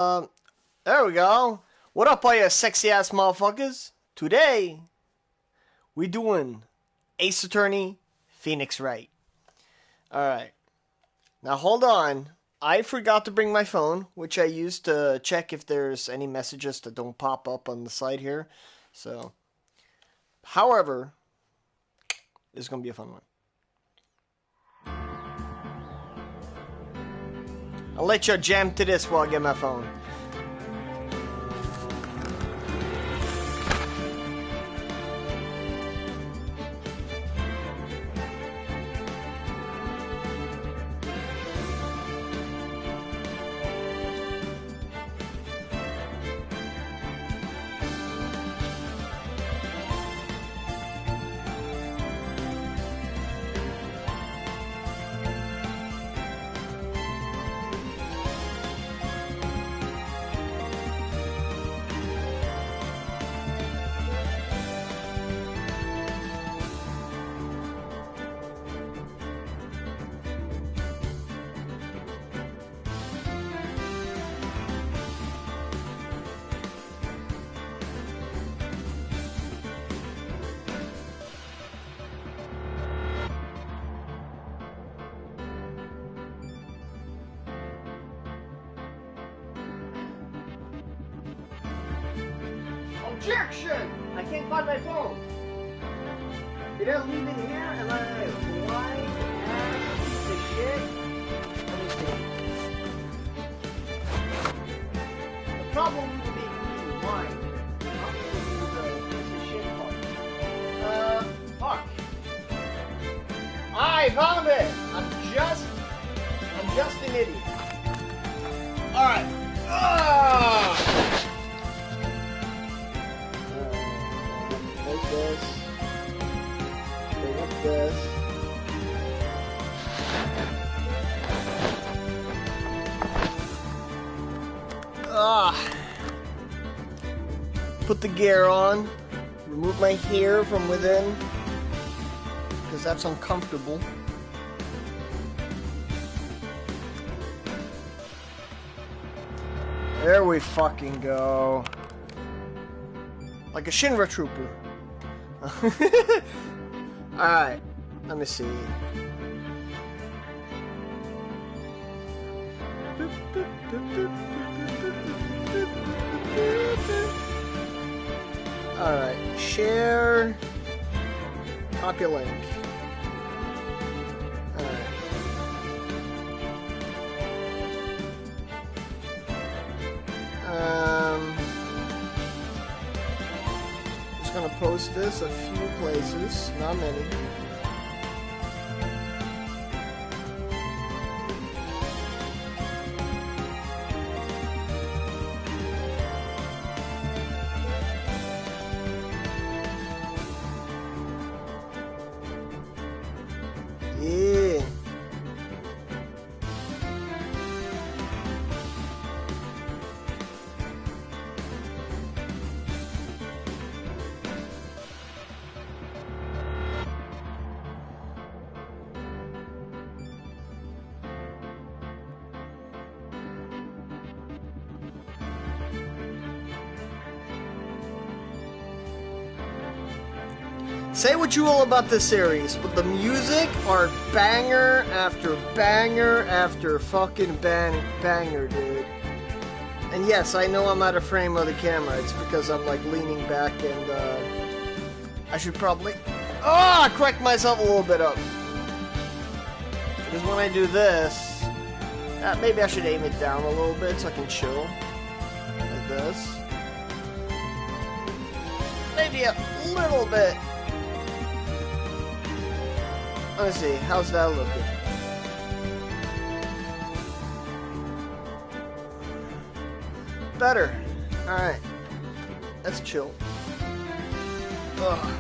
There we go. What up, all you sexy ass motherfuckers? Today, we doing Ace Attorney, Phoenix Wright. Alright. Now hold on. I forgot to bring my phone, which I used to check if there's any messages that don't pop up on the side here. So, however, it's going to be a fun one. I'll let you jam to this while I get my phone. Objection! I can't find my phone. Did I leave it here? Am I blind ass piece of shit? Let me see. The problem with being blind, not the piece of shit part. Fuck. I found it! I'm just an idiot. Alright. This. Bring up this. Put the gear on. Remove my hair from within, because that's uncomfortable. There we fucking go. Like a Shinra trooper. Alright, let me see. Alright, share, copy link. Alright. Gonna post this a few places, not many. Yeah. Say what you will about this series, but the music are banger after banger after fucking banger, dude. And yes, I know I'm out of frame of the camera. It's because I'm like leaning back and I should probably correct myself a little bit up. Because when I do this, maybe I should aim it down a little bit so I can chill. Like this. Maybe a little bit. Let's see, how's that looking? Better. Alright. Let's chill. Ugh.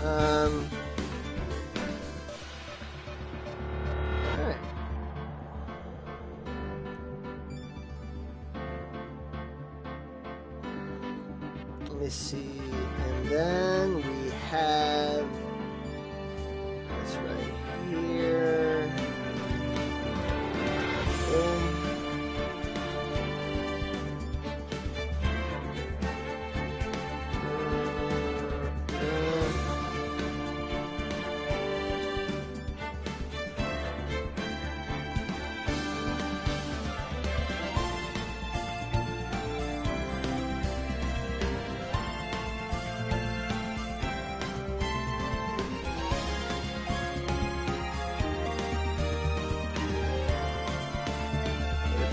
Alright. Let me see. And then we have this right here.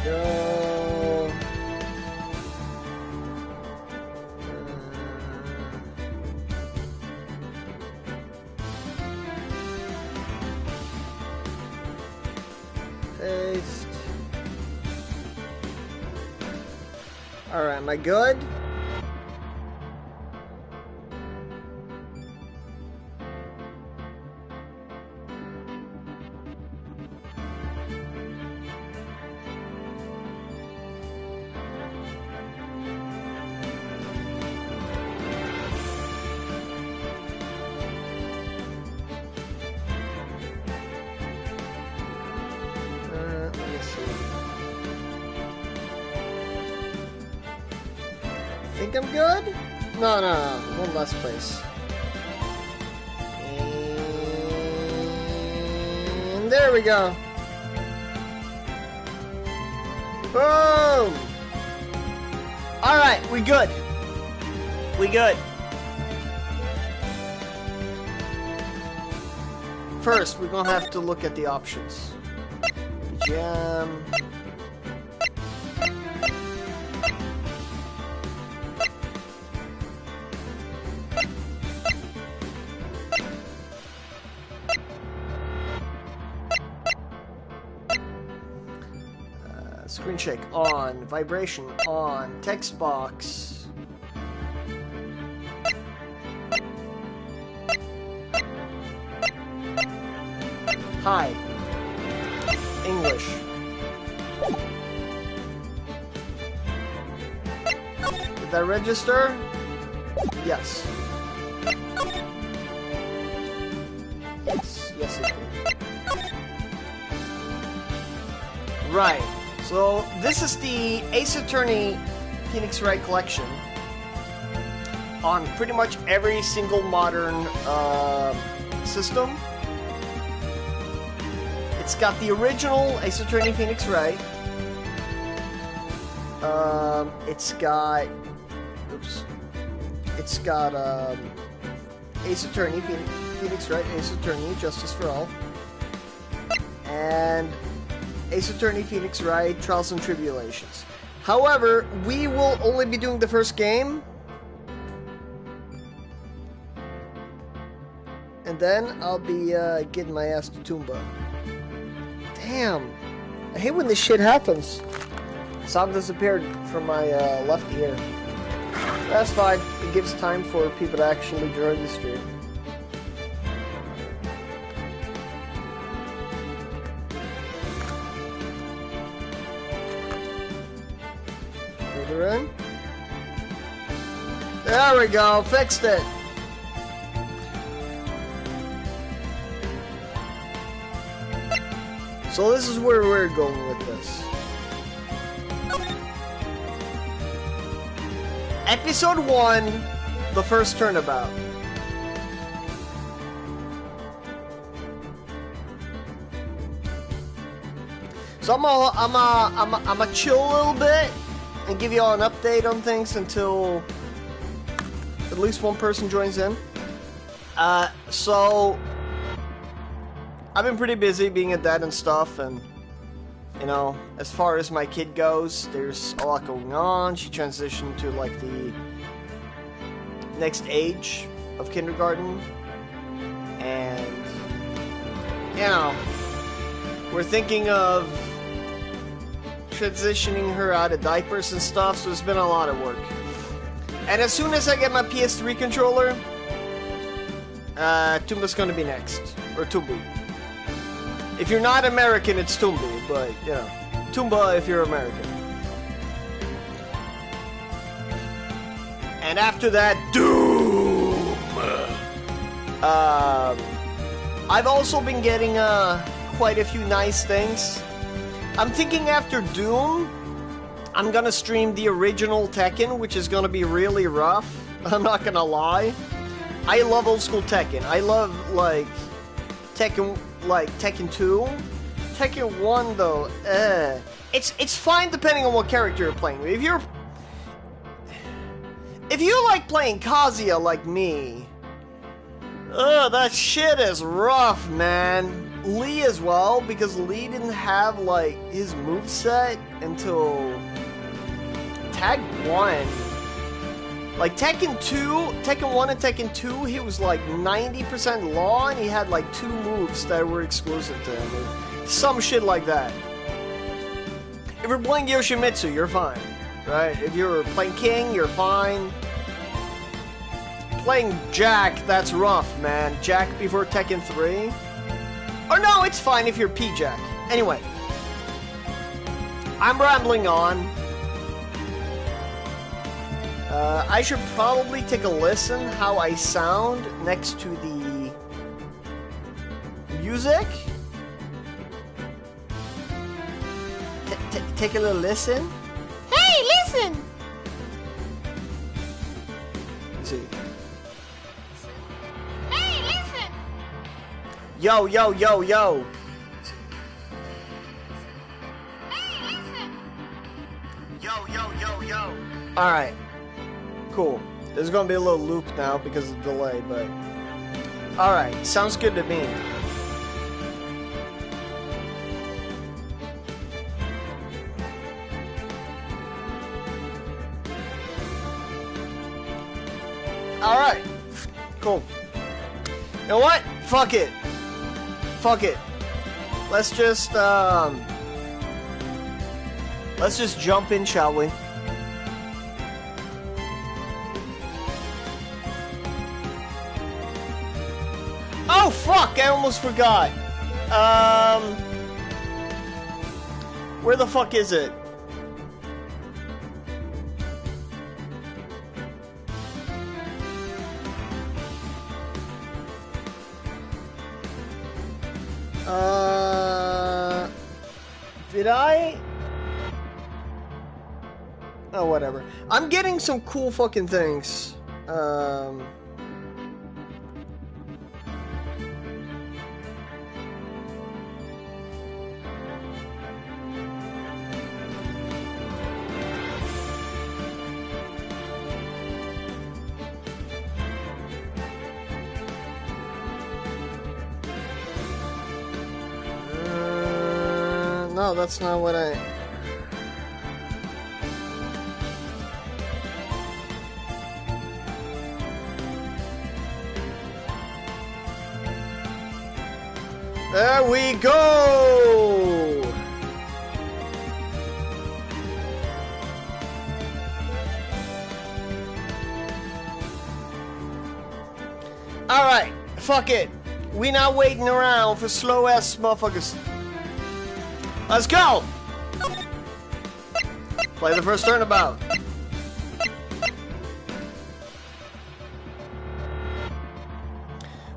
go. Paste. Alright, am I good? Think I'm good? No, no, no. One last place. And there we go. Boom! Alright, we good. We good. First, we're gonna have to look at the options. Jam. Screen shake on, vibration on, text box. Hi. English. Did that register? Yes. Yes it did. Right. So, this is the Ace Attorney Phoenix Wright collection on pretty much every single modern system. It's got the original Ace Attorney Phoenix Wright. It's got... Oops. It's got Ace Attorney Phoenix Wright, Ace Attorney, Justice for All. And Ace Attorney Phoenix Wright, Trials and Tribulations. However, we will only be doing the first game. And then I'll be getting my ass to Toomba. Damn. I hate when this shit happens. Sound disappeared from my left ear. That's fine. It gives time for people to actually join the stream. In. There we go, fixed it. So this is where we're going with this. Episode 1, the first turnabout. So I'm a chill a little bit and give you all an update on things until at least one person joins in. So I've been pretty busy being a dad and stuff, and you know, as far as my kid goes, there's a lot going on. She transitioned to like the next age of kindergarten, and you know, we're thinking of transitioning her out of diapers and stuff, so it's been a lot of work. And as soon as I get my PS3 controller, Toomba's gonna be next. Or Toombi. If you're not American, it's Toombi, but, you know, Toomba if you're American. And after that, Doom! I've also been getting quite a few nice things. I'm thinking after Doom, I'm gonna stream the original Tekken, which is gonna be really rough. I'm not gonna lie. I love old school Tekken. I love, like, Tekken 2. Tekken 1, though, It's fine depending on what character you're playing. If you like playing Kazuya like me, that shit is rough, man. Lee as well, because Lee didn't have, like, his moveset until Tag 1. Like, Tekken 1 and Tekken 2, he was like 90% law, and he had like 2 moves that were exclusive to him. Or some shit like that. If you're playing Yoshimitsu, you're fine. Right? If you're playing King, you're fine. Playing Jack, that's rough, man. Jack before Tekken 3. Or no, it's fine if you're P-Jack. Anyway. I'm rambling on. I should probably take a listen how I sound next to the music. Take a little listen. Hey, listen! Let's see. Hey, listen! Yo, yo, yo, yo! Hey, listen! Yo, yo, yo, yo! Alright. Cool. There's gonna be a little loop now because of the delay, but... Alright, sounds good to me. Alright. Cool. You know what? Fuck it. Fuck it. Let's just jump in, shall we? Oh, fuck! I almost forgot. Where the fuck is it? Did I? Oh, whatever. I'm getting some cool fucking things. No, that's not what I... There we go! Alright, fuck it. We not waiting around for slow ass motherfuckers. Let's go! Play the first turnabout.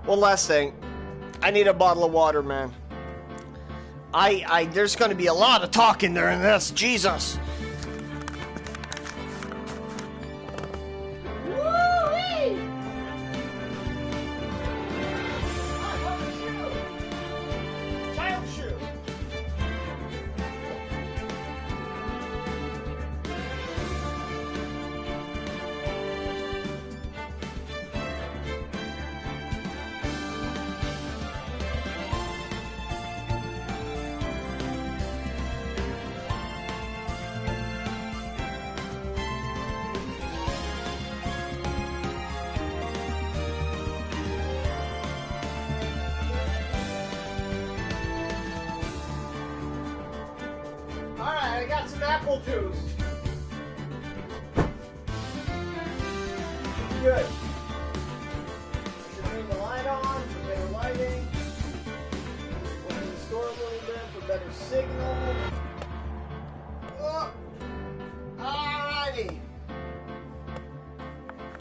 One last thing. I need a bottle of water, man. There's gonna be a lot of talking during this. Jesus. I got some apple juice. Good. I should turn the light on for better lighting. Open the store a little bit for better signal. Oh. Alrighty.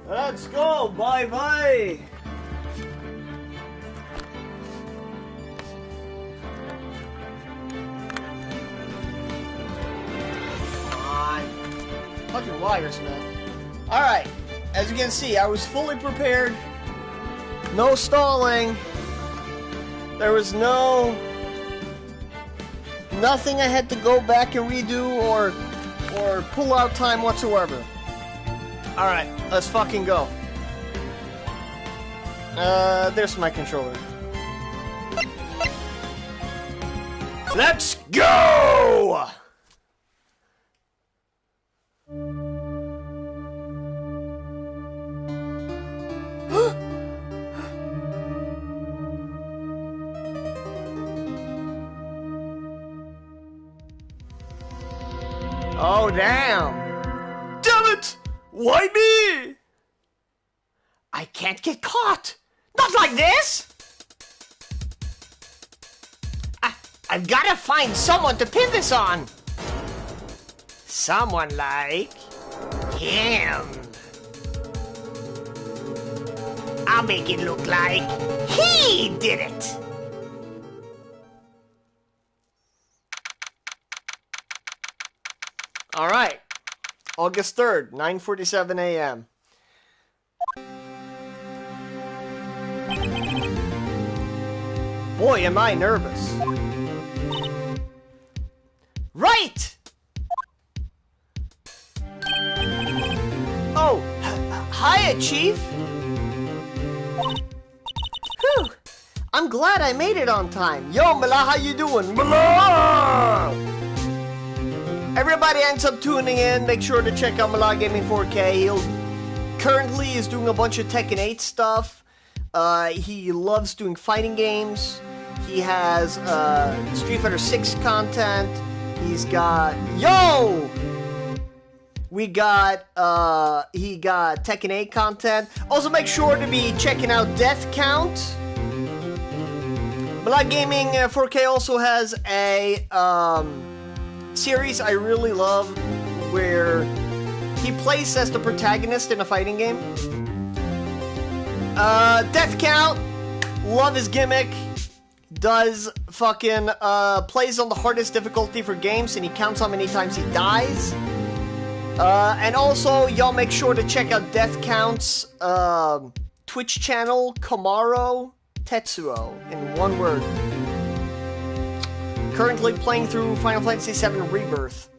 Let's go. Bye bye. Fucking wires, man. Alright, as you can see, I was fully prepared. No stalling. There was nothing I had to go back and redo or pull out time whatsoever. Alright, let's fucking go. There's my controller. Let's go! Oh, damn. Damn it! Why me? I can't get caught. Not like this! I've gotta find someone to pin this on. Someone like him. I'll make it look like he did it. All right. August 3rd, 9:47 a.m. Boy, am I nervous. Right! Oh, hiya, Chief. Whew. I'm glad I made it on time. Yo, Mala, how you doing? Mala! Everybody ends up tuning in. Make sure to check out Mala Gaming 4K. He currently is doing a bunch of Tekken 8 stuff. He loves doing fighting games. He has Street Fighter 6 content. He's got he got Tekken 8 content. Also, make sure to be checking out Death Count. Mala Gaming 4K also has a series I really love where he plays as the protagonist in a fighting game. Death Count, love his gimmick. Does fucking plays on the hardest difficulty for games, and he counts how many times he dies. And also, y'all make sure to check out Death Count's Twitch channel, Kamaro Tetsuo, in one word. Currently playing through Final Fantasy VII Rebirth.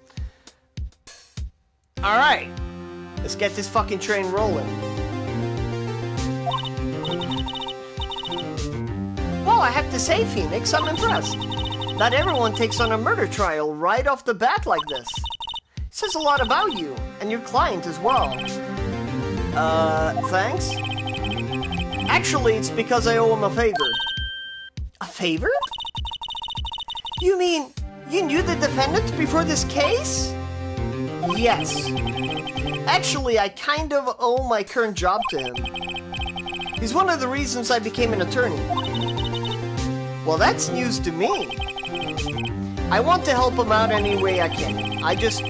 Alright, let's get this fucking train rolling. Well, I have to say, Phoenix, I'm impressed. Not everyone takes on a murder trial right off the bat like this. It says a lot about you, and your client as well. Thanks? Actually, it's because I owe him a favor. A favor? You mean, you knew the defendant before this case? Yes. Actually, I kind of owe my current job to him. He's one of the reasons I became an attorney. Well, that's news to me. I want to help him out any way I can. I just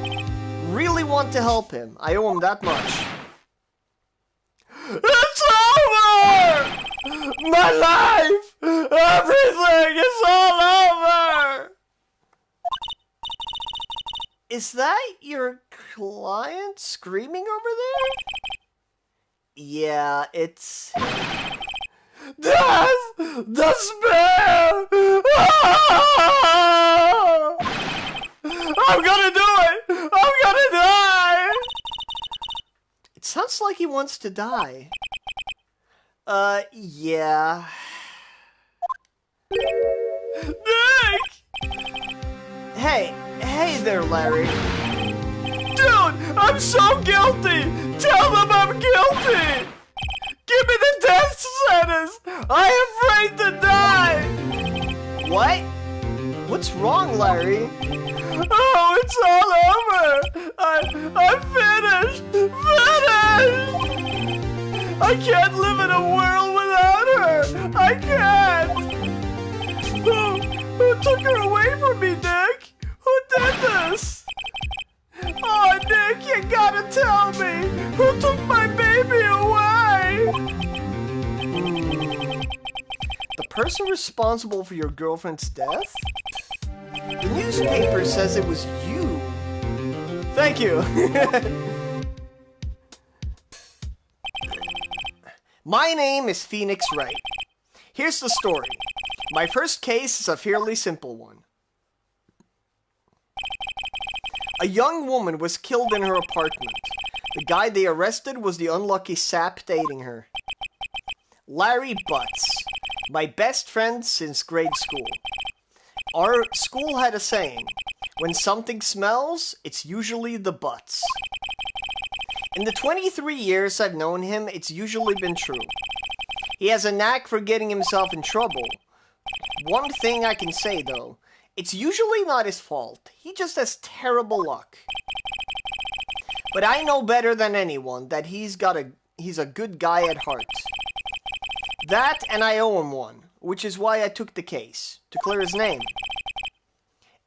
really want to help him. I owe him that much. It's over! My life! Everything is all over! Is that your client screaming over there? Yeah, it's... Death! Despair! Ah! I'm gonna do it! I'm gonna die! It sounds like he wants to die. Yeah. Nick! Hey there, Larry. Dude, I'm so guilty! Tell them I'm guilty! Give me the death sentence! I'm afraid to die! What? What's wrong, Larry? Oh, it's all over! I'm finished! Finished! I can't live in a world without her! I can't! Who took her away from me, Nick? Who did this? Oh, Nick, you gotta tell me! Who took my baby away? The person responsible for your girlfriend's death? The newspaper says it was you. Thank you. My name is Phoenix Wright. Here's the story. My first case is a fairly simple one. A young woman was killed in her apartment. The guy they arrested was the unlucky sap dating her. Larry Butts, my best friend since grade school. Our school had a saying, when something smells, it's usually the butts. In the 23 years I've known him, it's usually been true. He has a knack for getting himself in trouble. One thing I can say, though, it's usually not his fault. He just has terrible luck. But I know better than anyone that he's a good guy at heart. That, and I owe him one, which is why I took the case, to clear his name.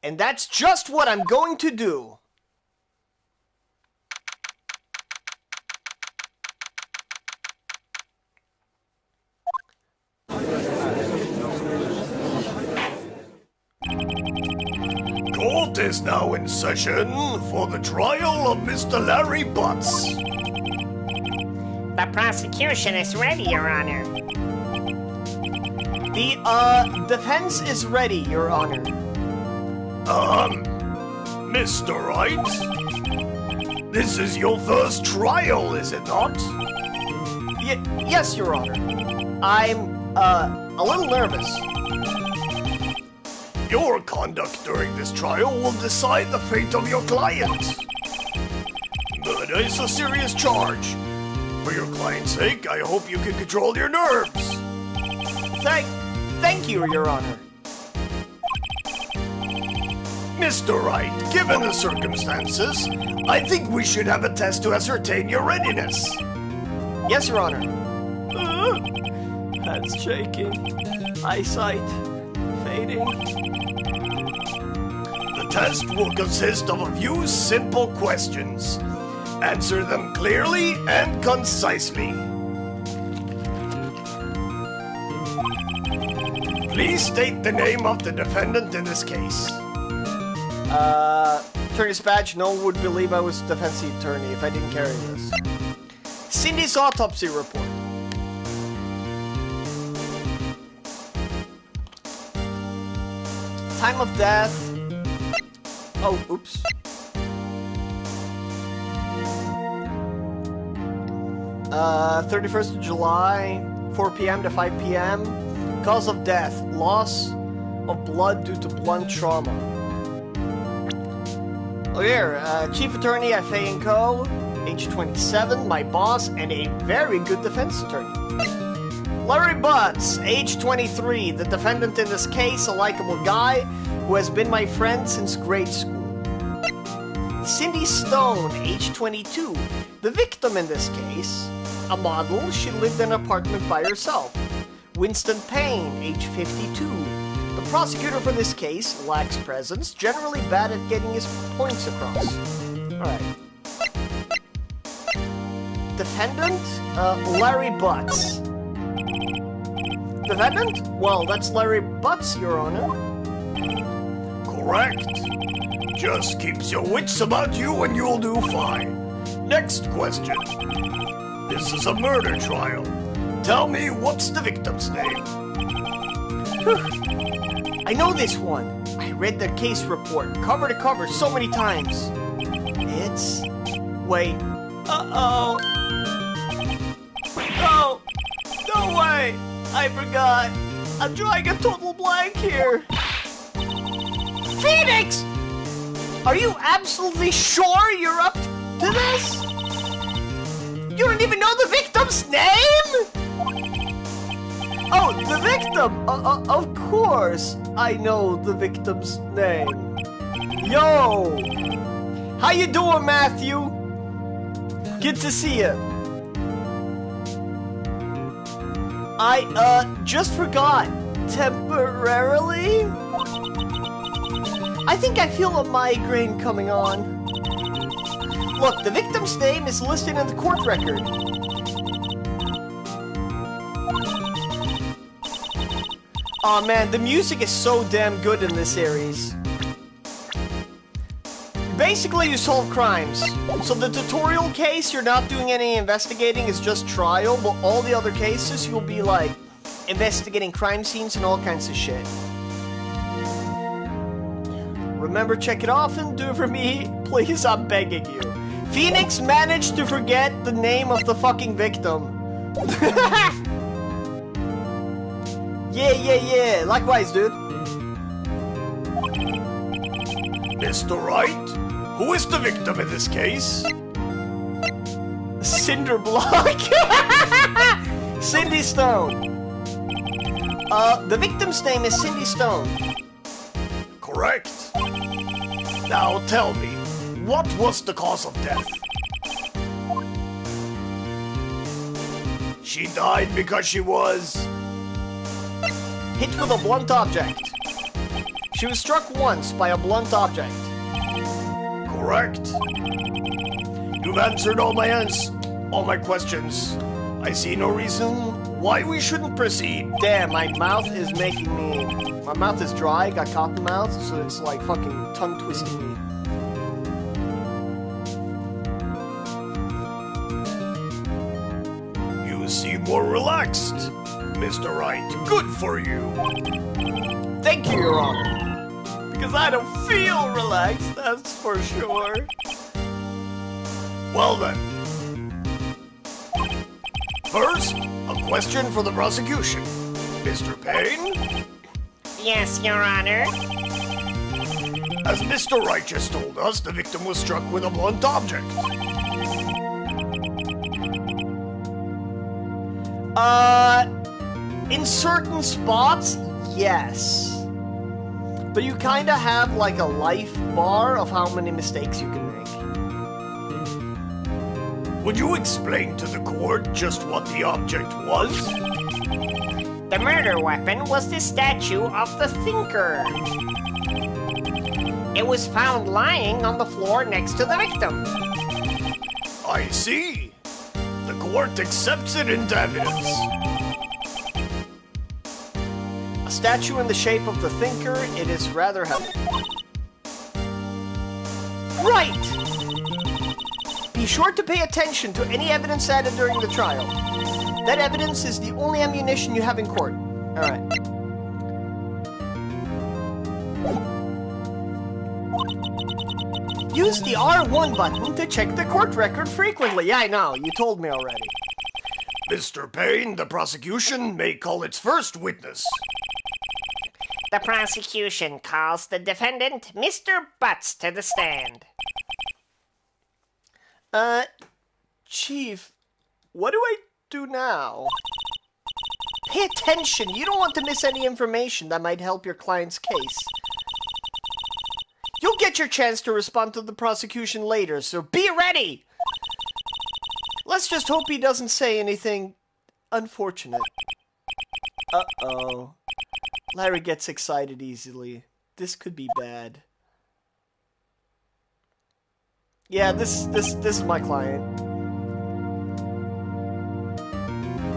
And that's just what I'm going to do. Court is now in session for the trial of Mr. Larry Butts. The prosecution is ready, Your Honor. The, defense is ready, Your Honor. Mr. Wright? This is your first trial, is it not? Yes, Your Honor. I'm, a little nervous. Your conduct during this trial will decide the fate of your client. Murder is a serious charge. For your client's sake, I hope you can control your nerves. Thank you, Your Honor. Mr. Wright, given the circumstances, I think we should have a test to ascertain your readiness. Yes, Your Honor. Hands shaking. Eyesight fading. The test will consist of a few simple questions. Answer them clearly and concisely. Please state the name of the defendant in this case. Attorney's badge. No one would believe I was defense attorney if I didn't carry this. Cindy's autopsy report. Time of death. Oh, oops. Uh, 31st of July, 4 p.m. to 5 p.m. Cause of death, loss of blood due to blunt trauma. Oh, here, Chief Attorney at Fay & Co., age 27, my boss, and a very good defense attorney. Larry Butts, age 23, the defendant in this case, a likable guy who has been my friend since grade school. Cindy Stone, age 22, the victim in this case, a model, she lived in an apartment by herself. Winston Payne, age 52, the prosecutor for this case, lacks presence, generally bad at getting his points across. Alright. Defendant, Larry Butts. Defendant? Well, that's Larry Butts, Your Honor. Correct. Just keeps your wits about you and you'll do fine. Next question. This is a murder trial. Tell me, what's the victim's name? I know this one. I read their case report, cover to cover, so many times. It's... Wait. Uh-oh. Oh! No way! I forgot. I'm drawing a total blank here. Phoenix! Are you absolutely sure you're up to this? You don't even know the victim's name? Oh, the victim! Of course, I know the victim's name. Yo! How you doing, Matthew? Good to see you. I, just forgot. Temporarily? I think I feel a migraine coming on. Look, the victim's name is listed in the court record. Aw, man, the music is so damn good in this series. Basically, you solve crimes. So the tutorial case, you're not doing any investigating, it's just trial, but all the other cases, you'll be, like, investigating crime scenes and all kinds of shit. Remember, check it often, do it for me, please, I'm begging you. Phoenix managed to forget the name of the fucking victim. Yeah, likewise, dude. Mr. Wright, who is the victim in this case? Cinder block. Cindy Stone. The victim's name is Cindy Stone. Correct. Now tell me, what was the cause of death? She died because she was... hit with a blunt object. She was struck once by a blunt object. Correct. You've answered all my questions. I see no reason why we shouldn't proceed. Damn, my mouth is making me... My mouth is dry, got cotton mouth, so it's like fucking tongue twisting me. You seem more relaxed, Mr. Wright. Good for you. Thank you, Your Honor. Because I don't feel relaxed, that's for sure. Well then. First, a question for the prosecution. Mr. Payne? Yes, Your Honor. As Mr. Wright just told us, the victim was struck with a blunt object. In certain spots, yes. But you kinda have like a life bar of how many mistakes you can make. Would you explain to the court just what the object was? The murder weapon was the statue of the thinker. It was found lying on the floor next to the victim. I see. The court accepts it into evidence. A statue in the shape of the thinker, it is rather heavy. Right! Be sure to pay attention to any evidence added during the trial. That evidence is the only ammunition you have in court. Alright. Use the R1 button to check the court record frequently. Yeah, I know. You told me already. Mr. Payne, the prosecution may call its first witness. The prosecution calls the defendant, Mr. Butts, to the stand. Chief, what do I do now? Pay attention. You don't want to miss any information that might help your client's case. You'll get your chance to respond to the prosecution later, so be ready! Let's just hope he doesn't say anything unfortunate. Uh-oh. Larry gets excited easily. This could be bad. Yeah, this is my client.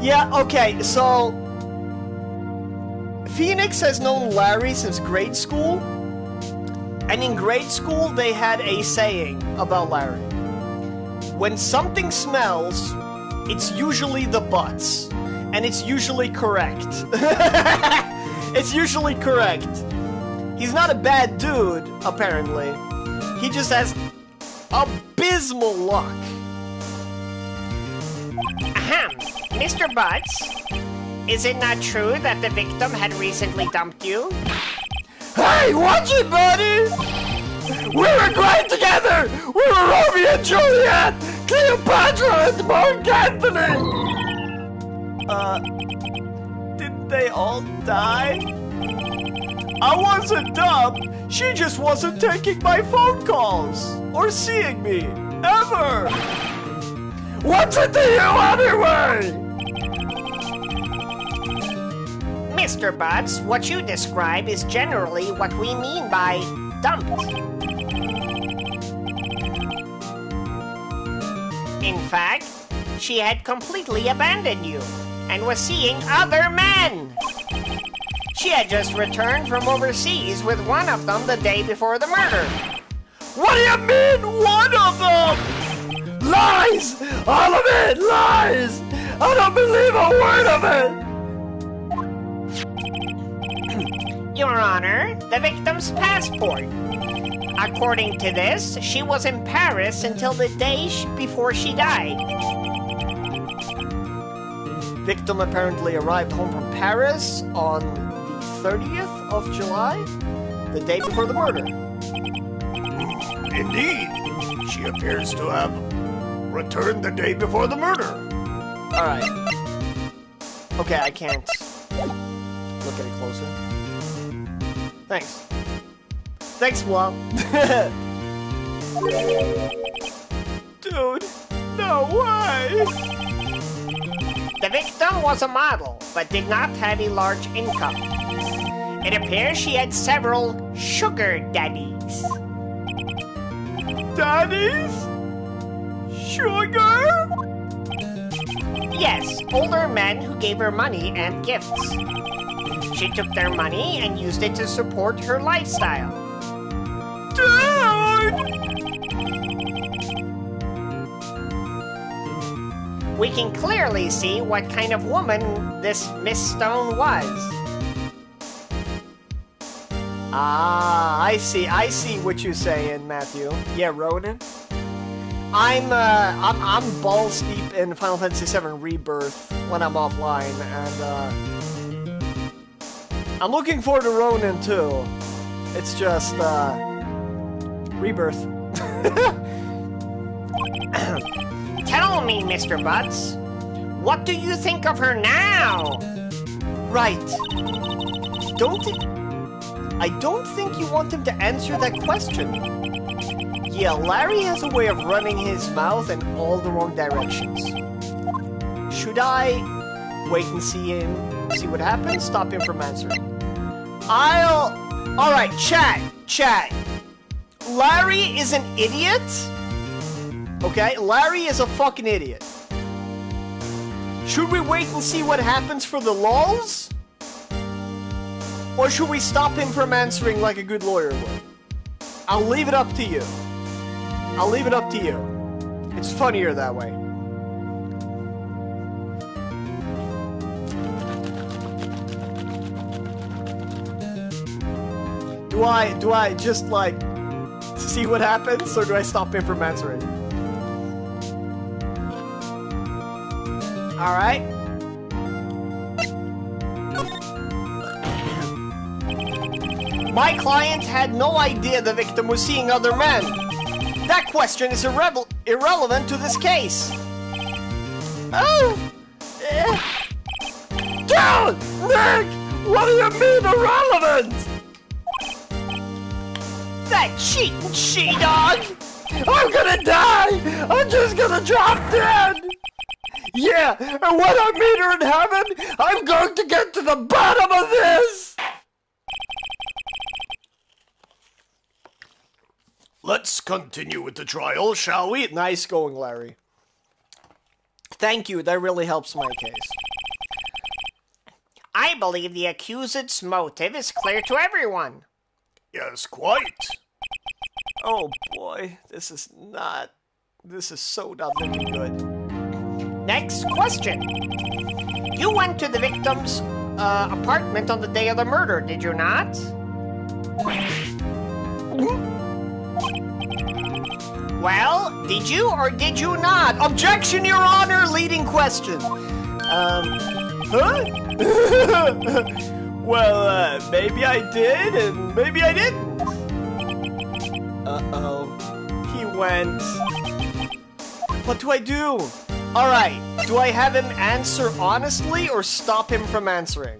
Yeah, okay, so Phoenix has known Larry since grade school, and in grade school they had a saying about Larry. When something smells, it's usually the butts, and it's usually correct. It's usually correct. He's not a bad dude, apparently. He just has abysmal luck. Ahem. Mr. Butts, is it not true that the victim had recently dumped you? Hey, watch it, buddy! We were great together! We were Romeo and Juliet! Cleopatra and Mark Anthony! Didn't they all die? I wasn't dumped! She just wasn't taking my phone calls! Or seeing me! Ever! What's it to you anyway? Mr. Butts, what you describe is generally what we mean by dumped. In fact, she had completely abandoned you and was seeing other men. She had just returned from overseas with one of them the day before the murder. What do you mean, one of them? Lies! All of it, lies! I don't believe a word of it! Your Honor, the victim's passport. According to this, she was in Paris until the day before she died. Victim apparently arrived home from Paris on the 30th of July. the day before the murder. Indeed, she appears to have returned the day before the murder. Alright. Okay, I can't look at it closer. Thanks. Thanks, Mom. Dude, no way! The victim was a model, but did not have a large income. It appears she had several sugar daddies. Daddies? Sugar? Yes, older men who gave her money and gifts. She took their money and used it to support her lifestyle. Dude! We can clearly see what kind of woman this Miss Stone was. Ah, I see what you're saying, Matthew. Yeah, Ronan. I'm balls deep in Final Fantasy VII Rebirth when I'm offline, and I'm looking forward to Ronan too. It's just Rebirth. Tell me, Mr. Butts, what do you think of her now? Right. I don't think you want him to answer that question. Yeah, Larry has a way of running his mouth in all the wrong directions. Should I wait and see what happens? Stop him from answering. Alright, chat. Larry is an idiot? Okay, Larry is a fucking idiot. Should we wait and see what happens for the lulz? Or should we stop him from answering like a good lawyer would? I'll leave it up to you. It's funnier that way. Do I just like see what happens, or do I stop him from answering? Alright. My client had no idea the victim was seeing other men. That question is irrelevant to this case. Oh! Dude! Nick! What do you mean irrelevant? That cheating she-dog! I'm gonna die! I'm just gonna drop dead! Yeah, and when I meet her in heaven, I'm going to get to the bottom of this! Let's continue with the trial, shall we? Nice going, Larry. Thank you, that really helps my case. I believe the accused's motive is clear to everyone. Yes, quite. Oh boy, this is so not looking good. Next question. You went to the victim's apartment on the day of the murder, did you not? Well, did you or did you not? Objection, Your Honor! Leading question. Huh? Well, maybe I did, and maybe I didn't. Uh-oh. He went. What do I do? Alright, do I have him answer honestly or stop him from answering?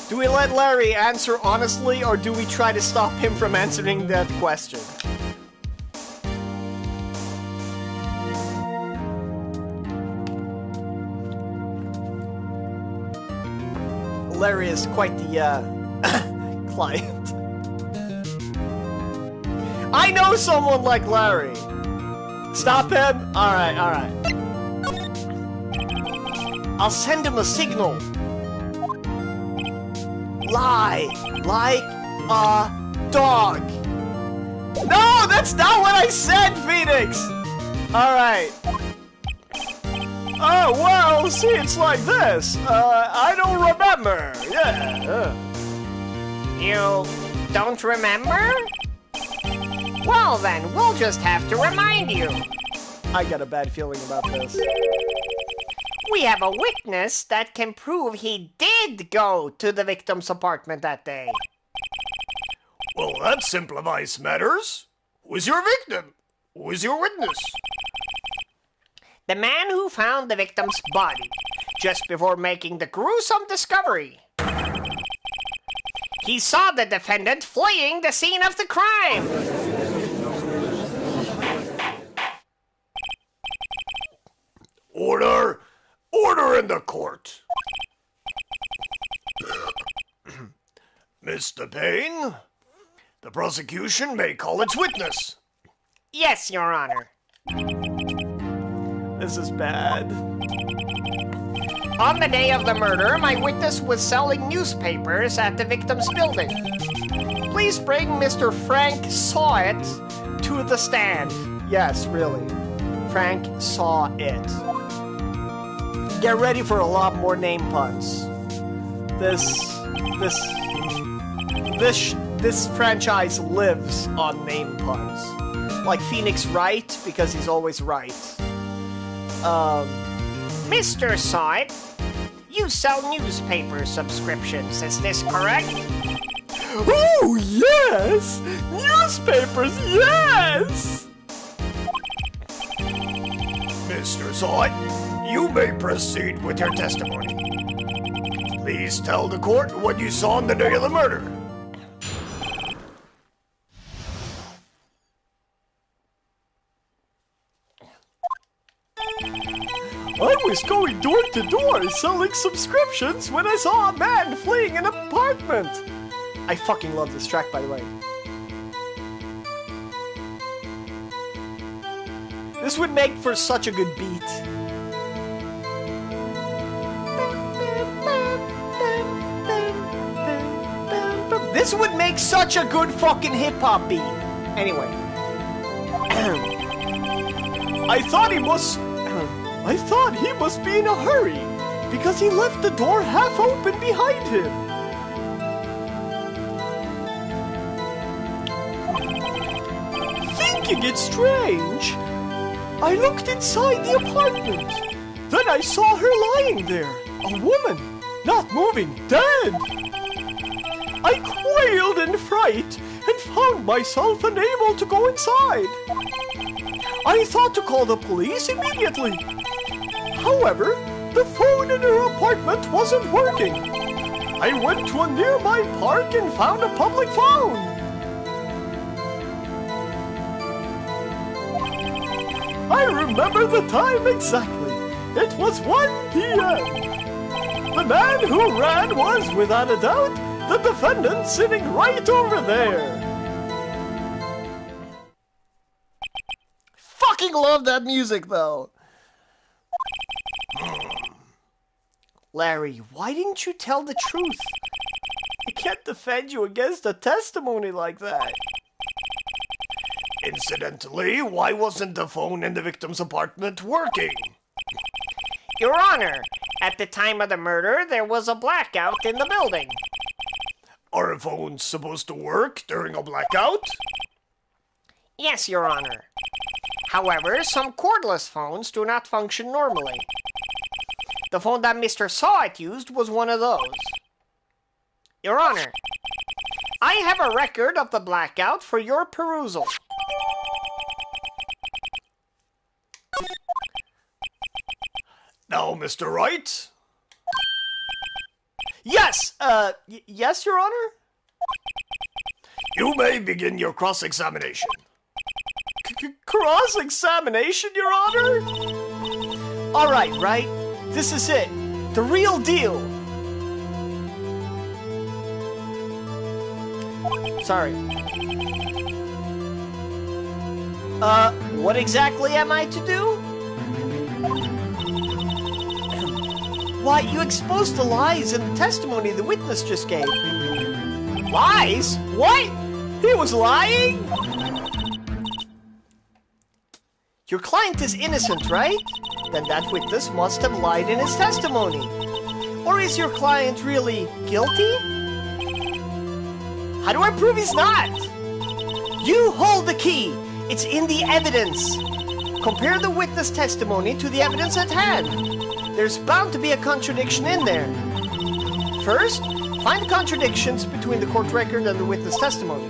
Do we let Larry answer honestly, or do we try to stop him from answering that question? Larry is quite the, client. I know someone like Larry! Stop him? Alright. I'll send him a signal. Lie like a dog. No, that's not what I said, Phoenix! Alright. Oh, well, see, it's like this. I don't remember. Yeah. You don't remember? Well then, we'll just have to remind you. I got a bad feeling about this. We have a witness that can prove he did go to the victim's apartment that day. Well, that simplifies matters. Who is your victim? Who is your witness? The man who found the victim's body just before making the gruesome discovery. He saw the defendant fleeing the scene of the crime. Order! Order in the court! Mr. Payne, the prosecution may call its witness. Yes, Your Honor. This is bad. On the day of the murder, my witness was selling newspapers at the victim's building. Please bring Mr. Frank Saw It to the stand. Yes, really. Frank saw it. Get ready for a lot more name puns. This franchise lives on name puns. Like Phoenix Wright, because he's always right. Mr. Saw It, you sell newspaper subscriptions, is this correct? Oh, yes! Newspapers, yes! Mr. Zod, you may proceed with your testimony. Please tell the court what you saw on the day of the murder. I was going door to door selling subscriptions when I saw a man fleeing an apartment. I fucking love this track, by the way. This would make for such a good beat. This would make such a good fucking hip-hop beat. Anyway. I thought he must be in a hurry because he left the door half open behind him. Thinking it strange, I looked inside the apartment. Then I saw her lying there, a woman, not moving, dead. I quailed in fright and found myself unable to go inside. I thought to call the police immediately. However, the phone in her apartment wasn't working. I went to a nearby park and found a public phone. I remember the time exactly. It was 1 p.m. The man who ran was, without a doubt, the defendant sitting right over there. Fucking love that music, though. Larry, why didn't you tell the truth? I can't defend you against a testimony like that. Incidentally, why wasn't the phone in the victim's apartment working? Your Honor, at the time of the murder, there was a blackout in the building. Are phones supposed to work during a blackout? Yes, Your Honor. However, some cordless phones do not function normally. The phone that Mr. Saw It used was one of those. Your Honor, I have a record of the blackout for your perusal. Now, Mr. Wright? Yes, yes, Your Honor? You may begin your cross-examination. Cross-examination, Your Honor? All right, Wright. This is it. The real deal. Sorry. What exactly am I to do? Why, you exposed the lies in the testimony the witness just gave. Lies? What? He was lying? Your client is innocent, right? Then that witness must have lied in his testimony. Or is your client really guilty? How do I prove he's not? You hold the key. It's in the evidence. Compare the witness testimony to the evidence at hand. There's bound to be a contradiction in there. First, find the contradictions between the court record and the witness testimony.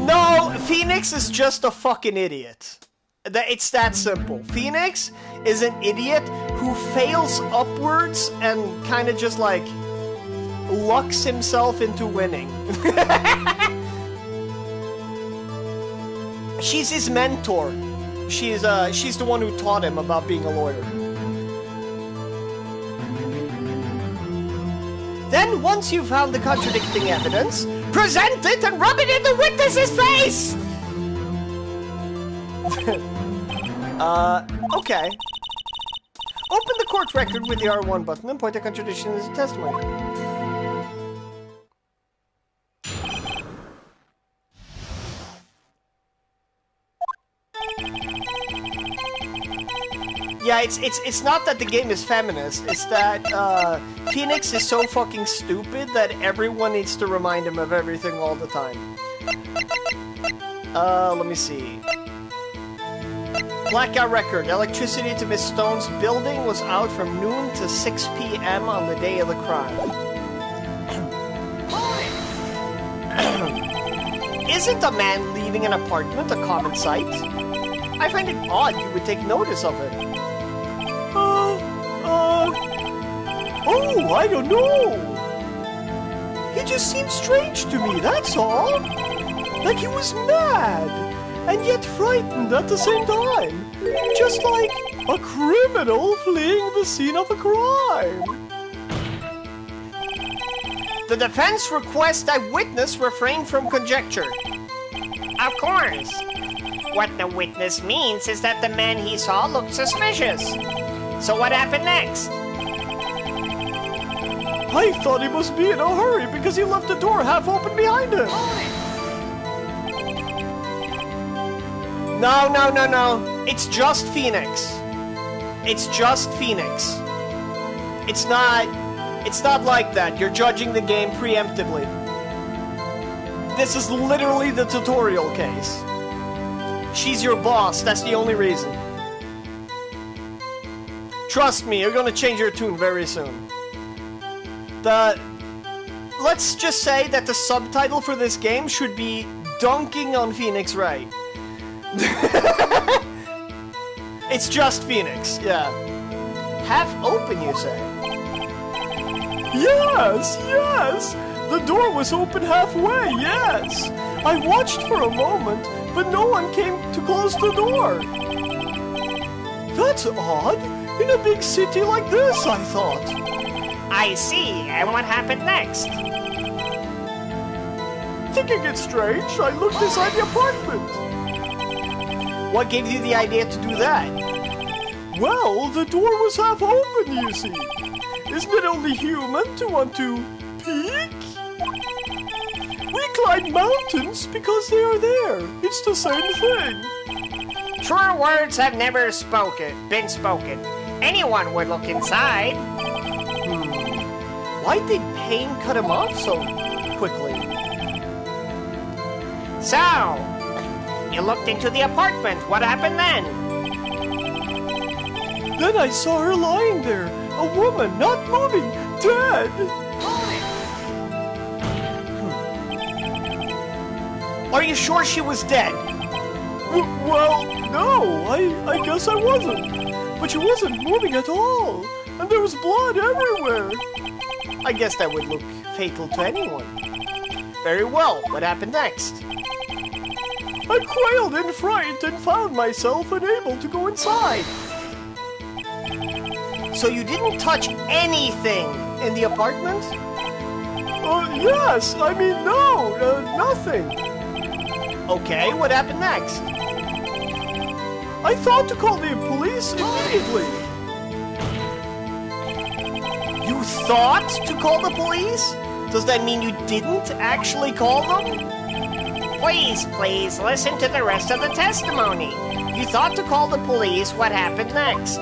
No, Phoenix is just a fucking idiot. It's that simple. Phoenix is an idiot who fails upwards and kind of just like lucks himself into winning. She's his mentor. She's the one who taught him about being a lawyer. Then, once you've found the contradicting evidence, present it and rub it in the witness's face! Okay. Open the court record with the R1 button and point the contradiction as a testimony. Yeah, it's not that the game is feminist, it's that, Phoenix is so fucking stupid that everyone needs to remind him of everything all the time. Let me see. Blackout record. Electricity to Miss Stone's building was out from noon to 6 p.m. on the day of the crime. Isn't a man leaving an apartment a common sight? I find it odd you would take notice of it. Oh, I don't know. He just seemed strange to me, that's all. Like he was mad, and yet frightened at the same time. Just like a criminal fleeing the scene of a crime. The defense requests that witness refrain from conjecture. Of course. What the witness means is that the man he saw looked suspicious. So what happened next? I thought he must be in a hurry because he left the door half open behind him. No. It's just Phoenix. It's just Phoenix. It's not like that. You're judging the game preemptively. This is literally the tutorial case. She's your boss, that's the only reason. Trust me, you're gonna change your tune very soon. Let's just say that the subtitle for this game should be Dunking on Phoenix Wright. It's just Phoenix, yeah. Half open, you say? Yes! The door was open halfway, yes! I watched for a moment, but no one came to close the door. That's odd. In a big city like this, I thought. I see, and what happened next? Thinking it strange, I looked inside the apartment. What gave you the idea to do that? Well, the door was half open, you see. Isn't it only human to want to peek? We climb mountains because they are there. It's the same thing. Truer words have never been spoken. Anyone would look inside. Why did Payne cut him off so quickly? So, you looked into the apartment. What happened then? Then I saw her lying there. A woman, not moving, dead. Are you sure she was dead? Well, no, I guess I wasn't. But she wasn't moving at all. And there was blood everywhere. I guess that would look fatal to anyone. Very well, what happened next? I quailed in fright and found myself unable to go inside. So you didn't touch anything in the apartment? Yes, I mean, no, nothing. Okay, what happened next? I thought to call the police immediately. You thought to call the police? Does that mean you didn't actually call them? Please, listen to the rest of the testimony. You thought to call the police. What happened next?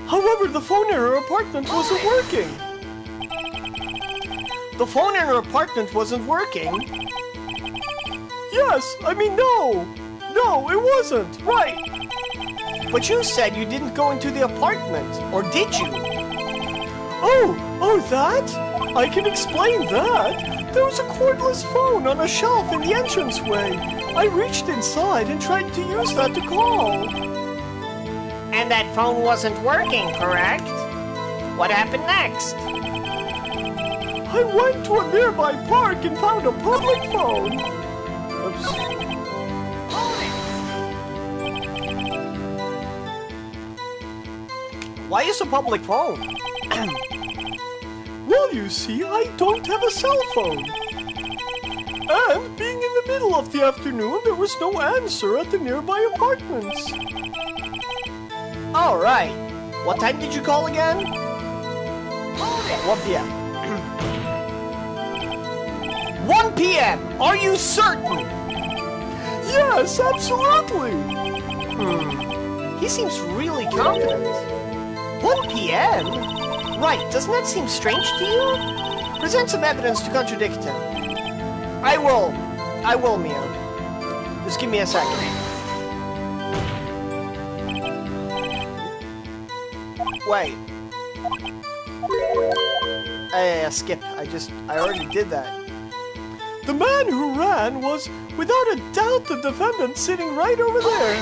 However, the phone in her apartment wasn't working. The phone in her apartment wasn't working? Yes, I mean, no. No, it wasn't. Right. But you said you didn't go into the apartment, or did you? Oh, that? I can explain that. There was a cordless phone on a shelf in the entranceway. I reached inside and tried to use that to call. And that phone wasn't working, correct? What happened next? I went to a nearby park and found a public phone. Oops. Why is a public phone? Well, you see, I don't have a cell phone. And being in the middle of the afternoon, there was no answer at the nearby apartments. All right. What time did you call again? 1 p.m. 1 p.m. Are you certain? Yes, absolutely. He seems really confident. 1 p.m.? Right, doesn't that seem strange to you? Present some evidence to contradict him. I will, Mia. Just give me a second. Wait. Skip. I already did that. The man who ran was, without a doubt, the defendant sitting right over there.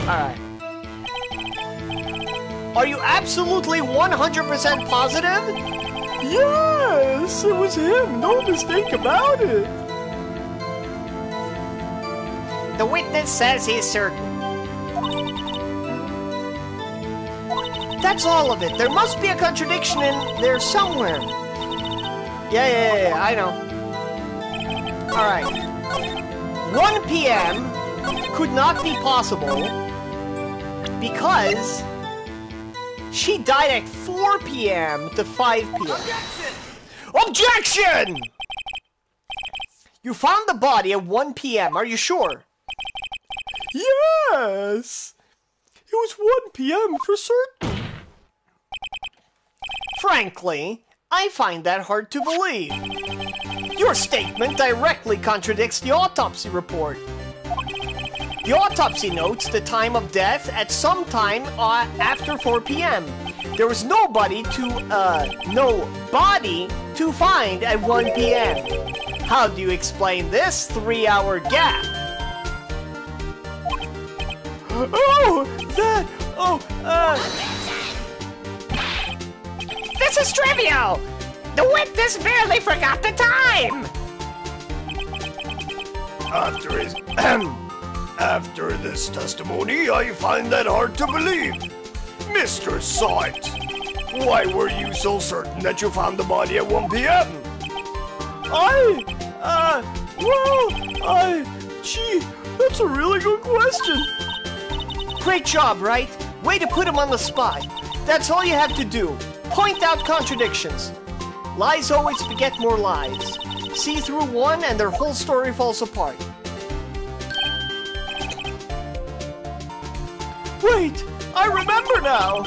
Alright. Are you absolutely 100% positive? Yes, it was him. No mistake about it. The witness says he's certain. That's all of it. There must be a contradiction in there somewhere. Yeah, I know. Alright. 1 p.m. could not be possible because she died at 4 p.m. to 5 p.m. Objection! You found the body at 1 p.m. Are you sure? Yes! It was 1 p.m. for certain. Frankly, I find that hard to believe. Your statement directly contradicts the autopsy report. The autopsy notes the time of death at some time after 4 p.m. There was no body to find at 1 p.m. How do you explain this 3-hour gap? This is trivial! The witness barely forgot the time! After this testimony, I find that hard to believe. Mr. Sight, why were you so certain that you found the body at 1 p.m.? Gee, that's a really good question. Great job, Wright. Way to put him on the spot. That's all you have to do. Point out contradictions. Lies always beget more lies. See through one and their whole story falls apart. Wait, I remember now!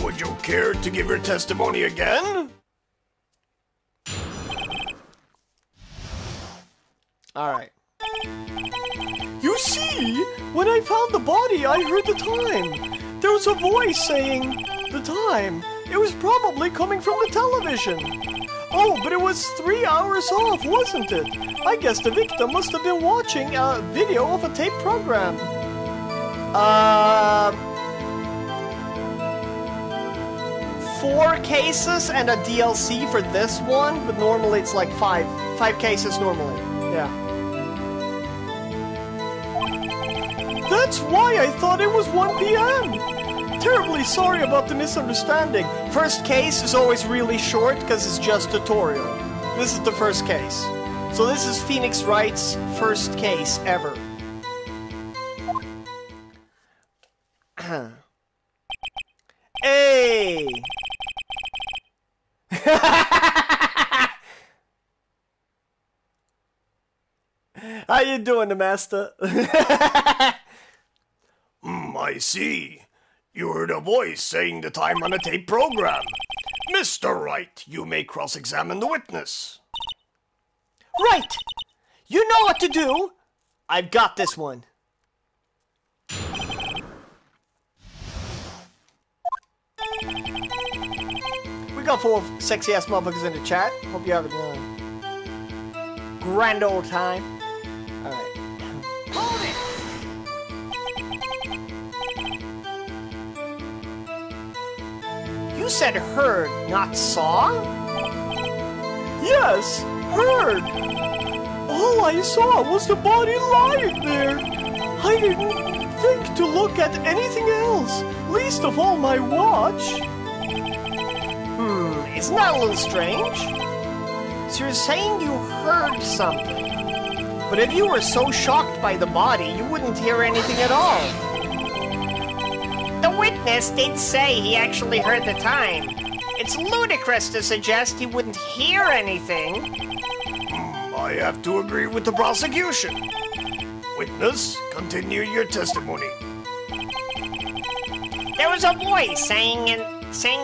Would you care to give your testimony again? Alright. You see, when I found the body, I heard the time. There was a voice saying the time. It was probably coming from the television. Oh, but it was 3 hours off, wasn't it? I guess the victim must have been watching a video of a tape program. 4 cases and a DLC for this one, but normally it's like 5 cases normally. Yeah. That's why I thought it was 1 p.m. Terribly sorry about the misunderstanding. First case is always really short because it's just tutorial. This is the first case. So this is Phoenix Wright's first case ever. Hey! How you doing, the master? I see. You heard a voice saying the time on a tape program. Mr. Wright, you may cross-examine the witness. Right! You know what to do. I've got this one. We got full of sexy ass motherfuckers in the chat. Hope you have a grand old time. Alright. Hold it! You said heard, not saw? Yes, heard. All I saw was the body lying there. I didn't think to look at anything else, least of all my watch. Isn't that a little strange? So you're saying you heard something, but if you were so shocked by the body, you wouldn't hear anything at all. The witness did say he actually heard the time. It's ludicrous to suggest he wouldn't hear anything. I have to agree with the prosecution. Witness, continue your testimony. There was a voice saying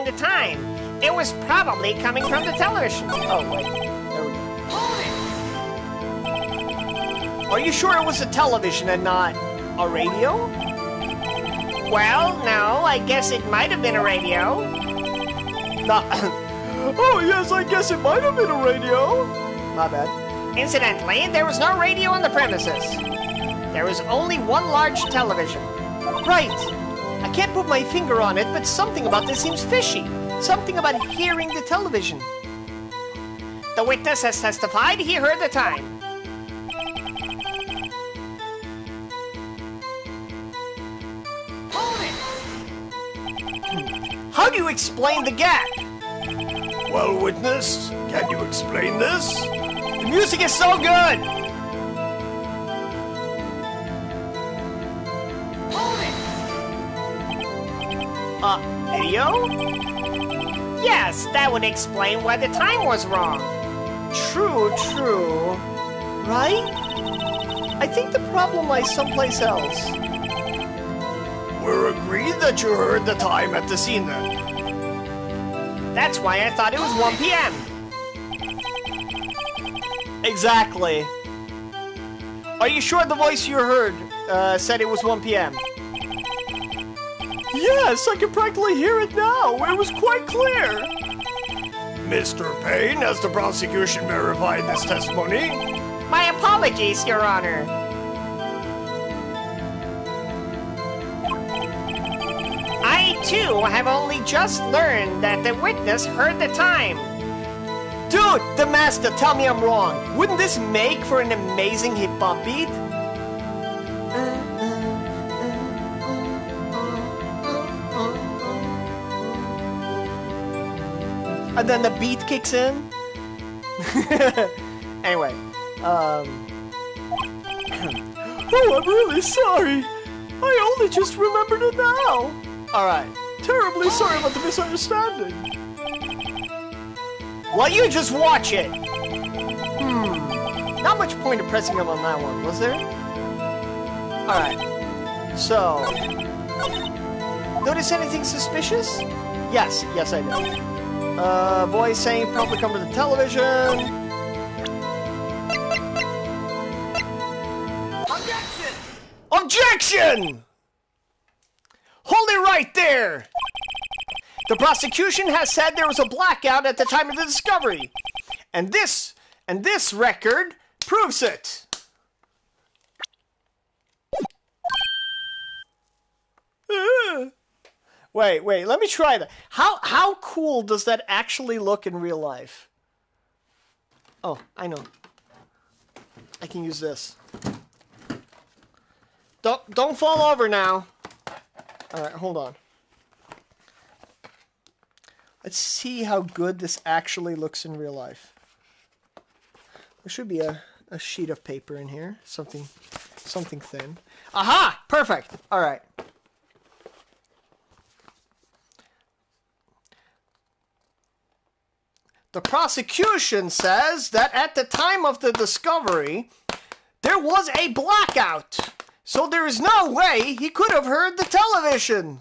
the time. It was probably coming from the television. Oh, wait. There we go. Are you sure it was a television and not a radio? Well, no, I guess it might have been a radio. No. Oh, yes, I guess it might have been a radio. My bad. Incidentally, there was no radio on the premises. There was only one large television. Right. I can't put my finger on it, but something about this seems fishy. Something about hearing the television. The witness has testified he heard the time. How do you explain the gap? Well, witness, can you explain this? The music is so good! Video? Yes, that would explain why the time was wrong. True. Right? I think the problem lies someplace else. We're agreed that you heard the time at the scene then. That's why I thought it was 1 p.m. Exactly. Are you sure the voice you heard said it was 1 p.m.? Yes, I can practically hear it now. It was quite clear. Mr. Payne, has the prosecution verified this testimony? My apologies, Your Honor. I, too, have only just learned that the witness heard the time. Dude, the master, tell me I'm wrong. Wouldn't this make for an amazing hip-hop beat? And then the beat kicks in. Anyway, oh, I'm really sorry. I only just remembered it now. Alright, terribly sorry about the misunderstanding. Well, you just watch it. Not much point of pressing him on that one, was there? Alright, so... Notice anything suspicious? Yes, I did. Voice saying probably come to the television. Objection! Hold it right there! The prosecution has said there was a blackout at the time of the discovery. And this record proves it. Wait, let me try that. How cool does that actually look in real life? Oh, I know. I can use this. Don't fall over now. Alright, hold on. Let's see how good this actually looks in real life. There should be a sheet of paper in here. Something thin. Aha! Perfect! Alright. The prosecution says that at the time of the discovery, there was a blackout. So there is no way he could have heard the television.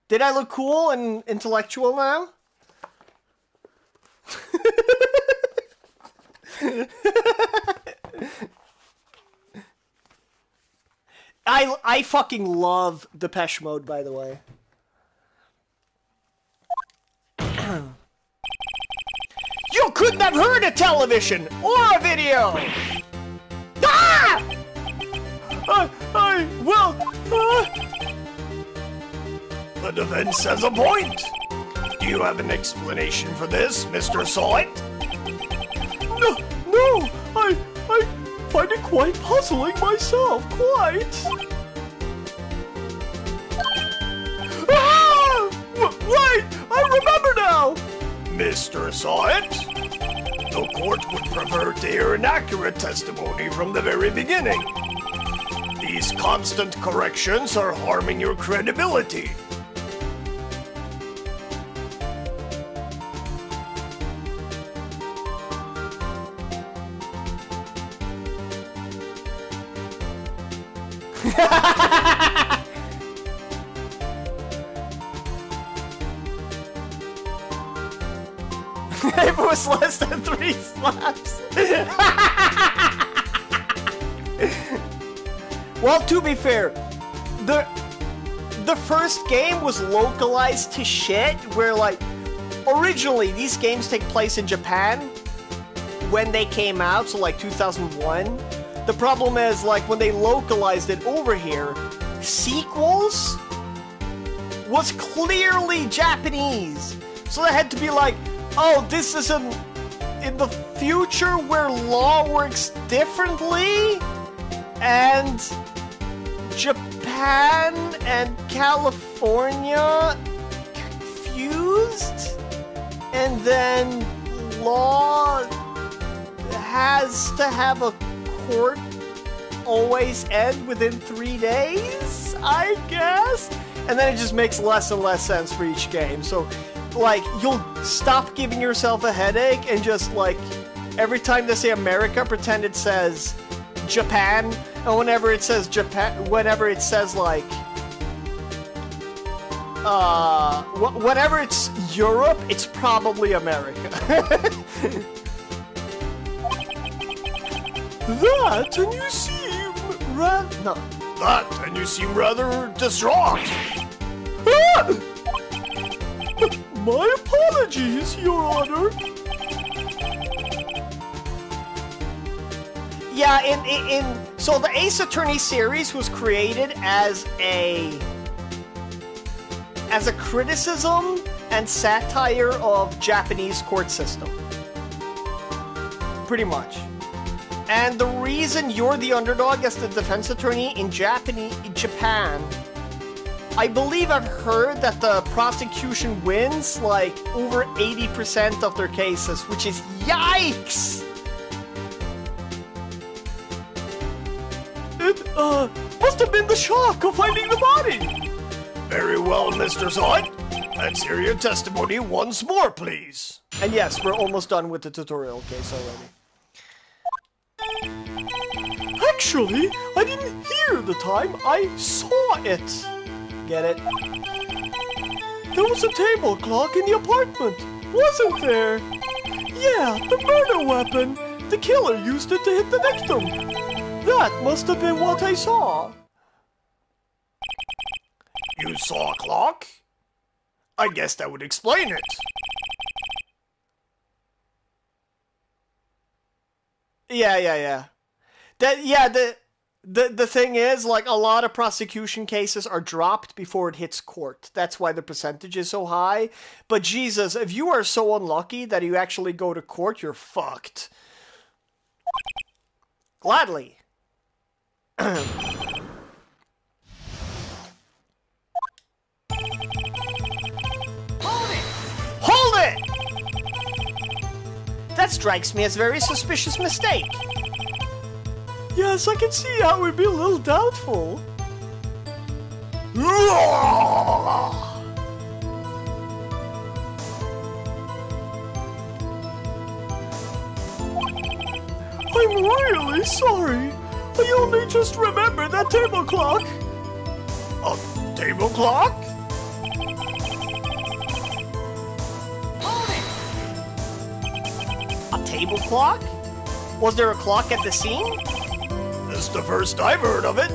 Did I look cool and intellectual now? I fucking love Depeche Mode, by the way. You couldn't have heard a television or a video! Ah! The defense has a point. Do you have an explanation for this, Mr. Saw-It? No, I find it quite puzzling myself, quite. Ah! Right, I remember now! Mr. Saw-It? The court would prefer to hear inaccurate testimony from the very beginning. These constant corrections are harming your credibility. If it was less than 3 slaps. Well, to be fair, the first game was localized to shit, where like originally these games take place in Japan when they came out, so like 2001. The problem is, like, when they localized it over here, sequels was clearly Japanese. So they had to be like, oh, this is in the future where law works differently, and Japan and California confused, and then law has to have a court always end within 3 days, I guess? And then it just makes less and less sense for each game. So, like, you'll stop giving yourself a headache and just, like, every time they say America, pretend it says Japan. And whenever it says Japan, whenever it says, like, whenever it's Europe, it's probably America. That, and you seem no. That, and you seem rather distraught. Ah! My apologies, Your Honor. Yeah, so the Ace Attorney series was created as a criticism and satire of Japanese court system. Pretty much. And the reason you're the underdog as the defense attorney in Japan, I believe I've heard that the prosecution wins like over 80% of their cases, which is yikes! It, must have been the shock of finding the body! Very well, Mr. Saw-It. Let's hear your testimony once more, please. And yes, we're almost done with the tutorial case already. Actually, I didn't hear the time, I saw it. Get it? There was a table clock in the apartment, wasn't there? Yeah, the murder weapon. The killer used it to hit the victim. That must have been what I saw. You saw a clock? I guess that would explain it. Yeah. The thing is, like, a lot of prosecution cases are dropped before it hits court. That's why the percentage is so high. But Jesus, if you are so unlucky that you actually go to court, you're fucked. Gladly. Hold it! That strikes me as a very suspicious mistake. Yes, I can see how it would be a little doubtful. I'm really sorry. I only just remembered that table clock. A table clock? A table clock? Was there a clock at the scene? This is the first I've heard of it.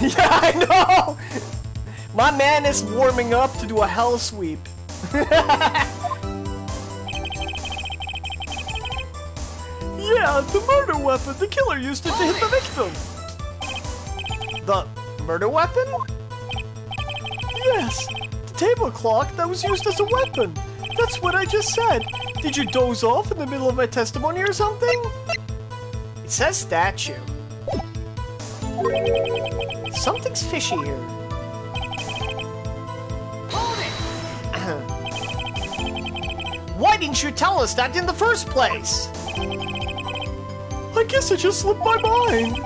Yeah, I know! My man is warming up to do a hell sweep. Yeah, the murder weapon. The killer used it to hit the victim. The murder weapon? Yes, the table clock that was used as a weapon. That's what I just said. Did you doze off in the middle of my testimony or something? It says statue. Something's fishy here. Hold it! Why didn't you tell us that in the first place? I guess it just slipped my mind.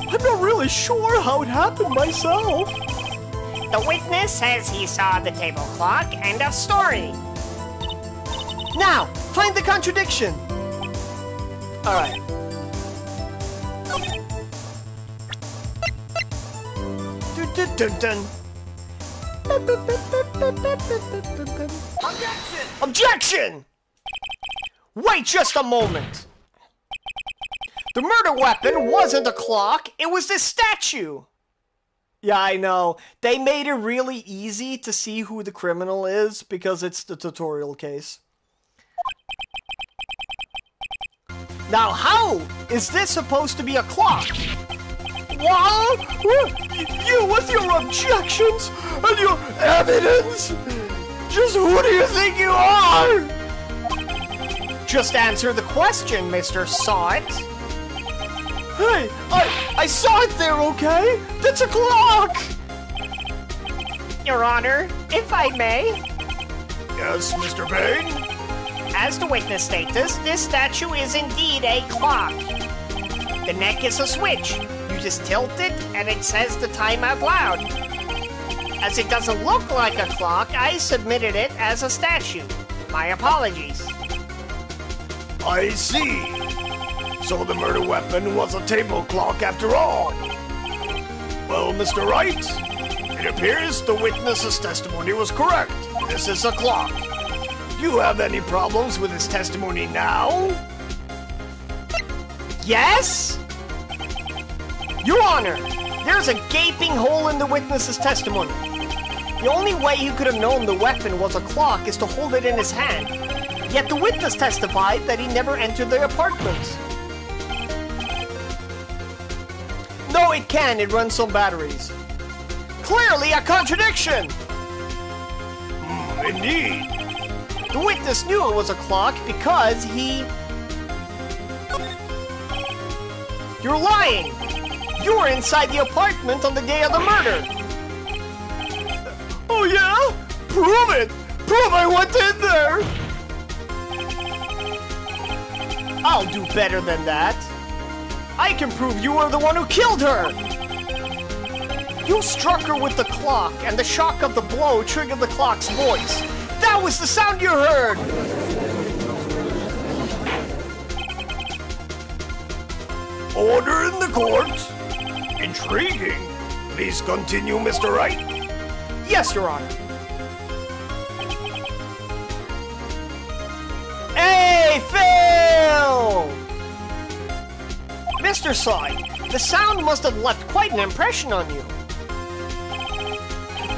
I'm not really sure how it happened myself. The witness says he saw the table clock. End of story. Now, find the contradiction. Alright. Dun-dun-dun-dun. Objection! Objection! Wait just a moment. The murder weapon wasn't a clock, it was this statue. Yeah, I know. They made it really easy to see who the criminal is because it's the tutorial case. Now, how is this supposed to be a clock? Wow! You with your objections and your evidence! Just who do you think you are? Just answer the question, Mr. Saw It. Hey, I saw it there, okay? That's a clock! Your Honor, if I may, Yes, Mr. Bain? as the witness status, this statue is indeed a clock. The neck is a switch. You just tilt it and it says the time out loud. As it doesn't look like a clock, I submitted it as a statue. My apologies. I see. So the murder weapon was a table clock after all. Well, Mr. Wright, it appears the witness's testimony was correct. This is a clock. Do you have any problems with his testimony now? Yes? Your Honor, there's a gaping hole in the witness's testimony. The only way he could have known the weapon was a clock is to hold it in his hand. Yet the witness testified that he never entered the apartment. No, it can. It runs some batteries. Clearly a contradiction! Indeed. The witness knew it was a clock because he... You're lying! You were inside the apartment on the day of the murder! Oh yeah? Prove it! Prove I went in there! I'll do better than that. I can prove you were the one who killed her! You struck her with the clock, and the shock of the blow triggered the clock's voice. That was the sound you heard! Order in the court. Intriguing. Please continue, Mr. Wright. Yes, Your Honor. Hey, Phil! Mr. Side, the sound must have left quite an impression on you.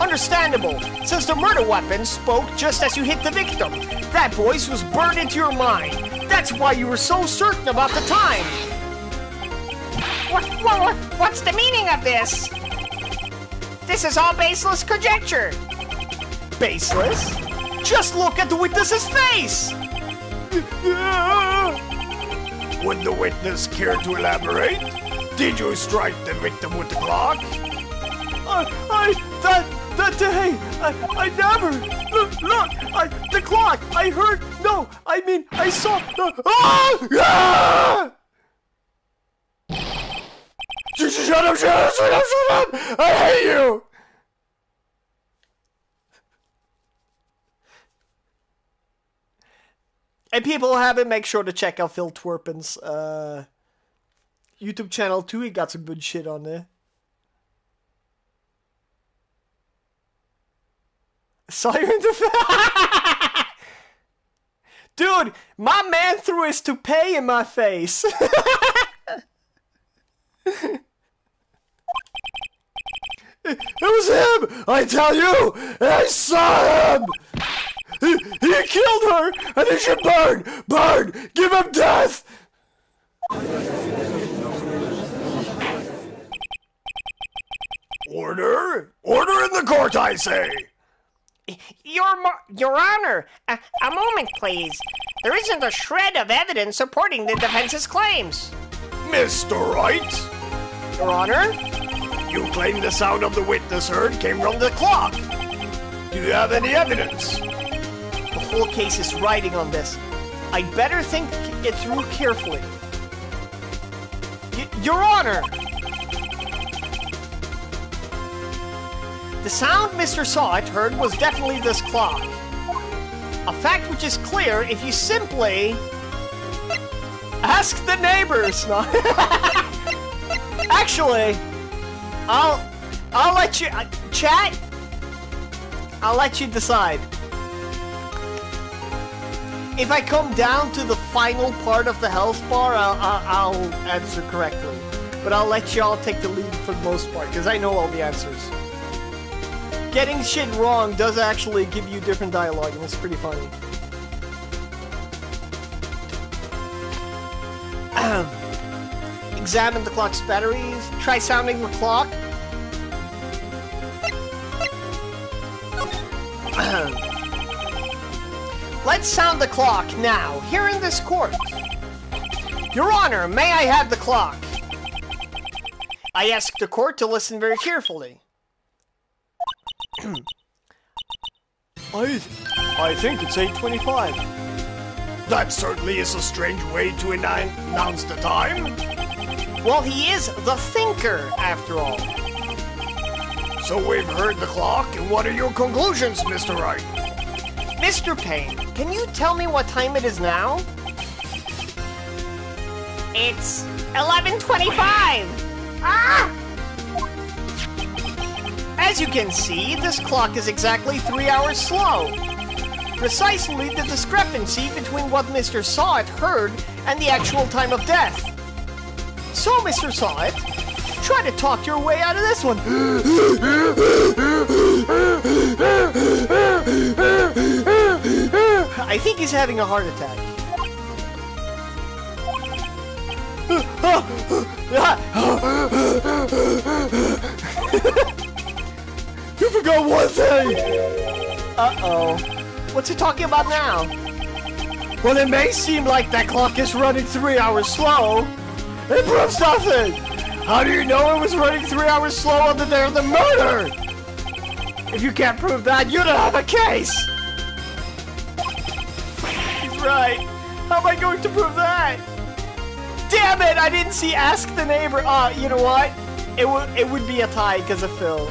Understandable, since the murder weapon spoke just as you hit the victim. That voice was burned into your mind. That's why you were so certain about the time. What's the meaning of this? This is all baseless conjecture. Baseless? Just look at the witness's face! Would the witness care to elaborate? Did you strike the victim with the clock? That day, I never, look, the clock, I heard, no, I mean, I saw the, Shut up, shut up! I hate you! And people haven't, make sure to check out Phil Twerpin's YouTube channel too. He got some good shit on there. Saw you in the Dude, my man threw his toupee in my face. It was him! I tell you! I saw him! He killed her! And he should burn! Burn! Give him death! Order! Order in the court, I say! Your Honor, a moment, please. There isn't a shred of evidence supporting the defense's claims. Mr. Wright? Your Honor? You claim the sound of the witness heard came from the clock. Do you have any evidence? The whole case is riding on this. I'd better think it through carefully. Your Honor! The sound Mr. Sawit heard was definitely this clock. A fact which is clear if you simply ask the neighbors. No. Actually, I'll let you chat. I'll let you decide. If I come down to the final part of the health bar, I'll answer correctly. But I'll let y'all take the lead for the most part, because I know all the answers. Getting shit wrong does actually give you different dialogue, and it's pretty funny. Examine the clock's batteries. Try sounding the clock. Let's sound the clock now, here in this court. Your Honor, may I have the clock? I ask the court to listen very carefully. I think it's 8:25. That certainly is a strange way to announce the time. Well, he is the thinker, after all. So we've heard the clock, and what are your conclusions, Mr. Wright? Mr. Payne, can you tell me what time it is now? It's 11:25. Ah! As you can see, this clock is exactly 3 hours slow. Precisely the discrepancy between what Mr. Sawit heard and the actual time of death. So, Mr. Sawit, try to talk your way out of this one. I think he's having a heart attack. You forgot one thing! Uh-oh. What's he talking about now? Well, it may seem like that clock is running 3 hours slow. It proves nothing! How do you know it was running 3 hours slow on the day of the murder? If you can't prove that, you don't have a case! He's right. How am I going to prove that? Damn it! I didn't see ask the neighbor. You know what? It would be a tie because of Phil.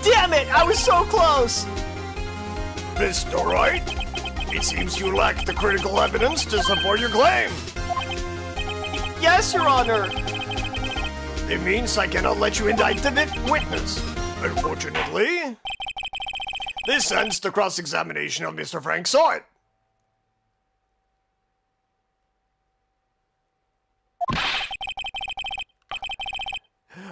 Damn it! I was so close! Mr. Wright, it seems you lack the critical evidence to support your claim. Yes, Your Honor. It means I cannot let you indict the witness. Unfortunately, this ends the cross-examination of Mr. Frank Sawit.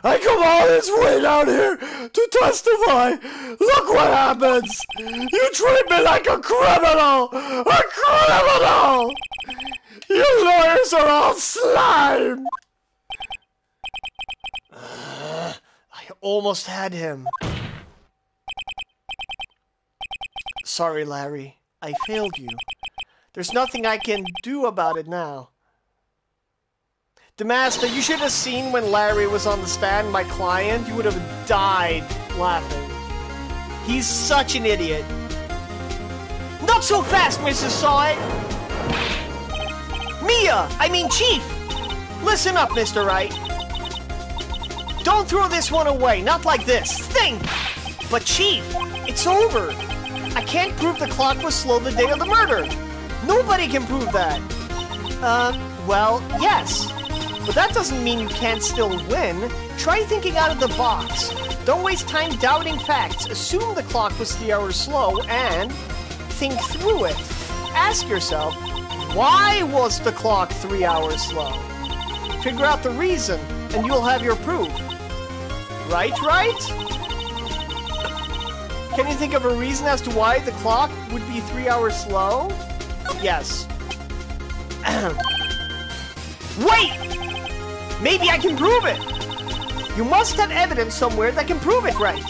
I come all this way down here to testify. Look what happens. You treat me like a criminal. A criminal. You lawyers are all slime. I almost had him. Sorry, Larry. I failed you. There's nothing I can do about it now. Demaster, you should have seen when Larry was on the stand, my client. You would have died laughing. He's such an idiot. Not so fast, Mrs. Sawit! Chief! Listen up, Mr. Wright. Don't throw this one away, not like this. Think! But Chief, it's over. I can't prove the clock was slow the day of the murder. Nobody can prove that. Well, yes. But that doesn't mean you can't still win. Try thinking out of the box. Don't waste time doubting facts. Assume the clock was 3 hours slow and think through it. Ask yourself, why was the clock 3 hours slow? Figure out the reason and you'll have your proof. Right? Can you think of a reason as to why the clock would be 3 hours slow? Yes. Wait! Maybe I can prove it! You must have evidence somewhere that can prove it, Wright.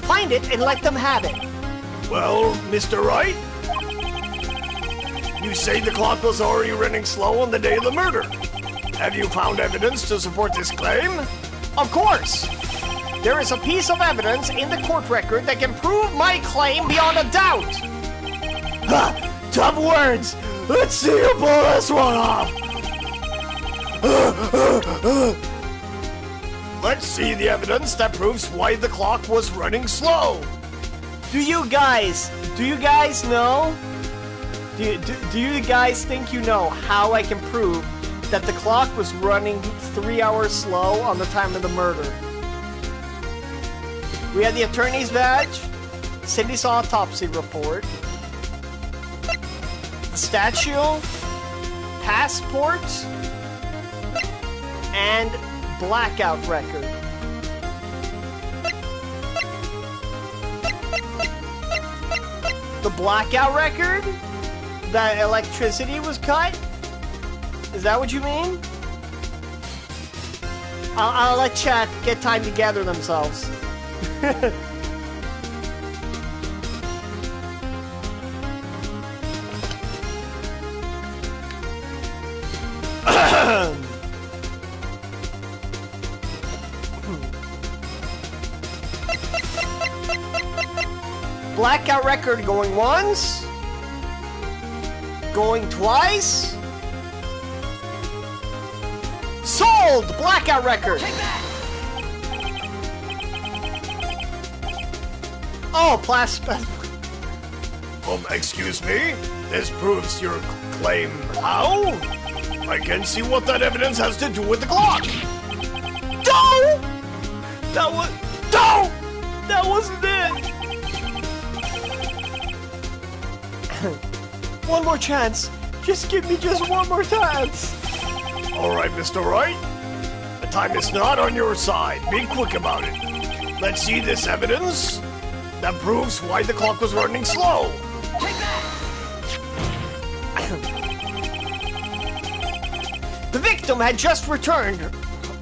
Find it and let them have it. Well, Mr. Wright, you say the clock was already running slow on the day of the murder. Have you found evidence to support this claim? Of course! There is a piece of evidence in the court record that can prove my claim beyond a doubt! Ha! Tough words! Let's see you pull this one off! Let's see the evidence that proves why the clock was running slow. Do you guys know? Do you guys think you know how I can prove that the clock was running 3 hours slow on the time of the murder? We had the attorney's badge, Cindy's autopsy report, the statue, passport, and blackout record. The blackout record? That electricity was cut? Is that what you mean? I'll let chat get time to gather themselves. Blackout record going once, going twice. Sold! Blackout record! Take that! Oh, plastic. Excuse me? This proves your claim how? I can see what that evidence has to do with the clock. No! That wasn't it! One more chance. Just give me just one more chance. Alright, Mr. Wright. The time is not on your side. Be quick about it. Let's see this evidence that proves why the clock was running slow. Take that! The victim had just returned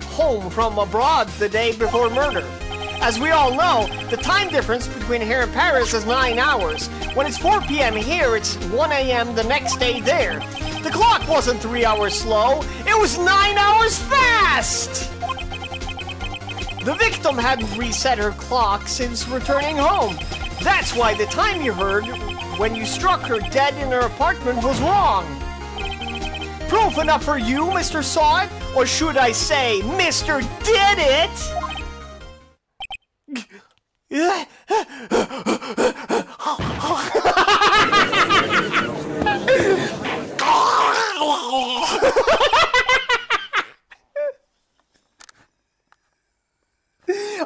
home from abroad the day before murder. As we all know, the time difference between here and Paris is 9 hours. When it's 4 p.m. here, it's 1 a.m. the next day there. The clock wasn't 3 hours slow, it was 9 hours fast! The victim hadn't reset her clock since returning home. That's why the time you heard when you struck her dead in her apartment was wrong. Proof enough for you, Mr. Saw It? Or should I say, Mr. Did It?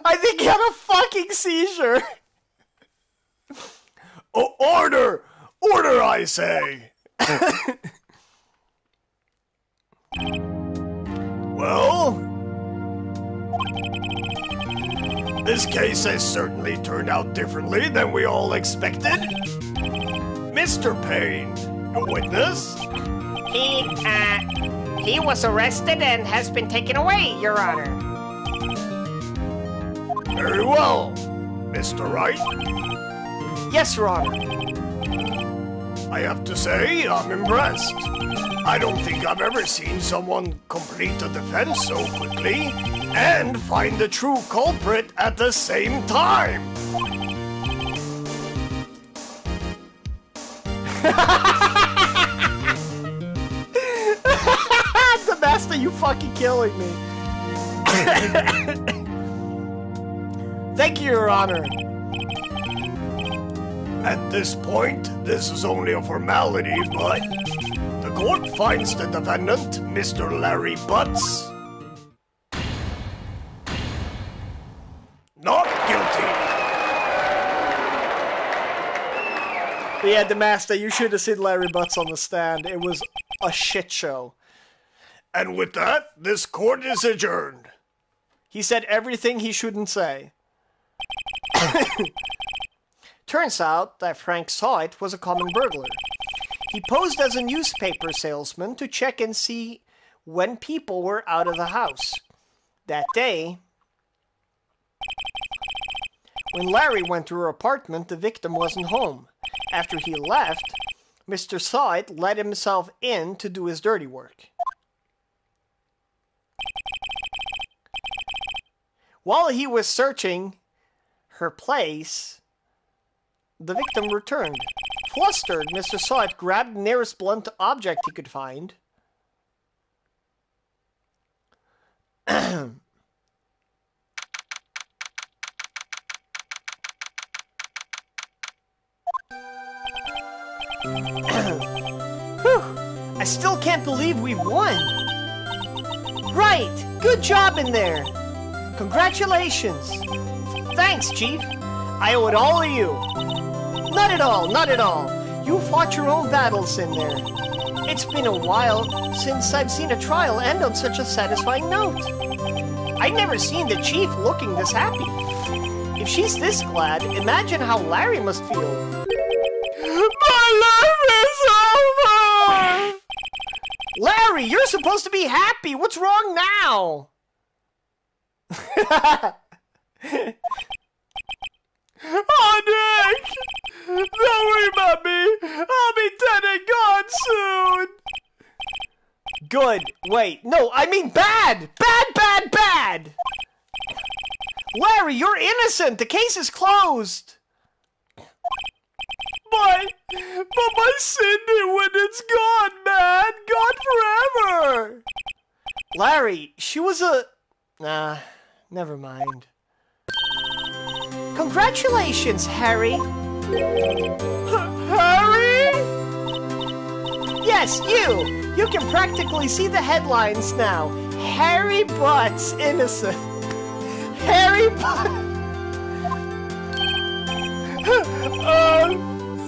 I think he had a fucking seizure. Order! Order, I say! Well, this case has certainly turned out differently than we all expected. Mr. Payne, your witness? He was arrested and has been taken away, Your Honor. Very well, Mr. Wright. Yes, Your Honor. I have to say, I'm impressed. I don't think I've ever seen someone complete a defense so quickly and find the true culprit at the same time. The master, you fucking killing me. Thank you, Your Honor. At this point, this is only a formality, but the court finds the defendant, Mr. Larry Butts, not guilty. But yeah, the master, you should have seen Larry Butts on the stand. It was a shit show. And with that, this court is adjourned. He said everything he shouldn't say. Turns out that Frank Sahit was a common burglar. He posed as a newspaper salesman to check and see when people were out of the house. That day, when Larry went to her apartment, the victim wasn't home. After he left, Mr. Sahit let himself in to do his dirty work. While he was searching her place, the victim returned. Flustered, Mr. Sahit grabbed the nearest blunt object he could find. Whew, I still can't believe we won. Right, good job in there. Congratulations. Thanks, Chief. I owe it all to you. Not at all, not at all. You fought your own battles in there. It's been a while since I've seen a trial end on such a satisfying note. I'd never seen the Chief looking this happy. If she's this glad, imagine how Larry must feel. My life is over! Larry, you're supposed to be happy. What's wrong now? Oh, Nick! Don't worry about me. I'll be dead and gone soon. Good. Wait. No, I mean bad. Bad, bad, bad. Larry, you're innocent. The case is closed. But my Cindy, when it's gone, man. Gone forever. Larry, she was a... Nah, never mind. Congratulations, Harry. Harry? Yes, you. You can practically see the headlines now. Harry Butt's innocent. Harry Butt.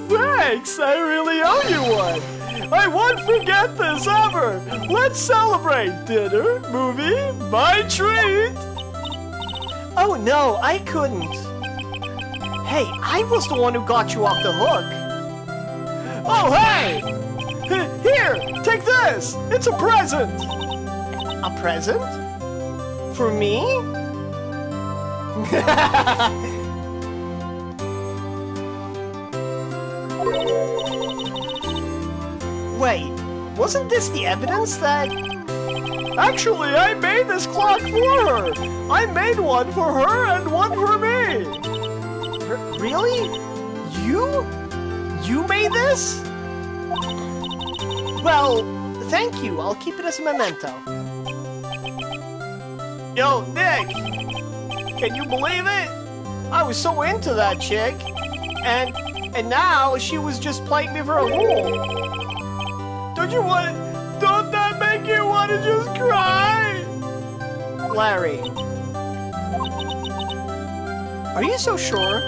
Thanks. I really owe you one. I won't forget this ever. Let's celebrate. Dinner, movie, my treat. Oh no, I couldn't. Hey, I was the one who got you off the hook. Oh, hey! Here, take this! It's a present! A present? For me? Wait, wasn't this the evidence that... Actually, I made this clock for her! I made one for her and one for me! Really? You? You made this? Well, thank you. I'll keep it as a memento. Yo, Nick! Can you believe it? I was so into that chick, and now she was just playing me for a fool. Don't that make you want to just cry? Larry. Are you so sure?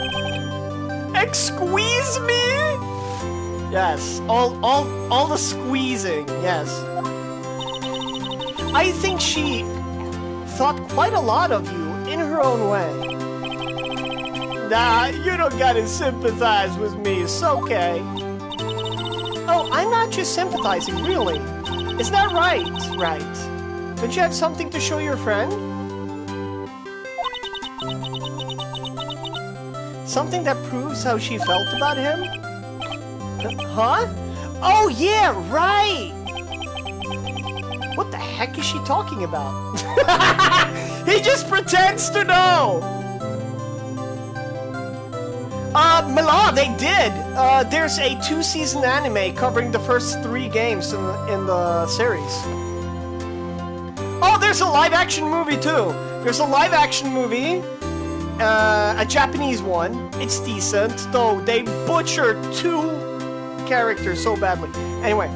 Squeeze me? Yes, all the squeezing, yes. I think she thought quite a lot of you in her own way. Nah, you don't gotta sympathize with me, it's okay. Oh, I'm not just sympathizing, really. Is that right? Right. Don't you have something to show your friend? Something that proves how she felt about him? Huh? Oh, yeah, right! What the heck is she talking about? He just pretends to know! Mila, they did! There's a 2-season anime covering the first 3 games in the series. Oh, there's a live-action movie, too! There's a live-action movie, a Japanese one. It's decent, though they butchered 2 characters so badly. Anyway,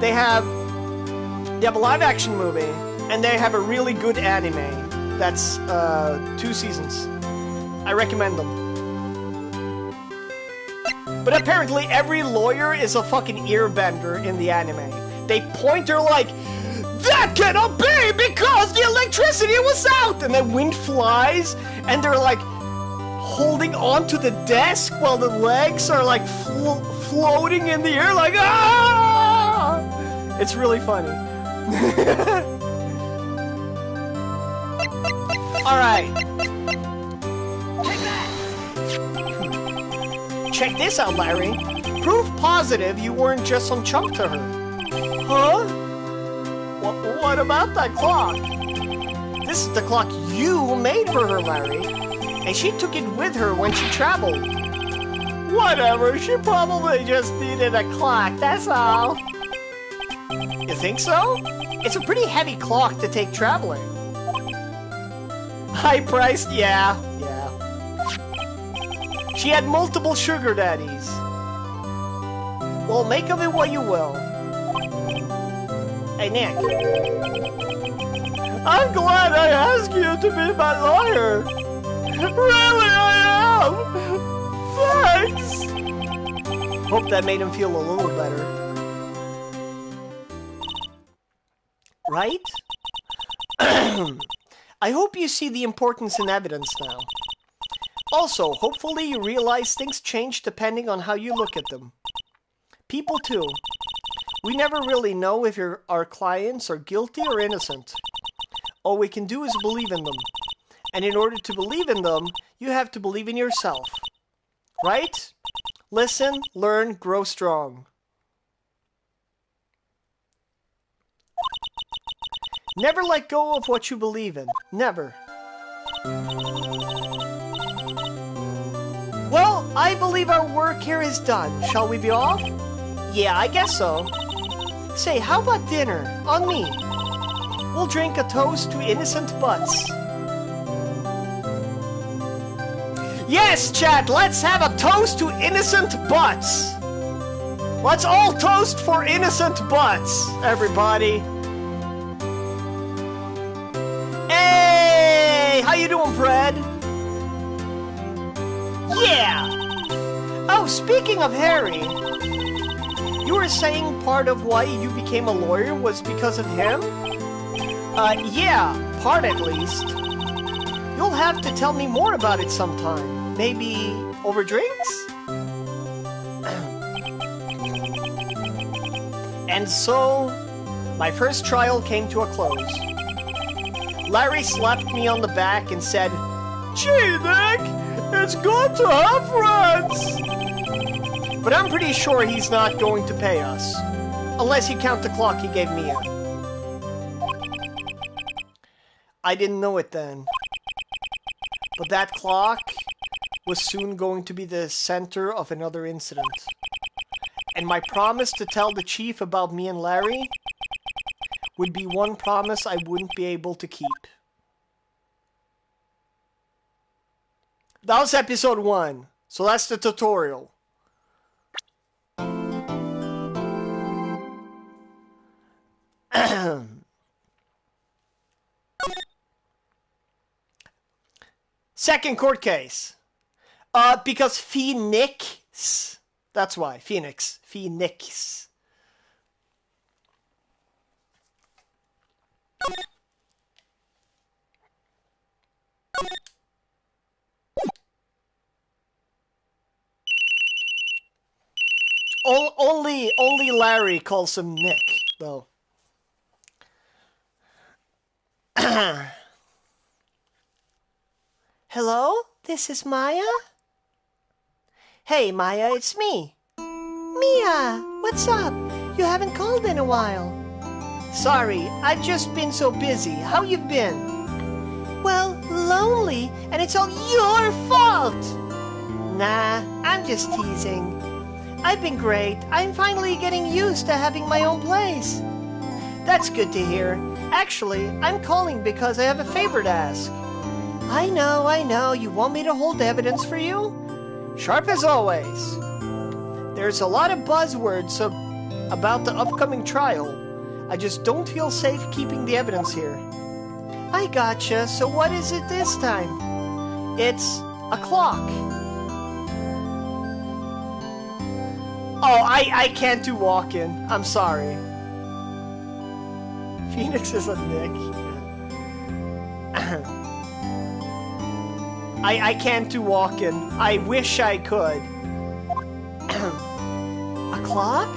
they have a live-action movie, and they have a really good anime. That's 2 seasons. I recommend them. But apparently every lawyer is a fucking earbender in the anime. They point, they're like, that cannot be because the electricity was out! And the wind flies, and they're like holding on to the desk while the legs are like floating in the air like, ah! It's really funny. Alright. Check this out, Larry. Proof positive you weren't just some chump to her. Huh? What about that clock? This is the clock you made for her, Larry. And she took it with her when she traveled. Whatever, she probably just needed a clock, that's all. You think so? It's a pretty heavy clock to take traveling. High priced? Yeah. She had multiple sugar daddies. Well, make of it what you will. Hey, Nick. I'm glad I asked you to be my lawyer. Really, I am. Thanks. Hope that made him feel a little better. Right? I hope you see the importance in evidence now. Also, hopefully you realize things change depending on how you look at them. People too. We never really know if our clients are guilty or innocent. All we can do is believe in them. And in order to believe in them, you have to believe in yourself. Right? Listen, learn, grow strong. Never let go of what you believe in. Never. Well, I believe our work here is done. Shall we be off? Yeah, I guess so. Say, how about dinner? On me. We'll drink a toast to innocent butts. Yes, chat, let's have a toast to innocent butts. Let's all toast for innocent butts, everybody. Hey, how you doing, Fred? Yeah! Oh, speaking of Harry, you were saying part of why you became a lawyer was because of him? Yeah, part at least. You'll have to tell me more about it sometime. Maybe over drinks? And so, my first trial came to a close. Larry slapped me on the back and said, "Gee, Nick! It's good to have friends!" But I'm pretty sure he's not going to pay us. Unless you count the clock he gave me. I didn't know it then. But that clock was soon going to be the center of another incident. And my promise to tell the chief about me and Larry would be one promise I wouldn't be able to keep. That was episode 1, so that's the tutorial. Second court case. Because Phoenix. That's why. Phoenix. Only Larry calls him Nick, though. Hello? This is Maya? Hey, Maya, it's me. Mia, what's up? You haven't called in a while. Sorry, I've just been so busy. How you been? Well, lonely, and it's all your fault. Nah, I'm just teasing. I've been great. I'm finally getting used to having my own place. That's good to hear. Actually, I'm calling because I have a favor to ask. I know. You want me to hold evidence for you? Sharp as always. There's a lot of buzzwords about the upcoming trial. I just don't feel safe keeping the evidence here. I gotcha. So what is it this time? It's a clock. Oh, I can't do walk-in. I'm sorry. Phoenix is a Nick. I can't do walking. I wish I could. A clock?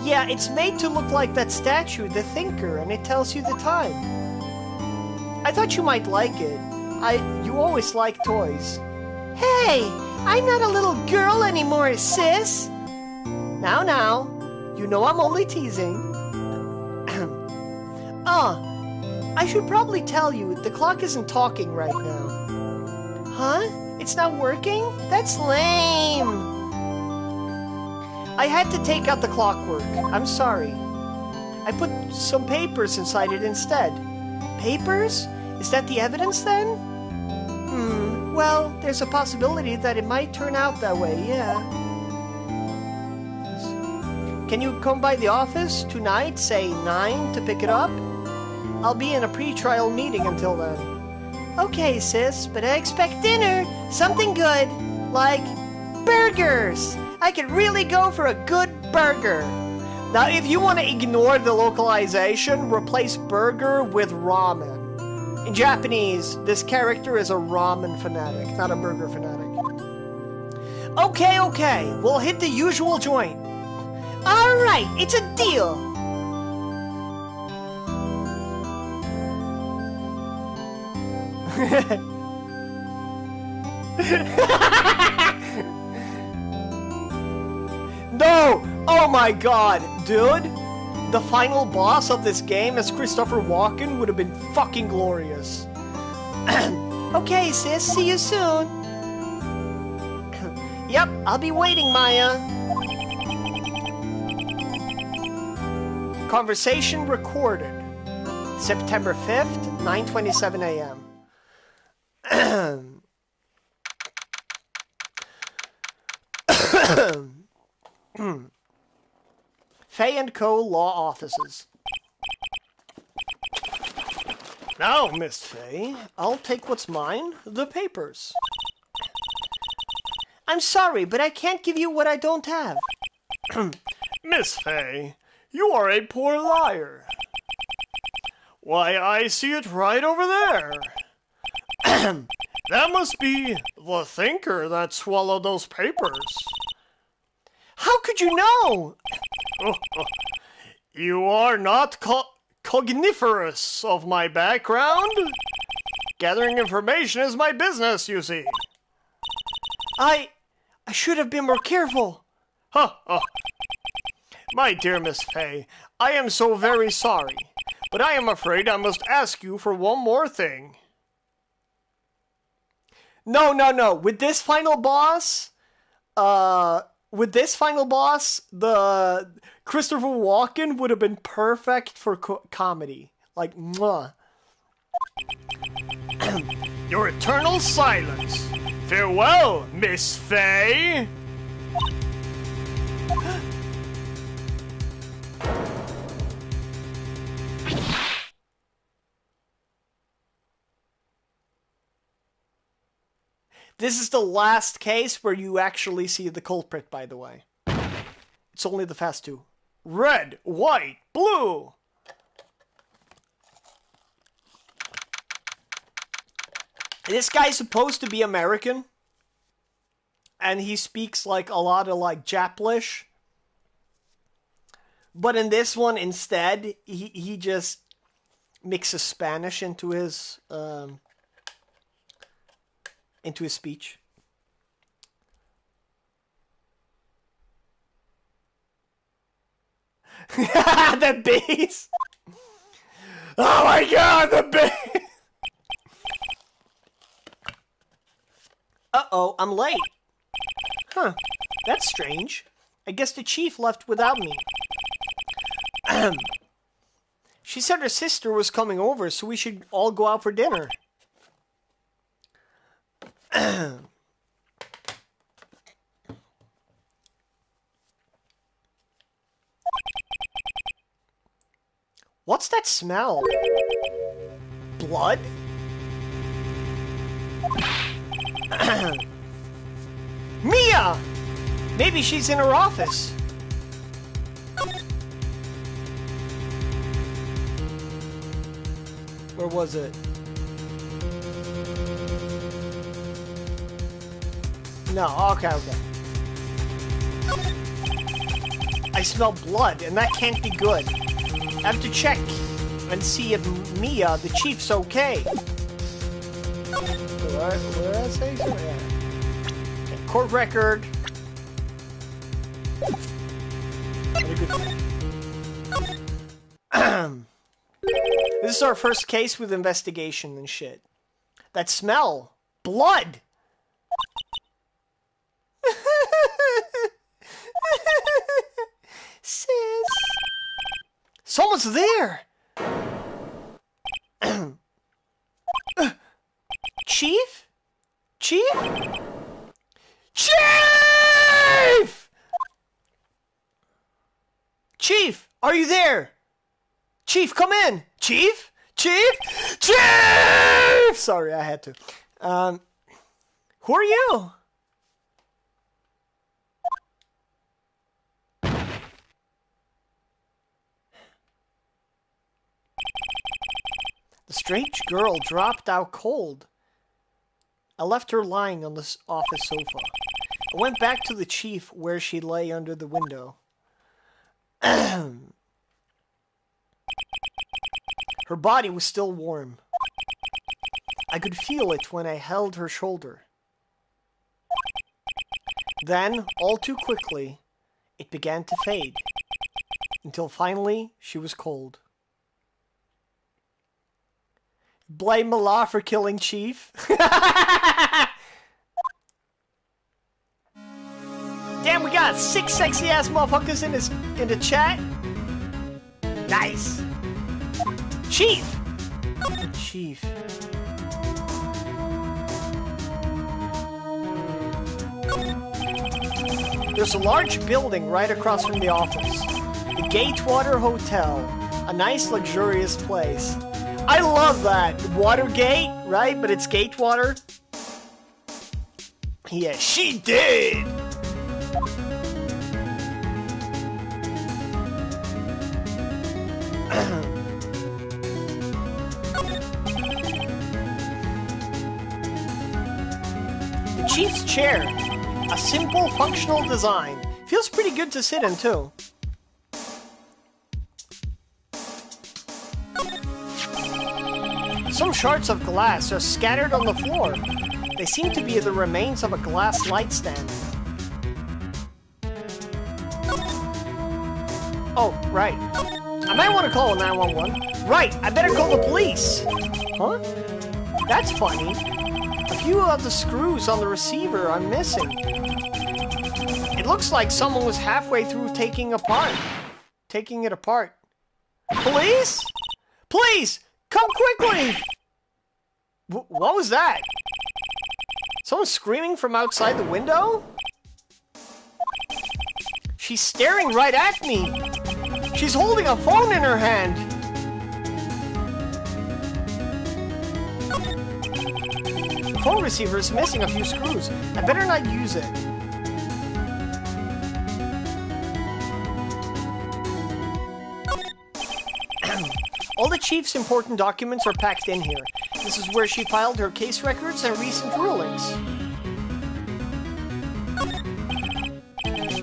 Yeah, it's made to look like that statue, the Thinker, and it tells you the time. I thought you might like it. You always like toys. Hey, I'm not a little girl anymore, sis. Now, you know I'm only teasing. I should probably tell you, the clock isn't talking right now. Huh? It's not working? That's lame. I had to take out the clockwork. I'm sorry. I put some papers inside it instead. Papers? Is that the evidence then? Well, there's a possibility that it might turn out that way, yeah. Can you come by the office tonight, say 9, to pick it up? I'll be in a pre-trial meeting until then. Okay, sis, but I expect dinner. Something good, like burgers. I could really go for a good burger. Now, if you want to ignore the localization, replace burger with ramen. In Japanese, this character is a ramen fanatic, not a burger fanatic. Okay, we'll hit the usual joint. Alright, it's a deal. No! Oh my god, dude! The final boss of this game as Christopher Walken would have been fucking glorious. Okay, sis, see you soon. Yep, I'll be waiting, Maya. Conversation recorded. September 5th, 9:27 a.m. Fay & Co. Law Offices. Now, Miss Fay, I'll take what's mine, the papers. I'm sorry, but I can't give you what I don't have. Miss Fay, you are a poor liar. Why, I see it right over there. That must be the Thinker that swallowed those papers. How could you know? You are not cogniferous of my background. Gathering information is my business, you see. I should have been more careful. My dear Miss Fay, I am so very sorry, but I am afraid I must ask you for one more thing. No. With this final boss, the Christopher Walken would have been perfect for comedy. Like, mwah. Your eternal silence. Farewell, Miss Fay. This is the last case where you actually see the culprit, by the way. It's only the fast two. Red, white, blue. This guy's supposed to be American. And he speaks like a lot of like Japlish. But in this one, instead, he just mixes Spanish into his speech. The bass! Oh my god, the bass! Uh-oh, I'm late. Huh, that's strange. I guess the chief left without me. She said her sister was coming over, so we should all go out for dinner. What's that smell? Blood? Mia! Maybe she's in her office. Where was it? No, okay. I smell blood, and that can't be good. I have to check and see if Mia, the chief's okay. Where did I say so? Yeah. Okay, court record. This is our first case with investigation and shit. That smell. Blood! Sis. Someone's there! Chief? Chief? Chief! Chief, are you there? Chief, come in! Chief? Chief? Chief! Sorry, I had to. Who are you? The strange girl dropped out cold. I left her lying on the office sofa. I went back to the chief where she lay under the window. Her body was still warm. I could feel it when I held her shoulder. Then, all too quickly, it began to fade, until finally she was cold. Blame Allah for killing Chief. Damn, we got 6 sexy ass motherfuckers in the chat. Nice. Chief. Chief. There's a large building right across from the office. The Gatewater Hotel. A nice luxurious place. I love that. Watergate, right? But it's Gatewater. Yeah, she did. The chief's chair. A simple, functional design. Feels pretty good to sit in, too. Some shards of glass are scattered on the floor. They seem to be the remains of a glass light stand. Oh, right. I might want to call 911. Right, I better call the police. Huh? That's funny. A few of the screws on the receiver are missing. It looks like someone was halfway through taking it apart. Police? Please! Come quickly! What was that? Someone screaming from outside the window? She's staring right at me! She's holding a phone in her hand! The phone receiver is missing a few screws. I better not use it. All the chief's important documents are packed in here. This is where she filed her case records and recent rulings.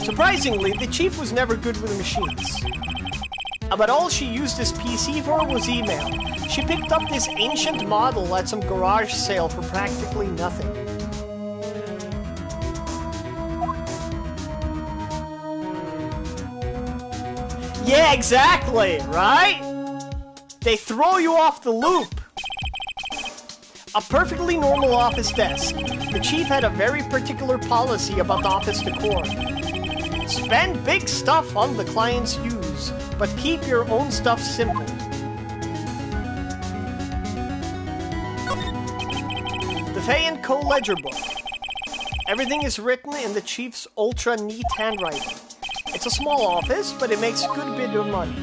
Surprisingly, the chief was never good with machines. But all she used this PC for was email. She picked up this ancient model at some garage sale for practically nothing. Yeah, exactly, right? They throw you off the loop. A perfectly normal office desk. The chief had a very particular policy about office decor. Spend big stuff on the client's use, but keep your own stuff simple. The Fay & Co. ledger book. Everything is written in the chief's ultra-neat handwriting. It's a small office, but it makes a good bit of money.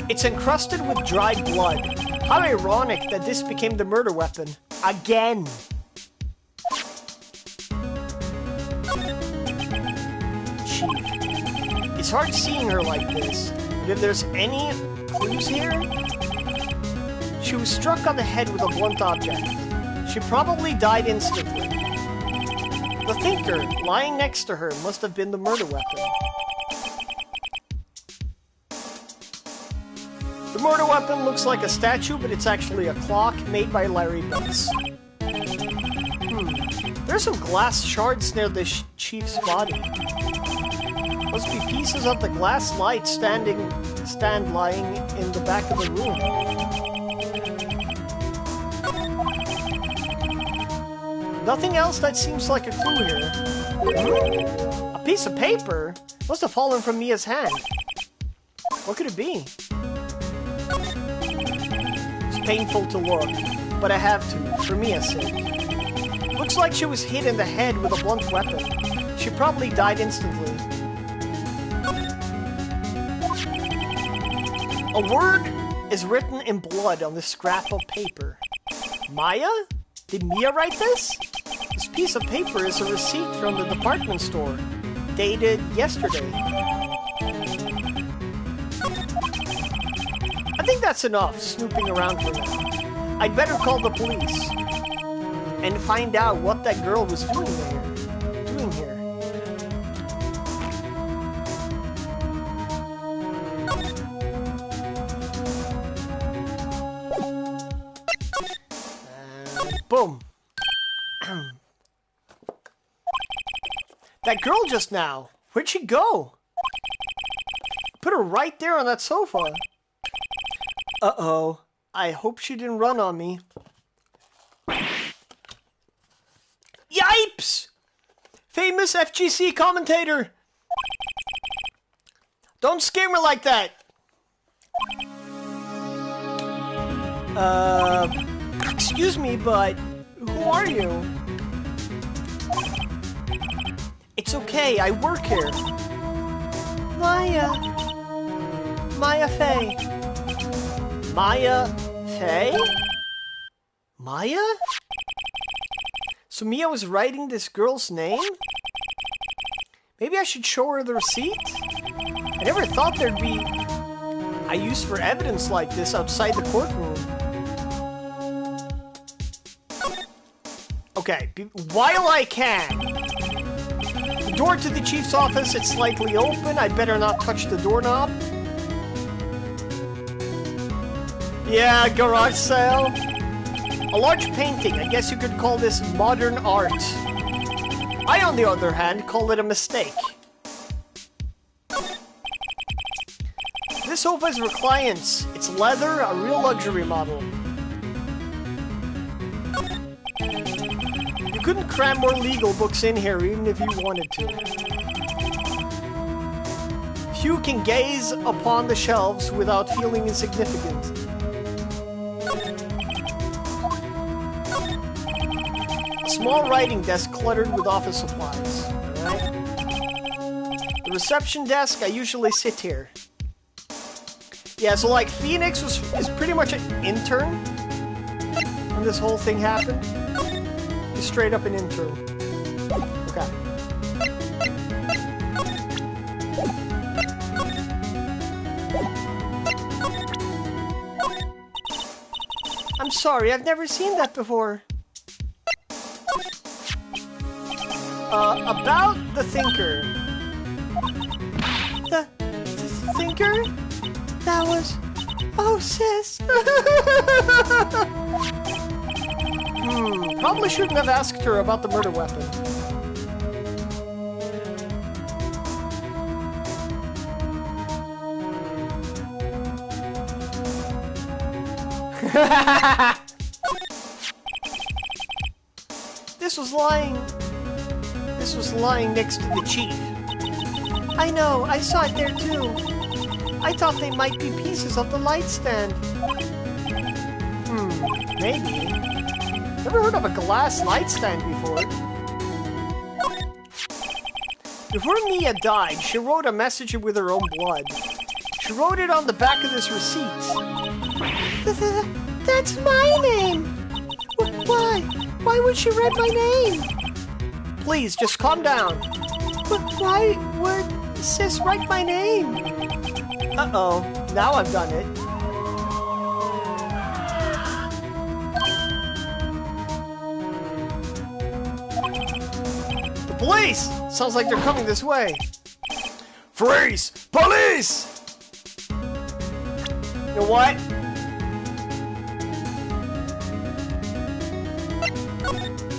It's encrusted with dried blood. How ironic that this became the murder weapon. Again. Chief. It's hard seeing her like this, but if there's any clues here... She was struck on the head with a blunt object. She probably died instantly. The thinker, lying next to her, must have been the murder weapon. The murder weapon looks like a statue, but it's actually a clock made by Larry Betts. There's some glass shards near the chief's body. Must be pieces of the glass light stand lying in the back of the room. Nothing else that seems like a clue here. A piece of paper? Must have fallen from Mia's hand. What could it be? It's painful to look, but I have to, for Mia's sake. Looks like she was hit in the head with a blunt weapon. She probably died instantly. A word is written in blood on this scrap of paper. Maya? Did Mia write this? This piece of paper is a receipt from the department store, dated yesterday. I think that's enough snooping around for now. I'd better call the police and find out what that girl was doing here. Boom. That girl just now. Where'd she go? Put her right there on that sofa. Uh-oh. I hope she didn't run on me. Yipes! Famous FGC commentator. Don't scare me like that. Excuse me, but who are you? It's okay, I work here. Maya Fey. Maya Fey? Maya? So Mia was writing this girl's name? Maybe I should show her the receipt? I never thought there'd be a use for evidence like this outside the courtroom. Okay, while I can. The door to the chief's office, it's slightly open. I better not touch the doorknob. Yeah, garage sale. A large painting. I guess you could call this modern art. I, on the other hand, call it a mistake. This sofa is for clients. It's leather, a real luxury model. You couldn't cram more legal books in here even if you wanted to. Few can gaze upon the shelves without feeling insignificant. A small writing desk cluttered with office supplies. Alright. The reception desk, I usually sit here. Yeah, so like Phoenix is pretty much an intern when this whole thing happened. He's straight up an intern. Okay. I'm sorry, I've never seen that before. About the thinker. The thinker? That was... Oh, sis. Probably shouldn't have asked her about the murder weapon. This was lying next to the chief. I know, I saw it there too. I thought they might be pieces of the light stand. Maybe. Never heard of a glass light stand before. Before Mia died, she wrote a message with her own blood. She wrote it on the back of this receipt. That's my name. Why? Why would she write my name? Please, just calm down. But why would Sis write my name? Uh-oh. Now I've done it. The police! Sounds like they're coming this way. Freeze! Police! You know what?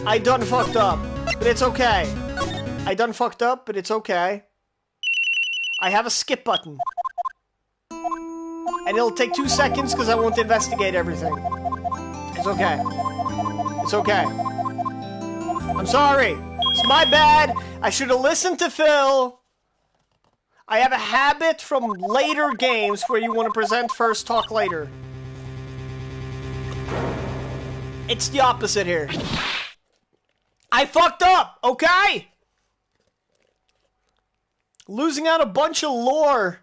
I done fucked up, but it's okay. I done fucked up, but it's okay. I have a skip button. And it'll take 2 seconds because I won't investigate everything. It's okay. It's okay. I'm sorry. It's my bad. I should have listened to Phil. I have a habit from later games where you want to present first, talk later. It's the opposite here. I fucked up, okay? Losing out a bunch of lore.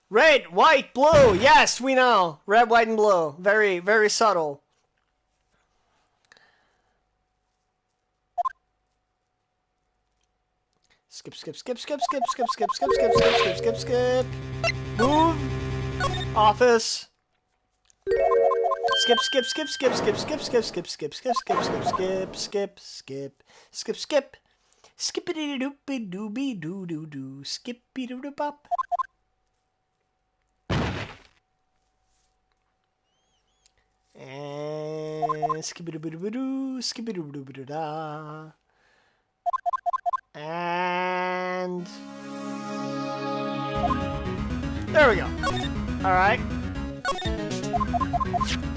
Red, white, blue. Yes, we know. Red, white, and blue. Very, very subtle. Skip, skip, skip, skip, skip, skip, skip, skip, skip, skip, skip, skip, skip. Move. Office. Skip, skip, skip, skip, skip, skip, skip, skip, skip, skip, skip, skip, skip, skip, skip, skip, skip. Skippity doopy dooby doo doo doo. Skippy doo doo bop. And skippity doo doo doo. Skippity doo doo doo da. And there we go. All right.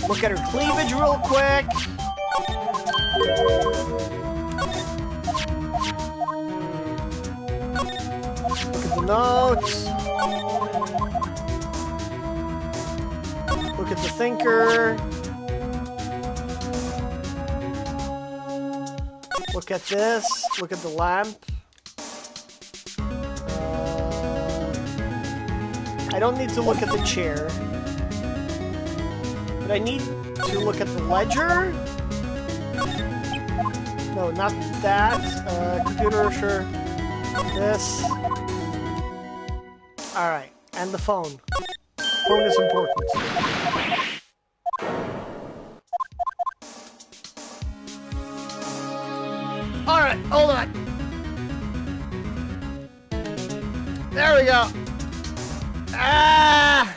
Look at her cleavage real quick. Look at the notes. Look at the thinker. Look at this. Look at the lamp. I don't need to look at the chair. But I need to look at the ledger. No, not that. Computer, sure. This. Alright. And the phone. Phone is important. Alright, hold on. There we go. Ah!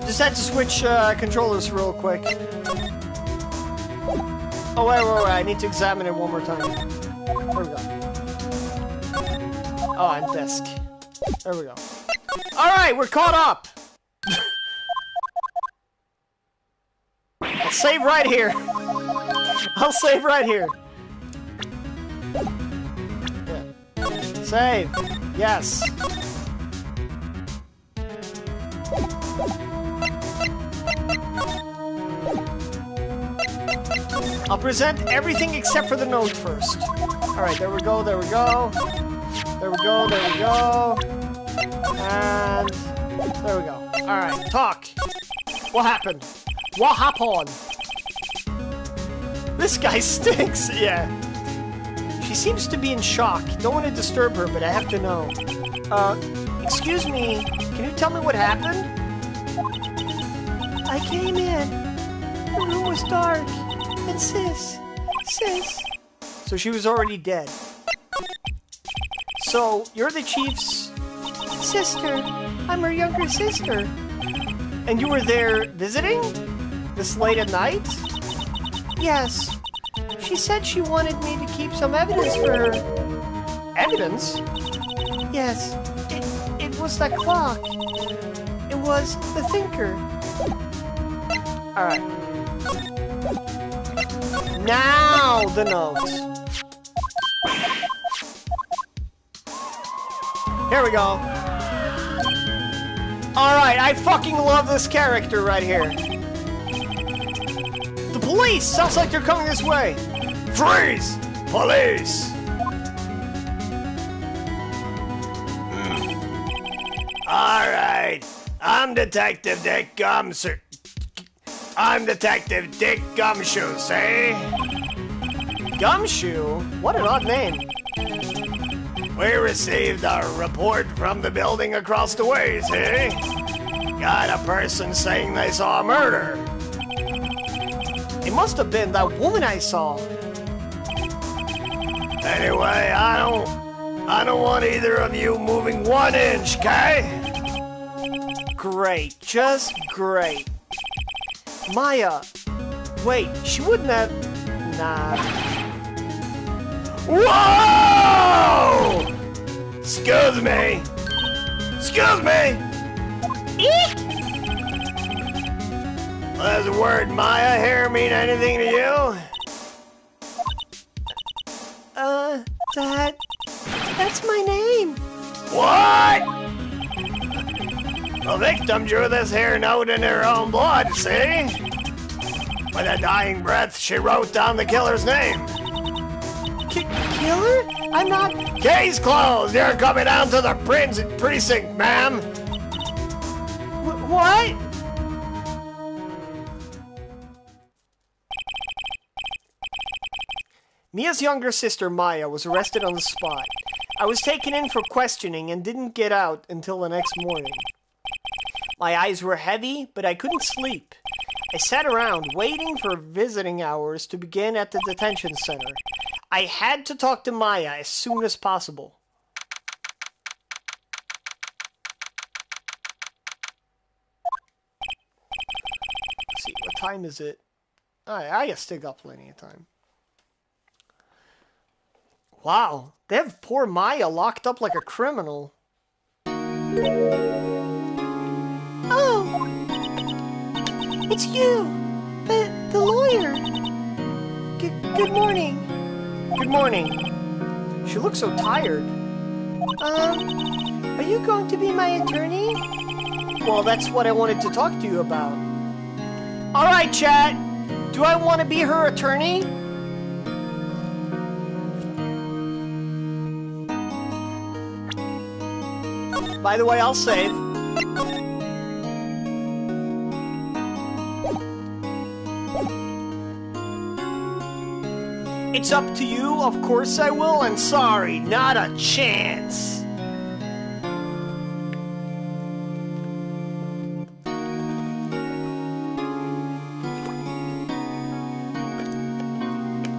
Just had to switch controllers real quick. Oh, wait. I need to examine it one more time. There we go. Oh, and desk. There we go. Alright, we're caught up! I'll save right here. I'll save right here. Yeah. Save. Yes. I'll present everything except for the note first. Alright, there we go, there we go. There we go, there we go. And there we go. Alright, talk. What happened? What happened? This guy stinks, yeah. She seems to be in shock. Don't want to disturb her, but I have to know. Excuse me, can you tell me what happened? I came in. The room was dark. And Sis. So she was already dead. So, you're the chief's sister. I'm her younger sister. And you were there visiting? This late at night? Yes. She said she wanted me to keep some evidence for her. Evidence? Yes. It was that clock. It was the thinker. Alright. Now the notes. Here we go. Alright, I fucking love this character right here. The police! Sounds like they're coming this way. Freeze! Police! right. I'm Detective Dick Gumshoe. I'm Detective Dick Gumshoe, eh? Gumshoe? What an odd name. We received a report from the building across the way, see? Got a person saying they saw a murder. It must have been that woman I saw. Anyway, I don't want either of you moving 1 inch, okay? Great, just great. Maya, wait, she wouldn't have... Nah. Whoa! Excuse me. Excuse me. Eek! Does the word Maya here mean anything to you? That's my name. What? The victim drew this here note in her own blood, see? With a dying breath, she wrote down the killer's name. Killer? I'm not... Case closed. You're coming down to the precinct, ma'am. What? Mia's younger sister, Maya, was arrested on the spot. I was taken in for questioning and didn't get out until the next morning. My eyes were heavy, but I couldn't sleep. I sat around waiting for visiting hours to begin at the detention center. I had to talk to Maya as soon as possible. Let's see, what time is it? I still got plenty of time. Wow, they have poor Maya locked up like a criminal. Oh! It's you! The lawyer! Good morning. Good morning. She looks so tired. Are you going to be my attorney? Well, that's what I wanted to talk to you about. Alright, chat. Do I want to be her attorney? By the way, I'll save. It's up to you, of course I will, and sorry, not a chance.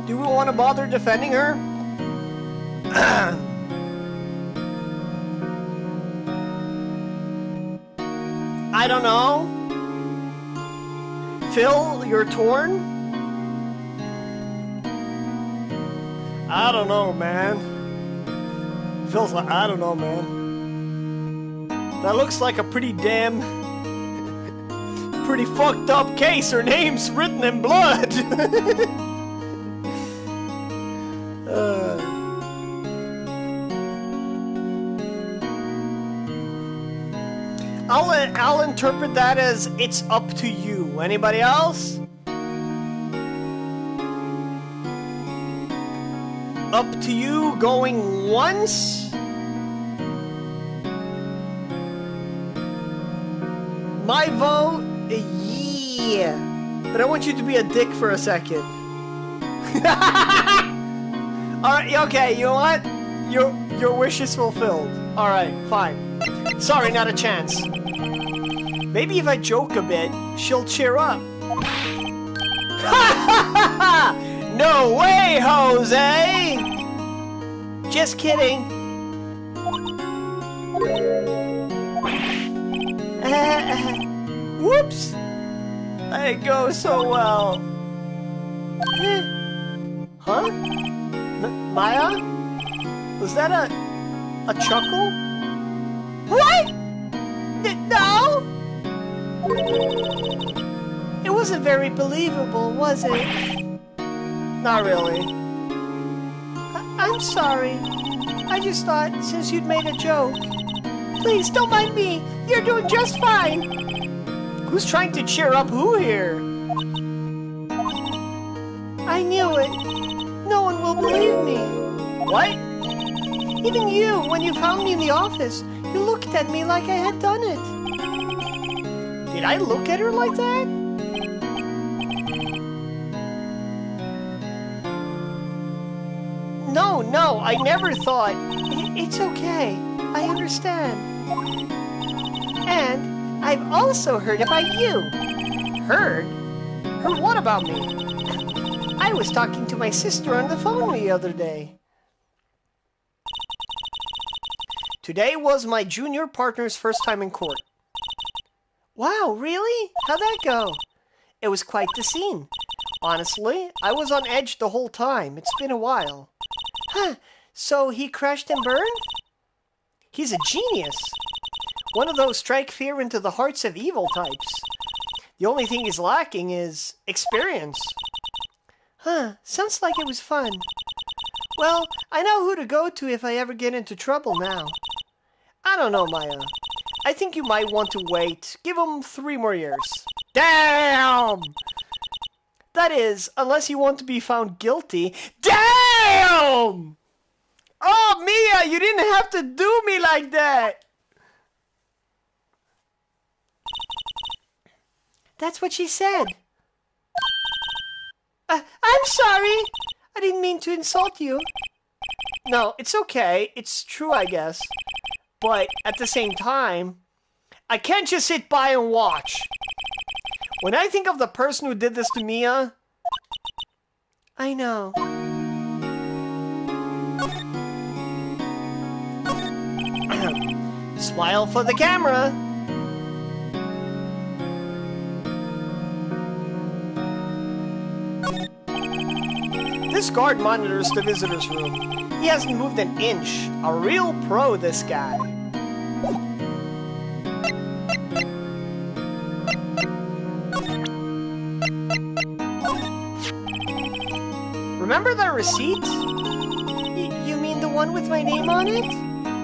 Do we want to bother defending her? I don't know. Phil, you're torn? I don't know, man. Phil's like, I don't know, man. That looks like a pretty fucked up case. Her name's written in blood. I'll interpret that as it's up to you. Anybody else? Up to you going once? My vote, yeah. But I want you to be a dick for a second. Alright, okay, you know what? Your wish is fulfilled. Alright, fine. Sorry, not a chance. Maybe if I joke a bit, she'll cheer up. No way, Jose! Just kidding. Whoops! It goes so well. Huh? Maya? Was that a chuckle? What? No? It wasn't very believable, was it? Not really. I'm sorry. I just thought since you'd made a joke. Please, don't mind me. You're doing just fine. Who's trying to cheer up who here? I knew it. No one will believe me. What? Even you, when you found me in the office, you looked at me like I had done it. Did I look at her like that? No, I never thought. It's okay. I understand. And I've also heard about you. Heard? Heard what about me? I was talking to my sister on the phone the other day. Today was my junior partner's first time in court. Wow, really? How'd that go? It was quite the scene. Honestly, I was on edge the whole time. It's been a while. Huh, so he crashed and burned? He's a genius. One of those strike fear into the hearts of evil types. The only thing he's lacking is experience. Huh, sounds like it was fun. Well, I know who to go to if I ever get into trouble now. I don't know, Maya. I think you might want to wait. Give him 3 more years. Damn! That is, unless you want to be found guilty. Damn! Oh, Mia, you didn't have to do me like that. That's what she said. I'm sorry. I didn't mean to insult you. No, it's okay. It's true, I guess. But at the same time, I can't just sit by and watch. When I think of the person who did this to Mia... I know. Smile for the camera. This guard monitors the visitor's room. He hasn't moved an inch. A real pro, this guy. Remember that receipt? You mean the one with my name on it?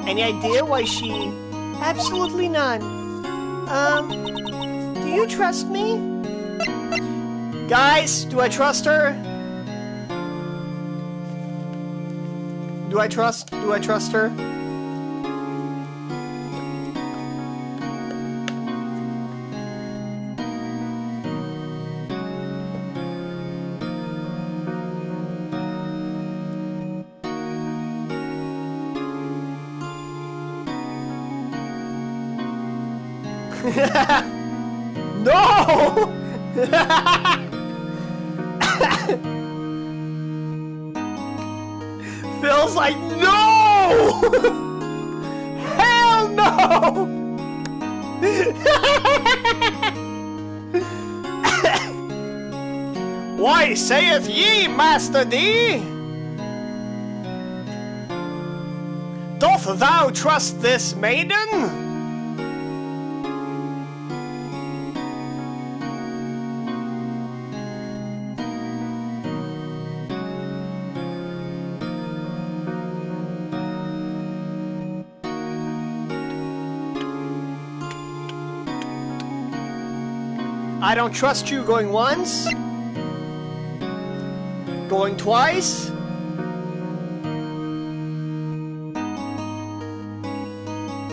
Any idea why she... Absolutely none. Do you trust me? Guys, do I trust her? Do I trust her? No! Phil's like, no! Hell no! Why saith ye, Master D? Doth thou trust this maiden? I don't trust you going once, going twice,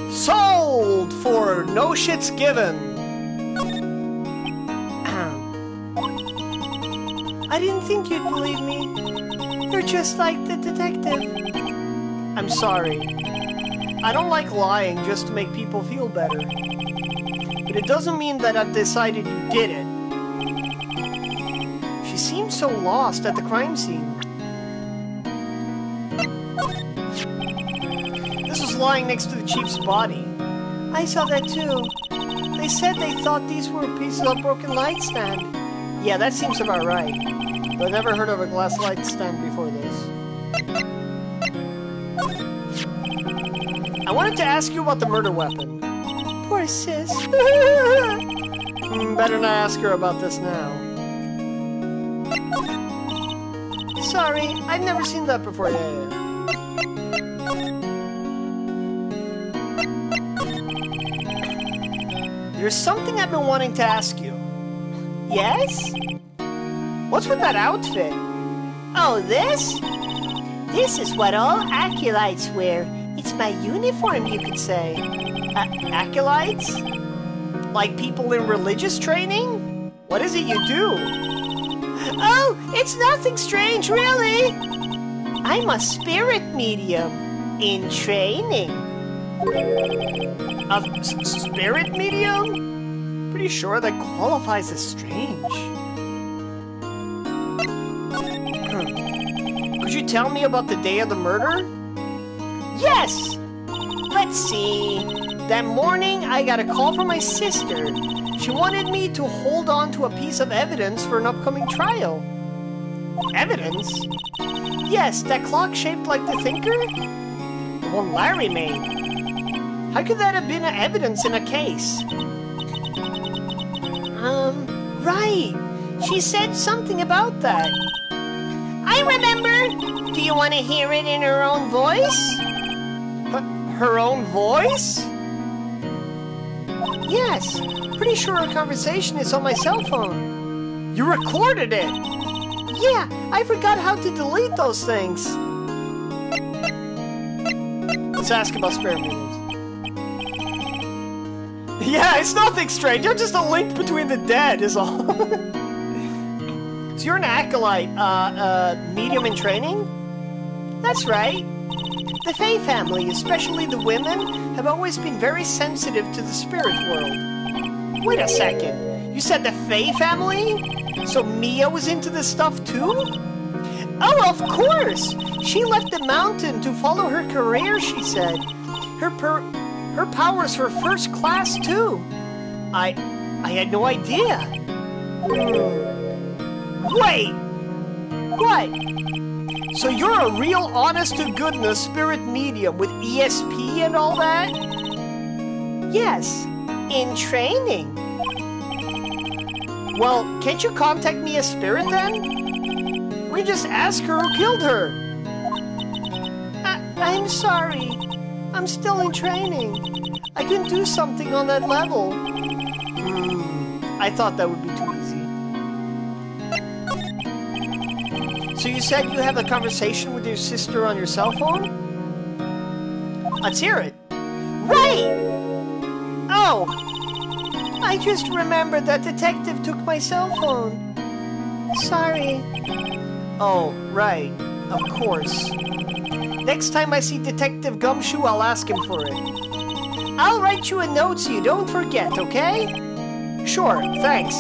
sold for no shits given. I didn't think you'd believe me. You're just like the detective. I'm sorry. I don't like lying just to make people feel better. But it doesn't mean that I've decided you did it. She seemed so lost at the crime scene. This was lying next to the chief's body. I saw that too. They said they thought these were pieces of broken light stand. Yeah, that seems about right. But I've never heard of a glass light stand before this. I wanted to ask you about the murder weapon. Poor sis. Better not ask her about this now. Sorry, I've never seen that before. Yeah. There's something I've been wanting to ask you. Yes? What's with that outfit? Oh, this? This is what all acolytes wear. It's my uniform, you could say. Acolytes? Like people in religious training? What is it you do? Oh, it's nothing strange, really. I'm a spirit medium in training. A spirit medium? Pretty sure that qualifies as strange. Could you tell me about the day of the murder? Yes! Let's see. That morning, I got a call from my sister. She wanted me to hold on to a piece of evidence for an upcoming trial. Evidence? Yes, that clock shaped like the thinker? The one Larry made. How could that have been evidence in a case? Right. She said something about that. I remember. Do you want to hear it in her own voice? Her own voice? Yes. Pretty sure our conversation is on my cell phone. You recorded it! Yeah, I forgot how to delete those things. Let's ask about spirit mediums. Yeah, it's nothing strange. You're just a link between the dead, is all. So you're an acolyte, medium in training? That's right. The Fae family, especially the women, have always been very sensitive to the spirit world. Wait a second. You said the Fae family? So Mia was into this stuff too? Oh, of course! She left the mountain to follow her career, she said. Her powers were first class too. I had no idea. Wait! What? So you're a real honest-to-goodness spirit medium with ESP and all that? Yes, in training. Well, can't you contact me as spirit then? We just ask her who killed her. I'm sorry. I'm still in training. I can do something on that level. I thought that would be too easy. So you said you have a conversation with your sister on your cell phone? Let's hear it. Right! Oh! I just remembered that detective took my cell phone. Sorry. Oh, right. Of course. Next time I see Detective Gumshoe, I'll ask him for it. I'll write you a note so you don't forget, okay? Sure, thanks.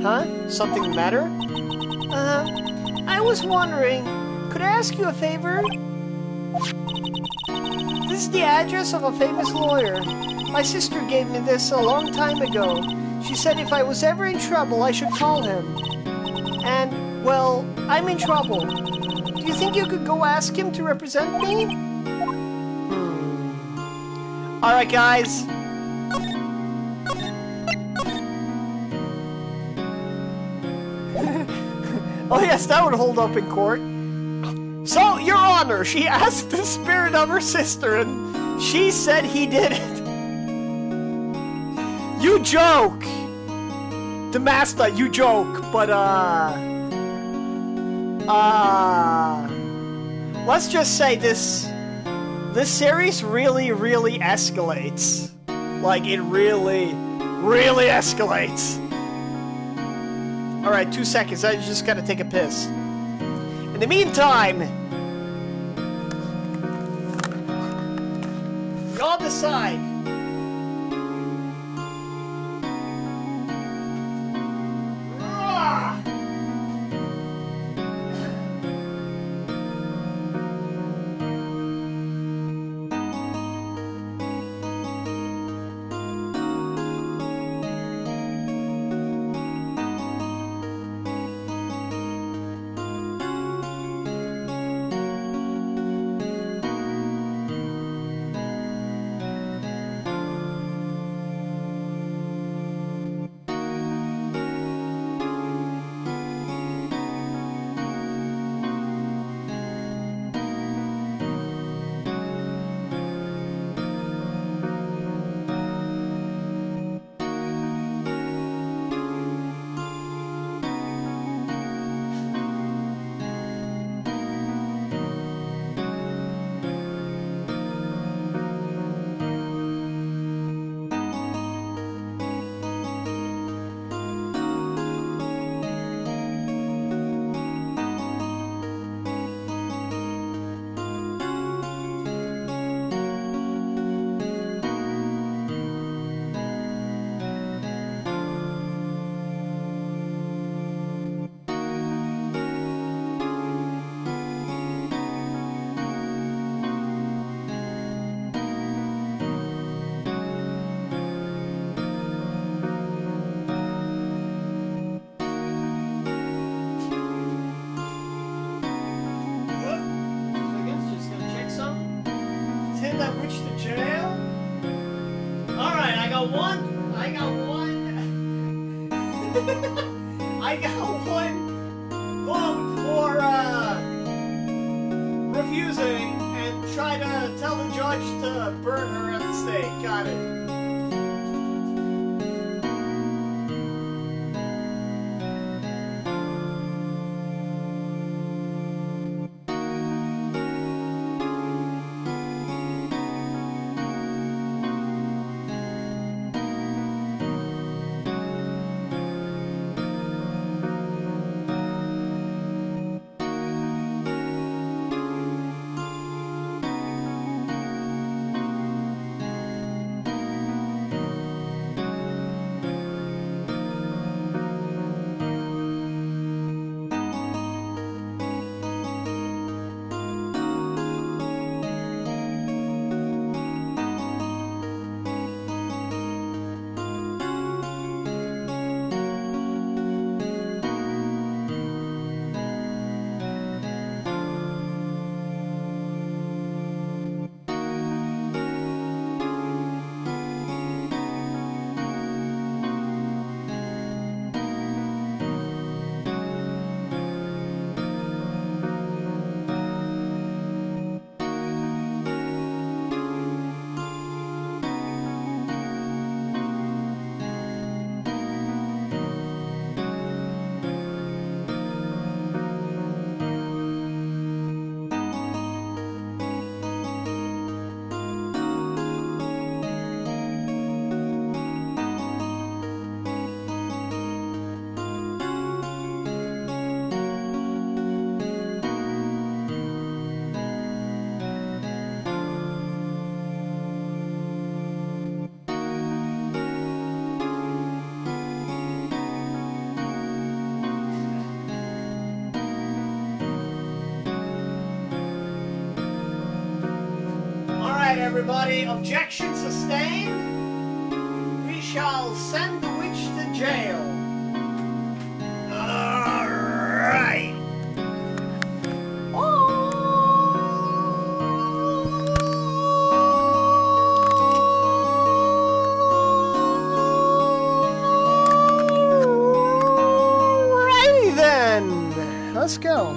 Huh? Something the matter? I was wondering, could I ask you a favor? This is the address of a famous lawyer. My sister gave me this a long time ago. She said if I was ever in trouble, I should call him. And, well, I'm in trouble. Do you think you could go ask him to represent me? Alright, guys. Oh, yes, that would hold up in court. So, Your Honor, she asked the spirit of her sister, and she said he did it. You joke! The master, you joke, but, let's just say this series really, really escalates. Like, it really, really escalates. Alright, 2 seconds, I just gotta take a piss. In the meantime, y'all decide. got one. I got one vote for refusing and try to tell the judge to burn her at the stake. Got it. Everybody, objection sustained. We shall send the witch to jail. All right. Alrighty then. Let's go.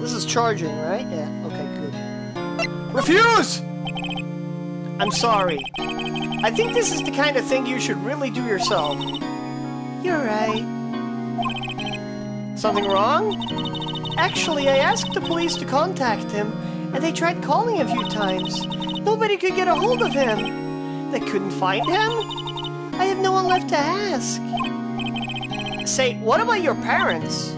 This is charging, right? Yeah, okay, good. Refuse! I'm sorry. I think this is the kind of thing you should really do yourself. You're right. Something wrong? Actually, I asked the police to contact him, and they tried calling a few times. Nobody could get a hold of him. They couldn't find him? I have no one left to ask. Say, what about your parents?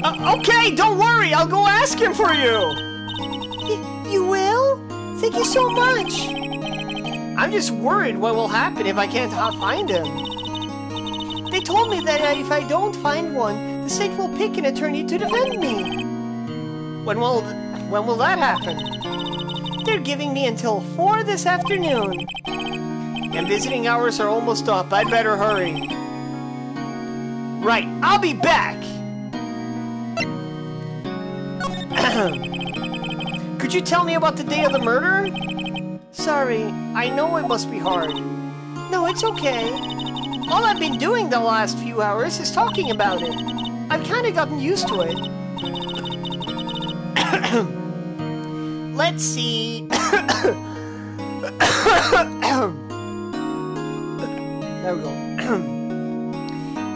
Okay, don't worry. I'll go ask him for you. You will? Thank you so much. I'm just worried what will happen if I can't find him. They told me that if I don't find one, the state will pick an attorney to defend me. When will that happen? They're giving me until 4 this afternoon. And visiting hours are almost up. I'd better hurry. Right, I'll be back. Could you tell me about the day of the murder? Sorry, I know it must be hard. No, it's okay. All I've been doing the last few hours is talking about it. I've kind of gotten used to it. Let's see. There we go.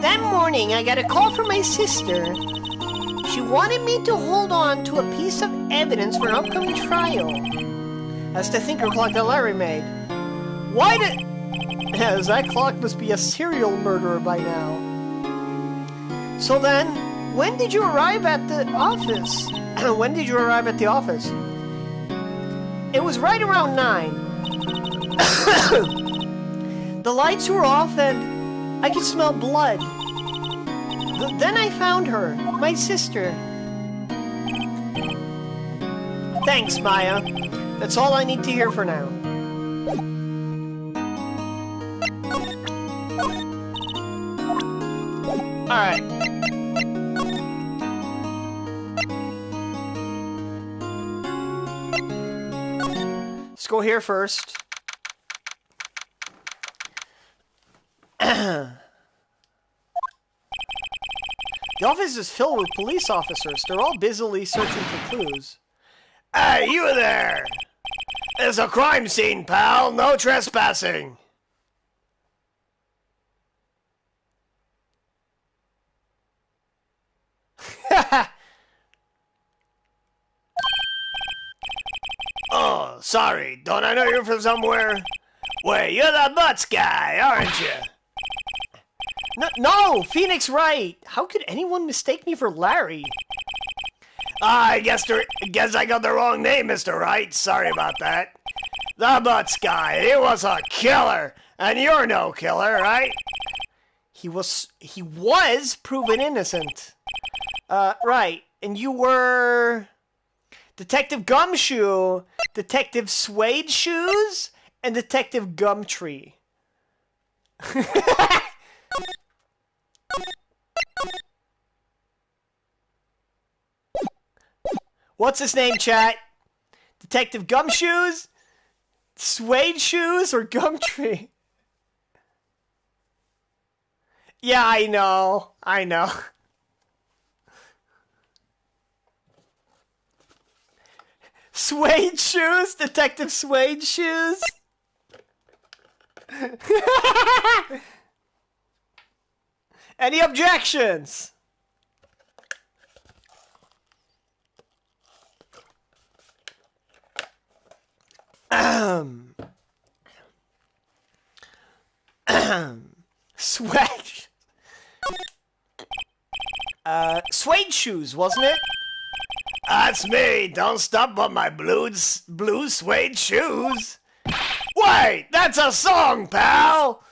That morning, I got a call from my sister. She wanted me to hold on to a piece of evidence for an upcoming trial. That's the thinker clock that Larry made. Why did... Yes, that clock must be a serial murderer by now. So then, when did you arrive at the office? When did you arrive at the office? It was right around 9. The lights were off and I could smell blood. Then I found her, my sister. Thanks, Maya. That's all I need to hear for now. Alright. go here first. The office is filled with police officers. They're all busily searching for clues. Hey, you there! It's a crime scene, pal. No trespassing. Oh, sorry. Don't I know you from somewhere? Wait, you're the Butts guy, aren't you? No, Phoenix Wright. How could anyone mistake me for Larry? I guess I got the wrong name, Mr. Wright. Sorry about that. The Butts guy, he was a killer. And you're no killer, right? He was proven innocent. Right. And you were Detective Gumshoe, Detective Suede Shoes, and Detective Gumtree. What's his name, chat? Detective Gumshoes, Suede Shoes, or Gumtree? Yeah, I know. Suede Shoes? Detective Suede Shoes? Any objections? Swag. Suede Shoes, wasn't it? That's me. Don't stop on my blue suede shoes. Wait, that's a song, pal.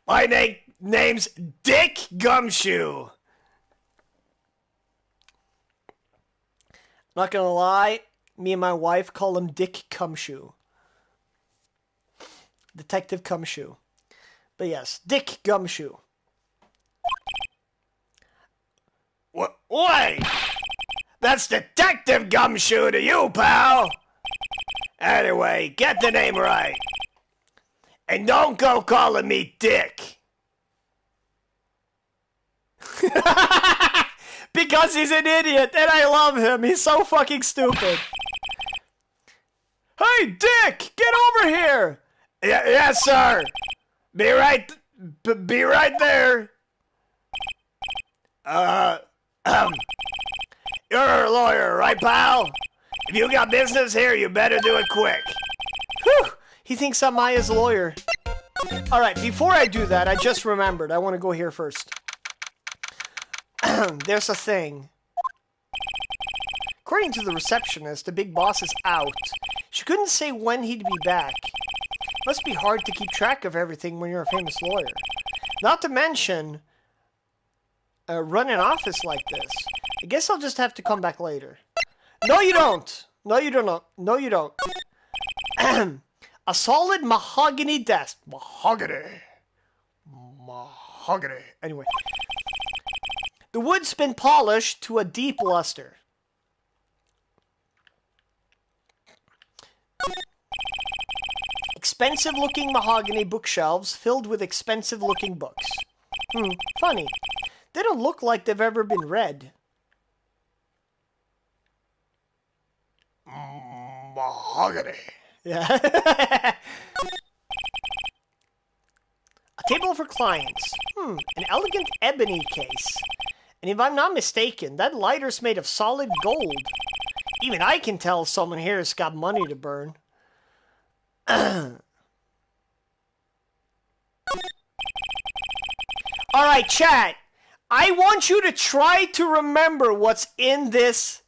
My name's Dick Gumshoe. Not gonna lie, me and my wife call him Dick Cumshoe. Detective Cumshoe. But yes, Dick Gumshoe. Wait! That's Detective Gumshoe to you, pal! Anyway, get the name right. And don't go calling me Dick. Because he's an idiot, and I love him. He's so fucking stupid. Hey, Dick! Get over here! Yes, sir. Be right there. You're a lawyer, right, pal? If you got business here, you better do it quick. Whew! He thinks I'm Maya's lawyer. Alright, before I do that, I just remembered. I want to go here first. There's a thing. According to the receptionist, the big boss is out. She couldn't say when he'd be back. Must be hard to keep track of everything when you're a famous lawyer. Not to mention, run an office like this. I guess I'll just have to come back later. No, you don't. No, you don't. No, you don't. A solid mahogany desk. Mahogany. Anyway. The wood's been polished to a deep luster. Expensive-looking mahogany bookshelves filled with expensive-looking books. Funny. They don't look like they've ever been read. Mahogany. Yeah. A table for clients. An elegant ebony case. And if I'm not mistaken, that lighter's made of solid gold. Even I can tell someone here's got money to burn. Alright, chat. I want you to try to remember what's in this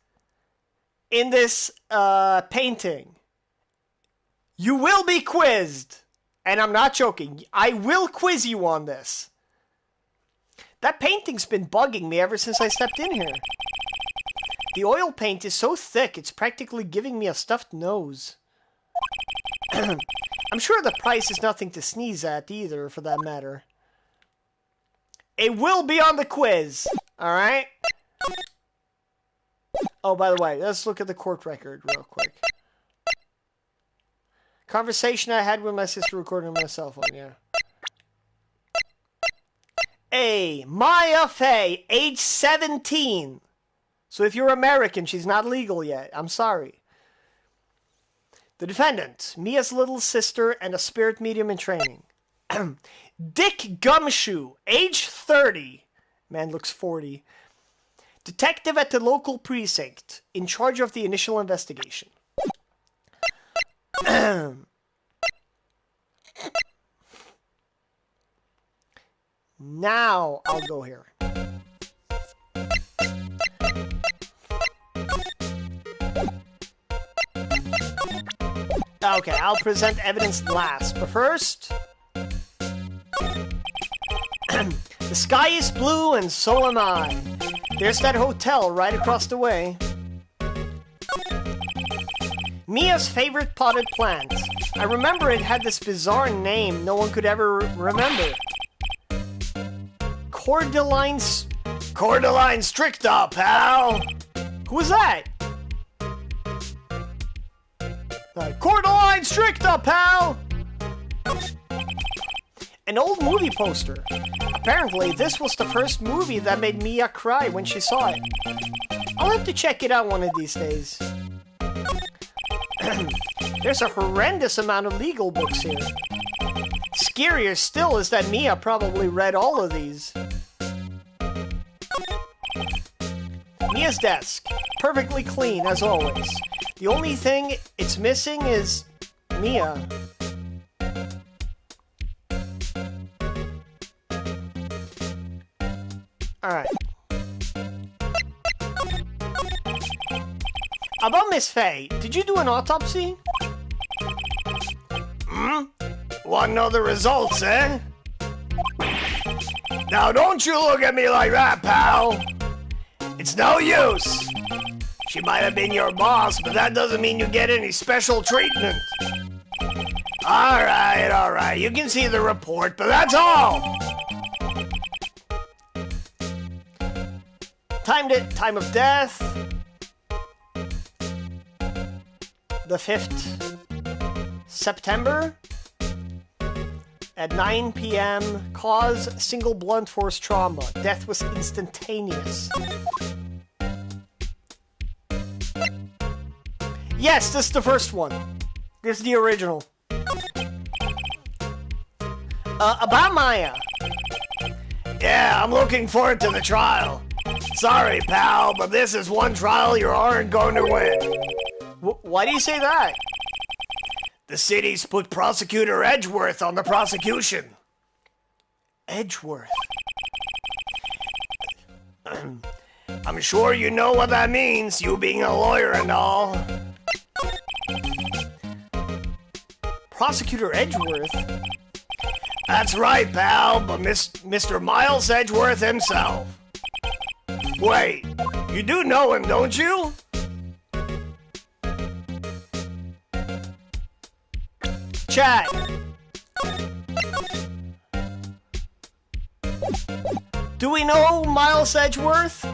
painting. You will be quizzed. And I'm not joking. I will quiz you on this. That painting's been bugging me ever since I stepped in here. The oil paint is so thick, it's practically giving me a stuffed nose. I'm sure the price is nothing to sneeze at either, for that matter. It will be on the quiz, alright? Oh, by the way, let's look at the court record real quick. Conversation I had with my sister recording on my cell phone, yeah. A. Maya Fey, age 17. So if you're American, she's not legal yet. I'm sorry. The defendant, Mia's little sister and a spirit medium in training. Dick Gumshoe, age 30. Man looks 40. Detective at the local precinct, in charge of the initial investigation. Now I'll go here. Okay, I'll present evidence last, but first... The sky is blue and so am I. There's that hotel right across the way. Mia's favorite potted plant. I remember it had this bizarre name no one could ever remember. Cordyline stricta, pal! Who was that? Cordyline stricta, pal! An old movie poster. Apparently, this was the first movie that made Mia cry when she saw it. I'll have to check it out one of these days. There's a horrendous amount of legal books here. Scarier still is that Mia probably read all of these. Mia's desk. Perfectly clean, as always. The only thing it's missing is Mia. Alright. About Miss Fey, did you do an autopsy? Want to know the results, eh? Now don't you look at me like that, pal. It's no use. She might have been your boss, but that doesn't mean you get any special treatment. Alright, you can see the report, but that's all. Time of death. The 5th September at 9 p.m. Cause single blunt force trauma. Death was instantaneous. Yes, this is the first one. This is the original. About Maya. Yeah, I'm looking forward to the trial. Sorry, pal, but this is one trial you aren't going to win. Why do you say that? The city's put Prosecutor Edgeworth on the prosecution. Edgeworth? I'm sure you know what that means, you being a lawyer and all. Prosecutor Edgeworth? That's right, pal, but Mr. Miles Edgeworth himself. Wait, you do know him, don't you? Chat. Do we know Miles Edgeworth?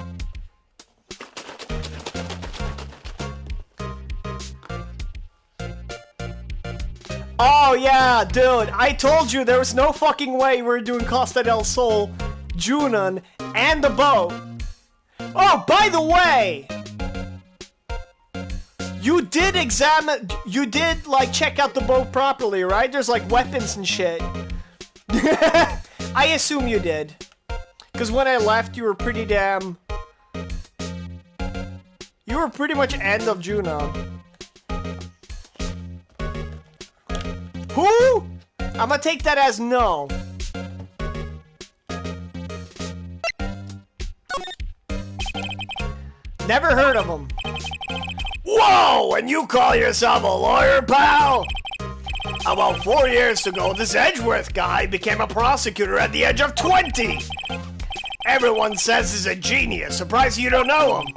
Oh yeah, dude, I told you there was no fucking way we were doing Costa del Sol, Junon, and the boat. Oh, by the way, you did like check out the boat properly, right? There's like weapons and shit. I assume you did. Because when I left, you were pretty much end of Juno. Who? I'm gonna take that as no. Never heard of him. Whoa, and you call yourself a lawyer, pal? About 4 years ago, this Edgeworth guy became a prosecutor at the age of 20. Everyone says he's a genius. Surprised you don't know him.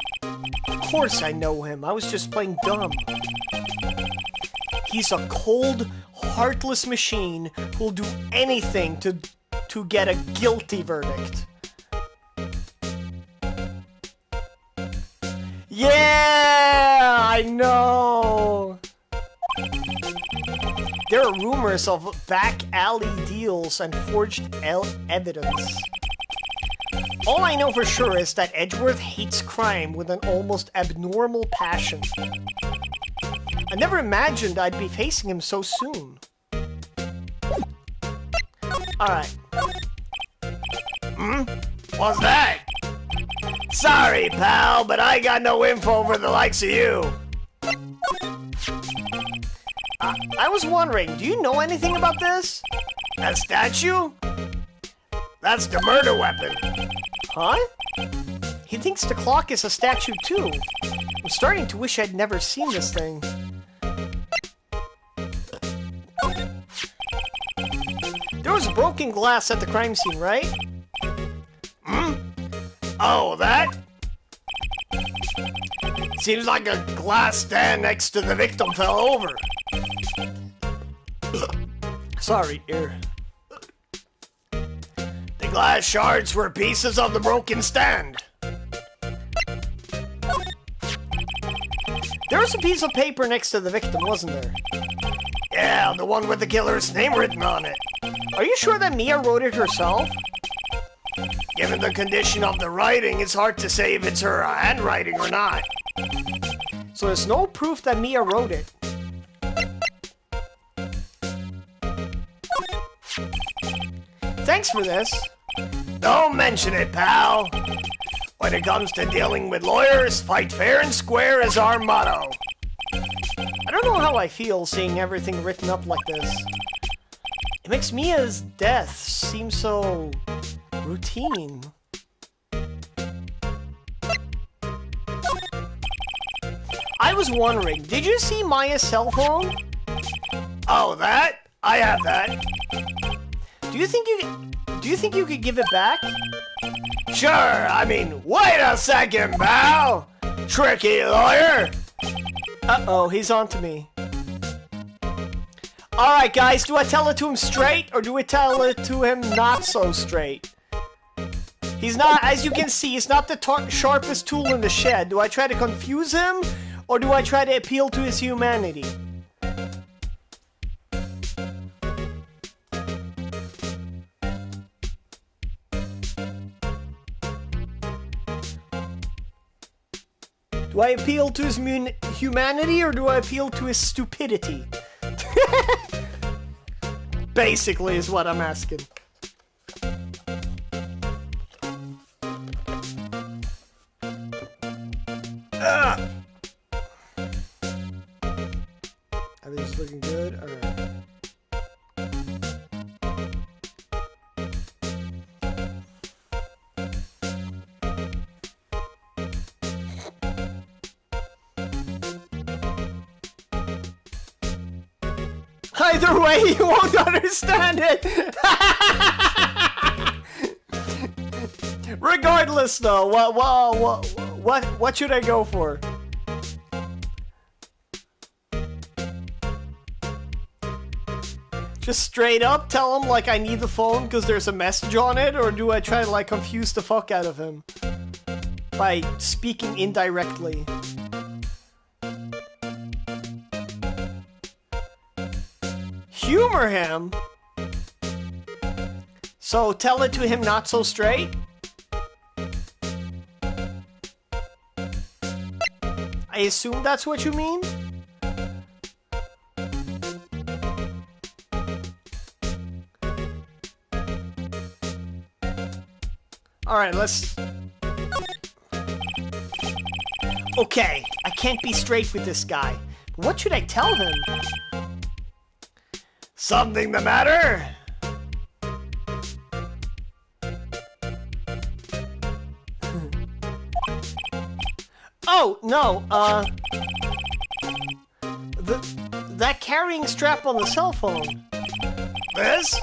Of course I know him. I was just playing dumb. He's a cold, heartless machine who'll do anything to get a guilty verdict. Yeah, I know. There are rumors of back alley deals and forged evidence. All I know for sure is that Edgeworth hates crime with an almost abnormal passion. I never imagined I'd be facing him so soon. Alright. What's that? Sorry, pal, but I got no info for the likes of you. I was wondering, do you know anything about this? That statue? That's the murder weapon. Huh? He thinks the clock is a statue too. I'm starting to wish I'd never seen this thing. There was broken glass at the crime scene, right? Oh, that? Seems like a glass stand next to the victim fell over. Sorry, ear. The glass shards were pieces of the broken stand. There was a piece of paper next to the victim, wasn't there? Yeah, the one with the killer's name written on it. Are you sure that Mia wrote it herself? Given the condition of the writing, it's hard to say if it's her handwriting or not. So there's no proof that Mia wrote it. Thanks for this. Don't mention it, pal. When it comes to dealing with lawyers, fight fair and square is our motto. I don't know how I feel seeing everything written up like this. It makes Mia's death seem so routine. I was wondering, did you see Maya's cell phone? Oh, that? I have that. Do you think you could give it back? Sure, I mean, wait a second, pal! Tricky lawyer! Uh-oh, he's on to me. Alright, guys, do I tell it to him straight, or do we tell it to him not so straight? He's not, as you can see, he's not the sharpest tool in the shed. Do I try to confuse him, or do I try to appeal to his humanity? Do I appeal to his humanity, or do I appeal to his stupidity? Basically is what I'm asking. Everything's looking good? Alright. Either way, you won't understand it! Regardless, though, what should I go for? Just straight up tell him, like, I need the phone because there's a message on it, or do I try to, like, confuse the fuck out of him by speaking indirectly? Humor him? So tell it to him not so straight? I assume that's what you mean? Alright, let's... Okay, I can't be straight with this guy. What should I tell him? Something the matter? Oh, no, that carrying strap on the cell phone. This?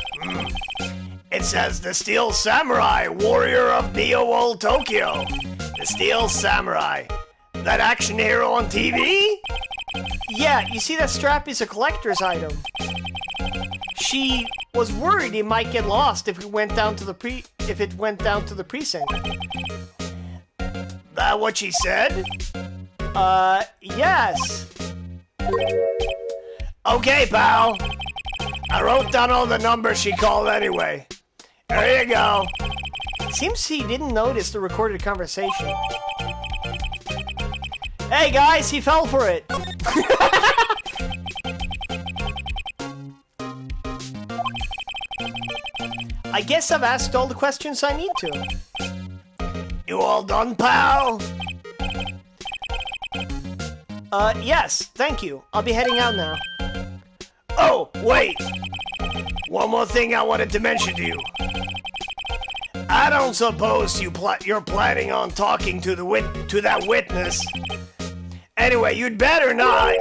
It says the Steel Samurai, warrior of Neo-Old Tokyo. The Steel Samurai. That action hero on TV? Yeah, you see that strap is a collector's item. She was worried it might get lost if it went down to the precinct. That what she said? Yes. Okay, pal. I wrote down all the numbers she called anyway. There you go. Seems he didn't notice the recorded conversation. Hey guys, he fell for it. I guess I've asked all the questions I need to. You all done, pal? Yes, thank you. I'll be heading out now. Oh, wait. One more thing I wanted to mention to you. I don't suppose you're planning on talking to that witness. Anyway, you'd better not.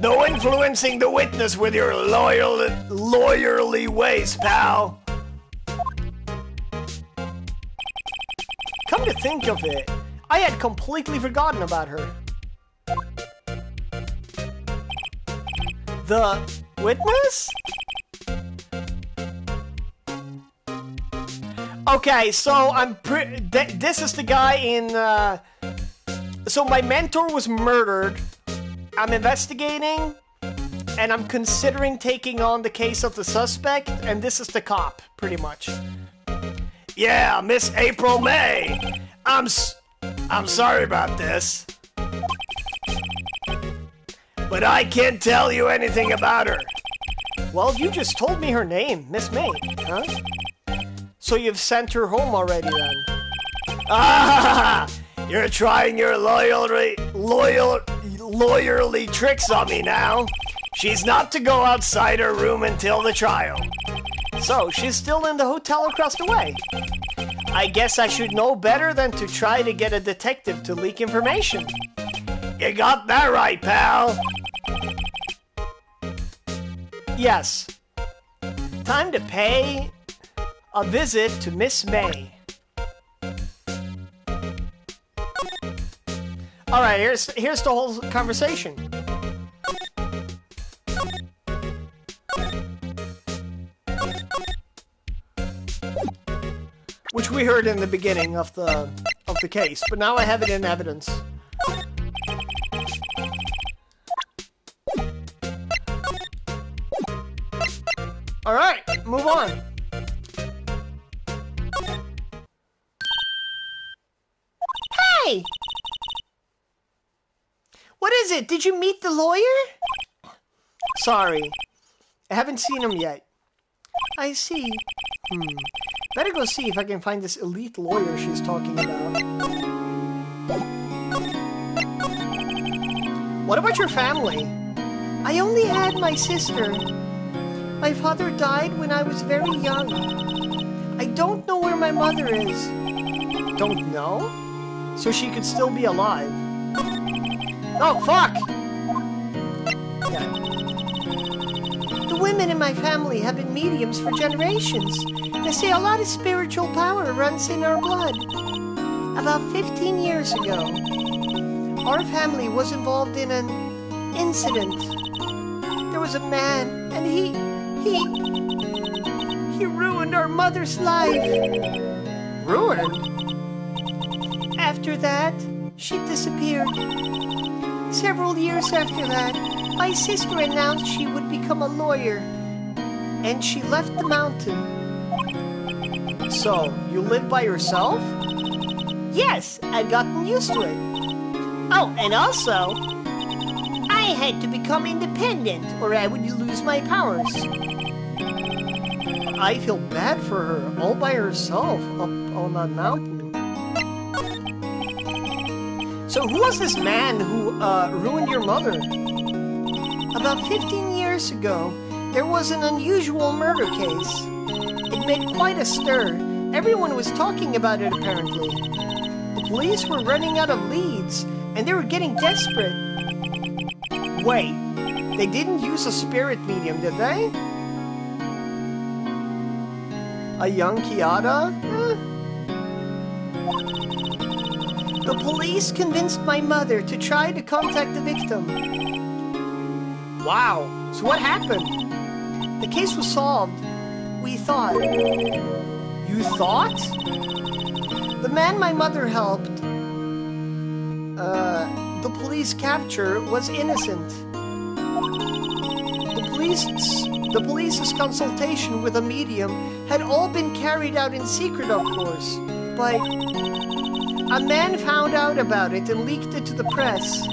No influencing the witness with your lawyerly ways, pal. Come to think of it, I had completely forgotten about her. The witness? Okay, so this is the guy in, so my mentor was murdered. I'm investigating, and I'm considering taking on the case of the suspect, and this is the cop, pretty much. Yeah, Miss April May. I'm sorry about this. But I can't tell you anything about her. Well, you just told me her name, Miss May, huh? So you've sent her home already, then? Ah! You're trying your lawyerly tricks on me now. She's not to go outside her room until the trial. So, she's still in the hotel across the way. I guess I should know better than to try to get a detective to leak information. You got that right, pal. Yes. Time to pay a visit to Miss May. Alright, here's the whole conversation. Which we heard in the beginning of the case, but now I have it in evidence. Alright, move on. Hey! What is it? Did you meet the lawyer? Sorry. I haven't seen him yet. I see. Better go see if I can find this elite lawyer she's talking about. What about your family? I only had my sister. My father died when I was very young. I don't know where my mother is. Don't know? So she could still be alive. Oh, fuck! Yeah. The women in my family have been mediums for generations. They say a lot of spiritual power runs in our blood. About 15 years ago, our family was involved in an incident. There was a man, and he ruined our mother's life. Ruined? After that, she disappeared. Several years after that, my sister announced she would become a lawyer, and she left the mountain. So, you live by yourself? Yes, I've gotten used to it. Oh, and also, I had to become independent or I would lose my powers. I feel bad for her, all by herself, up on that mountain. So who was this man who ruined your mother? About 15 years ago, there was an unusual murder case. It made quite a stir. Everyone was talking about it, apparently. The police were running out of leads, and they were getting desperate. Wait, they didn't use a spirit medium, did they? A young Kiata? The police convinced my mother to try to contact the victim. Wow, so what happened? The case was solved. We thought. You thought? The man my mother helped, the police capture was innocent. the police The police's consultation with a medium had all been carried out in secret, of course, but a man found out about it and leaked it to the press.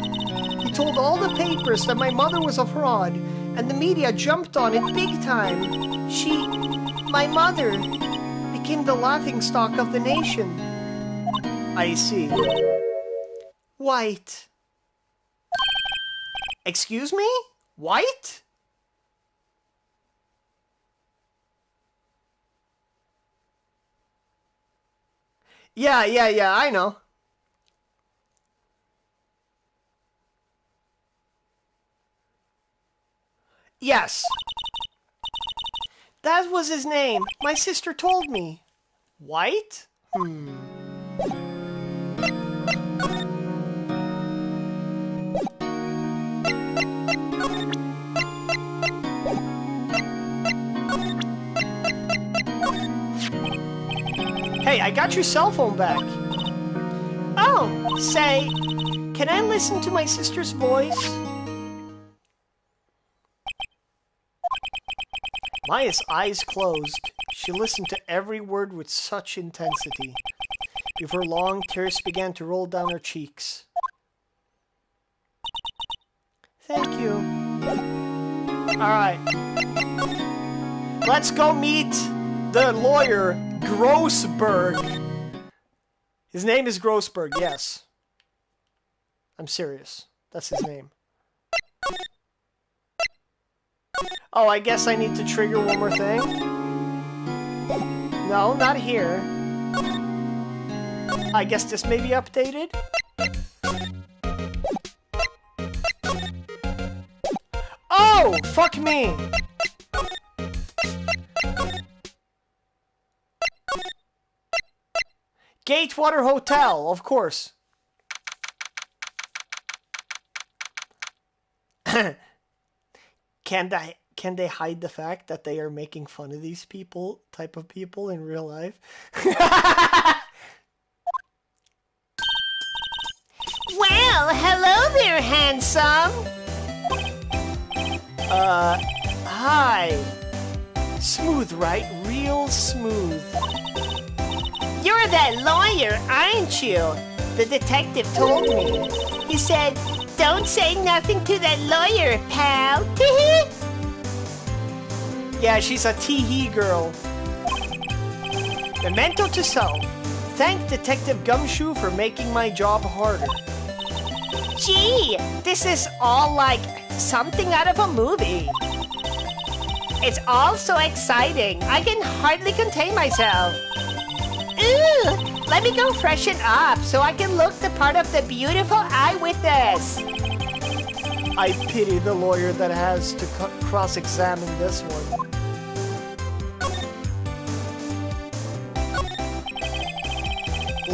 He told all the papers that my mother was a fraud, and the media jumped on it big time. My mother, became the laughingstock of the nation. I see. White. Excuse me? White? Yeah, I know. Yes. That was his name. My sister told me. White? Hey, I got your cell phone back. Oh, say, can I listen to my sister's voice? Maya's eyes closed. She listened to every word with such intensity. Before long, tears began to roll down her cheeks. Thank you. Alright. Let's go meet the lawyer, Grossberg. His name is Grossberg, yes. I'm serious. That's his name. Oh, I guess I need to trigger one more thing? No, not here. I guess this may be updated? Oh, fuck me! Gatewater Hotel, of course. Can they hide the fact that they are making fun of these type of people in real life? Well, hello there, handsome. Hi. Smooth, right? Real smooth. You're that lawyer, aren't you? The detective told me. He said, don't say nothing to that lawyer, pal. Tee-hee. Yeah, she's a tee-hee girl. Memento to self. Thank Detective Gumshoe for making my job harder. Gee, this is all like something out of a movie. It's all so exciting. I can hardly contain myself. Ooh, let me go freshen up so I can look the part of the beautiful eyewitness. I pity the lawyer that has to cross-examine this one.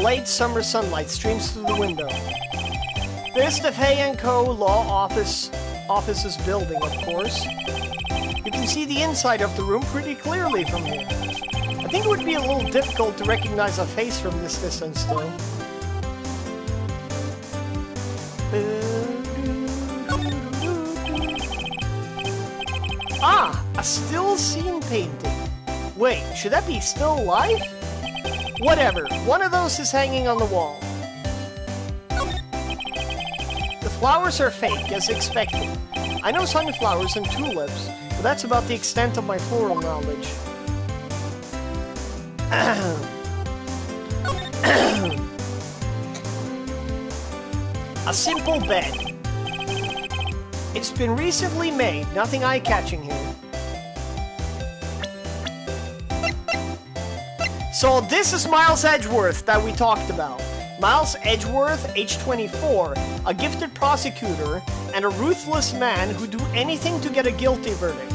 Late summer sunlight streams through the window. There's the Fay & Co. Law Office's building, of course. You can see the inside of the room pretty clearly from here. I think it would be a little difficult to recognize a face from this distance, though. Ah, a still scene painting. Wait, should that be still life? Whatever, one of those is hanging on the wall. The flowers are fake, as expected. I know sunflowers and tulips, but that's about the extent of my floral knowledge. A simple bed. It's been recently made, nothing eye-catching here. So this is Miles Edgeworth that we talked about. Miles Edgeworth, age 24, a gifted prosecutor, and a ruthless man who'd do anything to get a guilty verdict.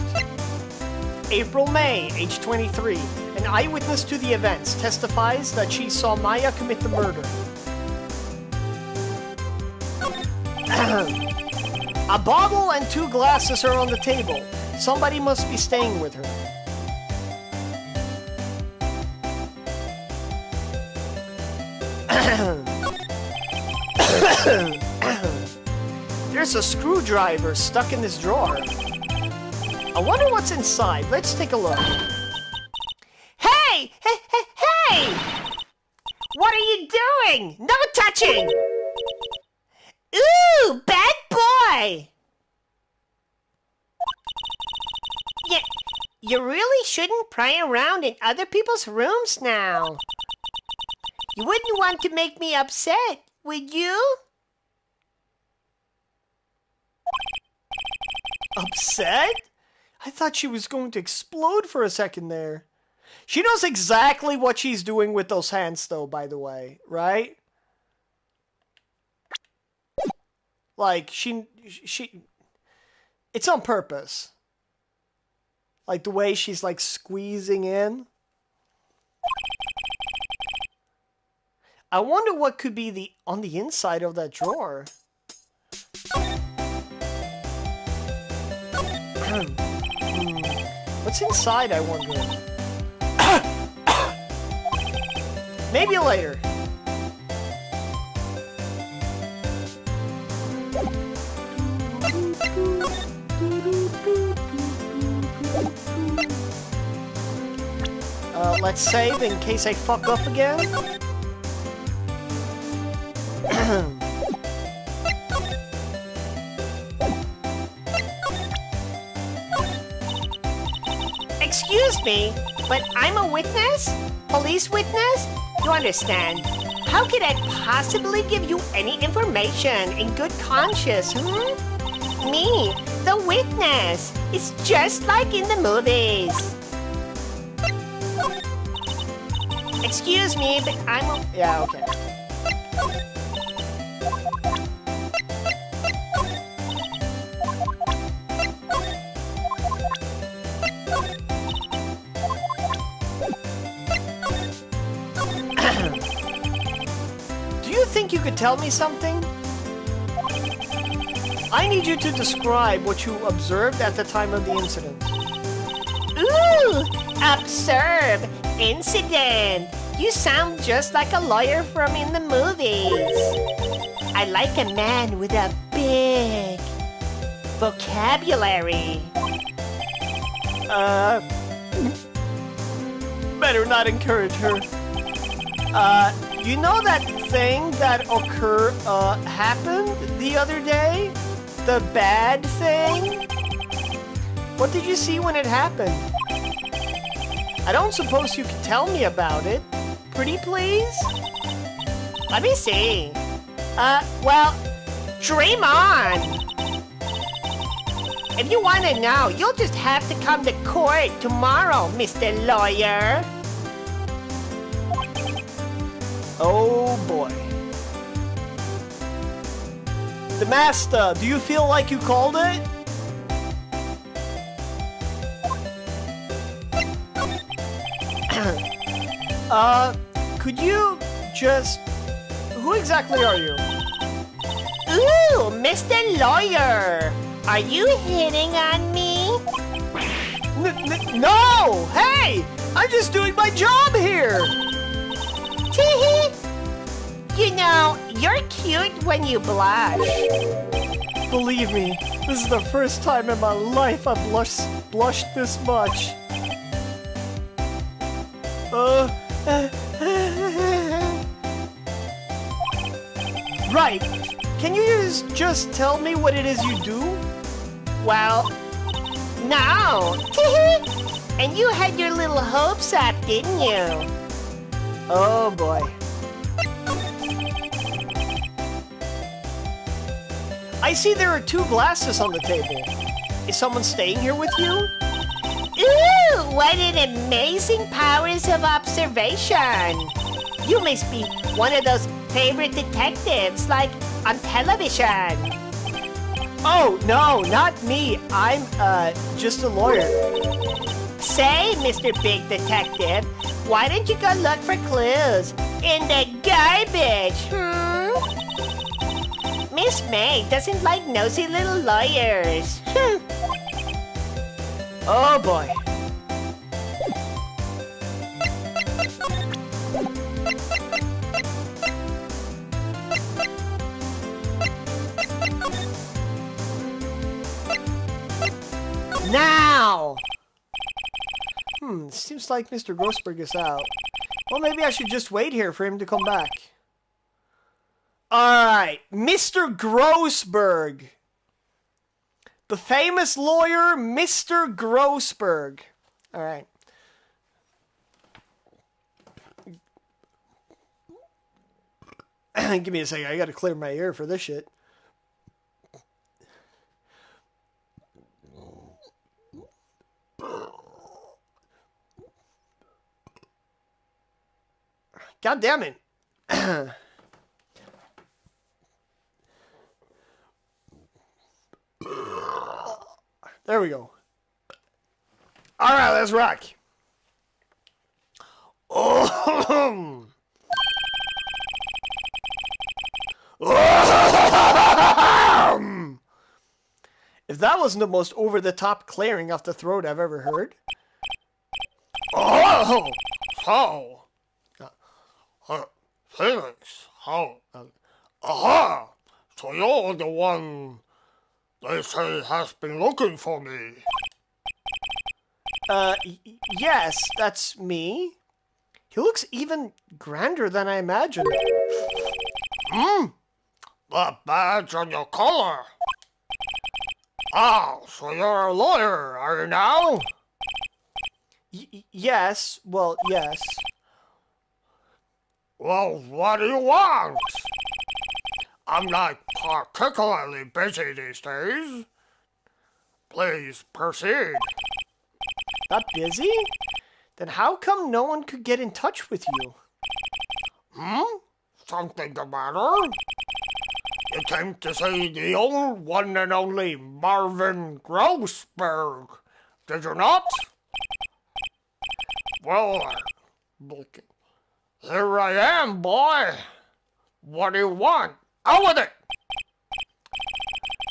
April May, age 23, an eyewitness to the events, testifies that she saw Maya commit the murder. A bottle and 2 glasses are on the table. Somebody must be staying with her. There's a screwdriver stuck in this drawer. I wonder what's inside. Let's take a look. Hey! Hey! Hey! Hey! What are you doing? No touching! Ooh, bad boy! You really shouldn't pry around in other people's rooms now. You wouldn't want to make me upset, would you? Upset? I thought she was going to explode for a second there. She knows exactly what she's doing with those hands, though, by the way, right? Like, she... It's on purpose. Like, the way she's, like, squeezing in. I wonder what could be on the inside of that drawer. What's inside, I wonder? Maybe later. Let's save in case I fuck up again. Excuse me, but I'm a witness? Police witness? You understand? How could I possibly give you any information in good conscience, Me, the witness. It's just like in the movies. Excuse me, but I'm a... Yeah, okay. Do you think you could tell me something? I need you to describe what you observed at the time of the incident. Ooh, observe, incident. You sound just like a lawyer from in the movies. I like a man with a big vocabulary. Better not encourage her. You know that thing that happened the other day? The bad thing? What did you see when it happened? I don't suppose you could tell me about it. Pretty please? Let me see. Well, dream on. If you want to know, you'll just have to come to court tomorrow, Mr. Lawyer. Oh boy. The master, do you feel like you called it? Could you just... Who exactly are you? Ooh, Mr. Lawyer. Are you hitting on me? No! Hey! I'm just doing my job here! Tee-hee. You know, you're cute when you blush. Believe me, this is the first time in my life I've blushed this much. Right. Can you just tell me what it is you do? Well, no. And you had your little hopes up, didn't you? Oh boy. I see there are 2 glasses on the table. Is someone staying here with you? Ooh, what an amazing powers of observation. You must be one of those favorite detectives, like on television. Oh, no, not me. I'm, just a lawyer. Say, Mr. Big Detective, why don't you go look for clues in the garbage, Miss May doesn't like nosy little lawyers. Oh, boy. Now! Seems like Mr. Grossberg is out. Well, maybe I should just wait here for him to come back. Alright, Mr. Grossberg. The famous lawyer, Mr. Grossberg. Alright. Give me a second, I gotta clear my ear for this shit. God damn it. There we go. Alright, let's rock. Oh. If that wasn't the most over-the-top clearing off the throat I've ever heard. Oh! How? Felix, how? Aha! So you're the one they say has been looking for me. Yes, that's me. He looks even grander than I imagined. The badge on your collar. Oh, so you're a lawyer, are you now? Yes, well, yes. Well, what do you want? I'm not particularly busy these days. Please proceed. Not busy? Then how come no one could get in touch with you? Something the matter? You came to see the old one and only Marvin Grossberg, did you not? Well, here I am, boy. What do you want? Out with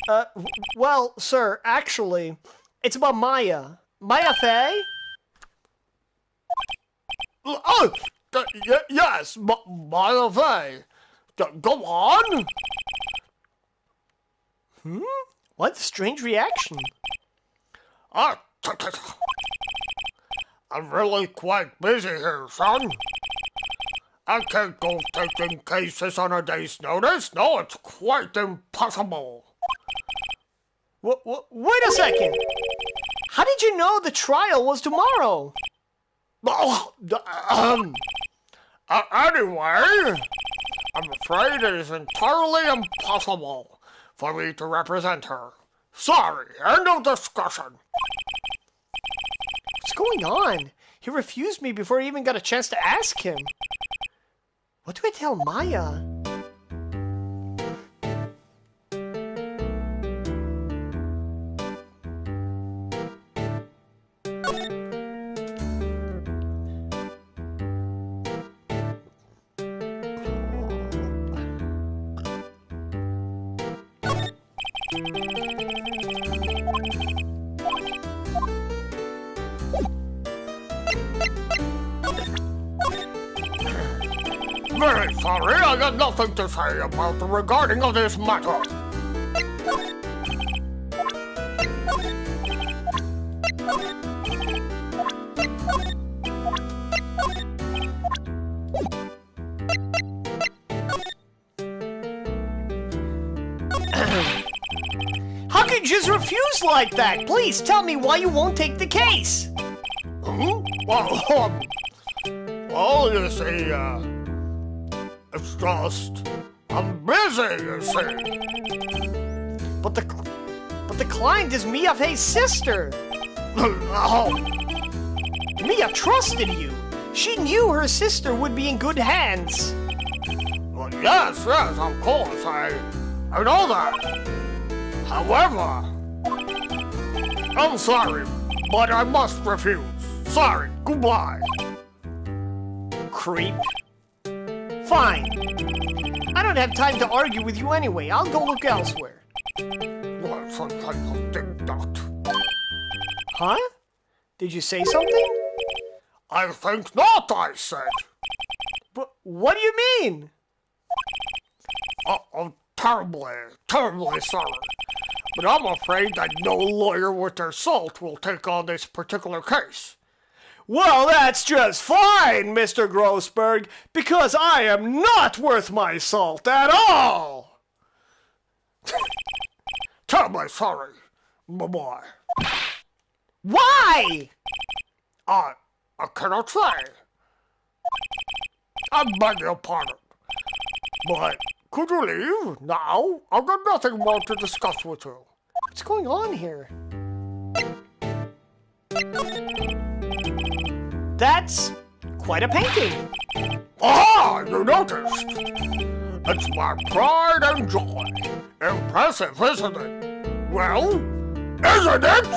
it! Well, sir, actually, it's about Maya. Maya Fey? Oh, yes, Maya Fey. Go on. What a strange reaction. I'm really quite busy here, son. I can't go taking cases on a day's notice. No, it's quite impossible. Wait a second. How did you know the trial was tomorrow? Anyway, I'm afraid it is entirely impossible for me to represent her. Sorry, end of discussion. What's going on? He refused me before I even got a chance to ask him. What do I tell Maya? Very sorry, I got nothing to say about the regarding of this matter. How could you just refuse like that? Please tell me why you won't take the case. Well, you see, it's just, I'm busy, you see. But the client is Mia Fey's sister. Mia trusted you. She knew her sister would be in good hands. Well, yes, of course, I know that. However, I'm sorry, but I must refuse. Sorry, goodbye. Creep. Fine. I don't have time to argue with you anyway. I'll go look elsewhere. Well, sometimes I think not. Huh? Did you say something? I think not, I said. But what do you mean? I'm terribly sorry. but I'm afraid that no lawyer worth their salt will take on this particular case. Well, that's just fine, Mr. Grossberg, because I am not worth my salt at all. Terribly sorry, my boy. Why? I cannot say. I beg your pardon. But could you leave now? I've got nothing more to discuss with you. What's going on here? That's quite a painting. Ah, you noticed? It's my pride and joy. Impressive, isn't it? Well, isn't it?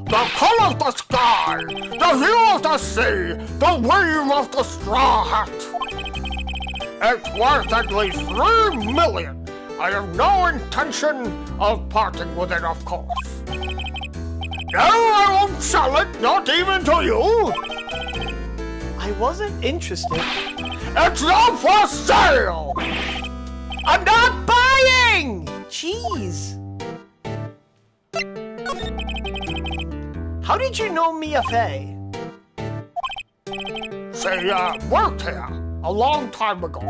The color of the sky, the hue of the sea, the wave of the straw hat. It's worth at least 3 million. I have no intention of parting with it, of course. No, I won't sell it, not even to you. I wasn't interested. It's not for sale. I'm not buying! Jeez. How did you know Mia Fey? She worked here a long time ago.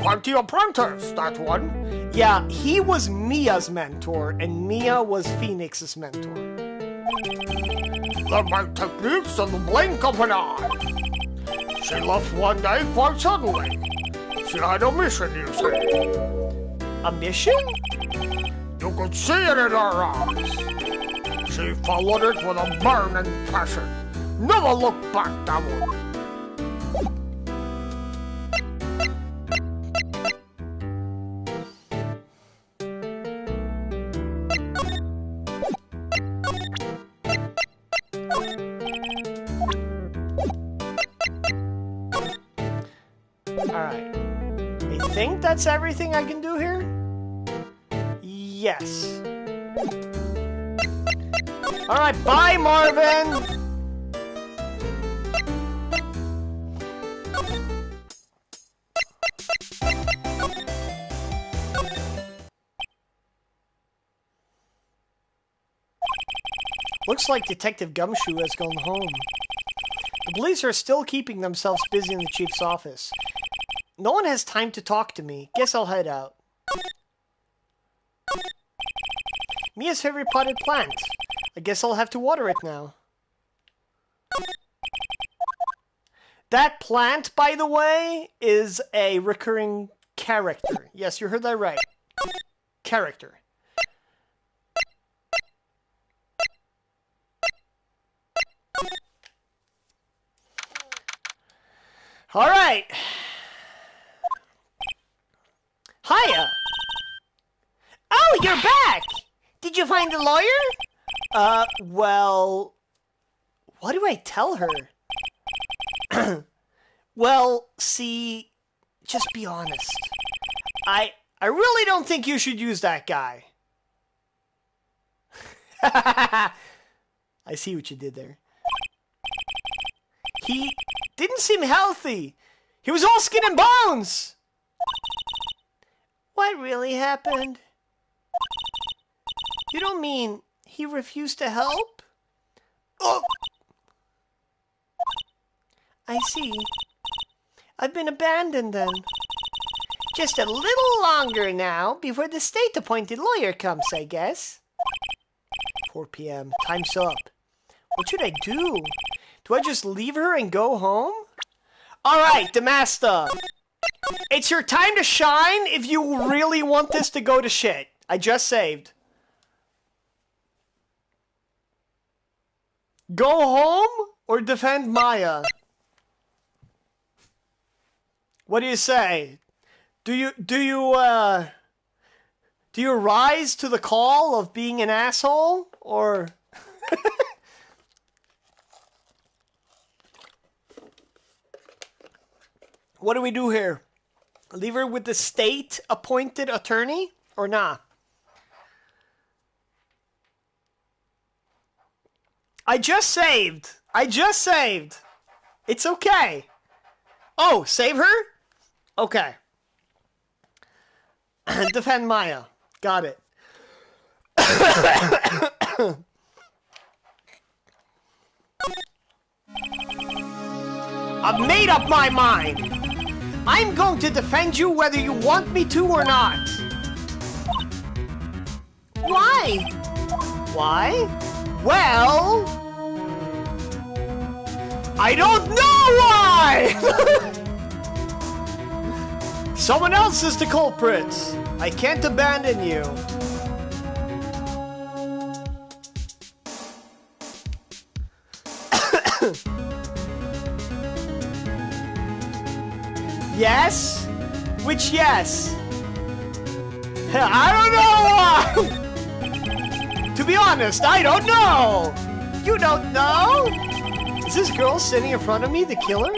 Quite the apprentice, that one. Yeah, he was Mia's mentor, and Mia was Phoenix's mentor. Learned my techniques in the blink of an eye. She left one day quite suddenly. She had a mission, you see. A mission? You could see it in her eyes. She followed it with a burning passion. Never looked back, that woman. Alright. I think that's everything I can do here? Yes. Alright, bye, Marvin! Looks like Detective Gumshoe has gone home. The police are still keeping themselves busy in the chief's office. No one has time to talk to me. Guess I'll head out. Mia's favorite potted plant. I guess I'll have to water it now. That plant, by the way, is a recurring character. Yes, you heard that right. Character. All right. Hiya. Oh, you're back. Did you find the lawyer? Well, what do I tell her? Well, see, just be honest. I really don't think you should use that guy. I see what you did there. He didn't seem healthy. He was all skin and bones. What really happened? You don't mean he refused to help? Oh! I see. I've been abandoned then. Just a little longer now before the state-appointed lawyer comes, I guess. 4 p.m. Time's up. What should I do? Do I just leave her and go home? Alright, Demasta. It's your time to shine if you really want this to go to shit. I just saved. Go home or defend Maya? What do you say? Do you rise to the call of being an asshole or what do we do here? Leave her with the state-appointed attorney or not? I just saved. It's okay. Oh, save her? Okay. Defend Maya. Got it. I've made up my mind. I'm going to defend you whether you want me to or not. Why? Why? Well, I don't know why! Someone else is the culprit. I can't abandon you. Yes? Which yes? I don't know why! To be honest, I don't know! You don't know? Is this girl sitting in front of me the killer?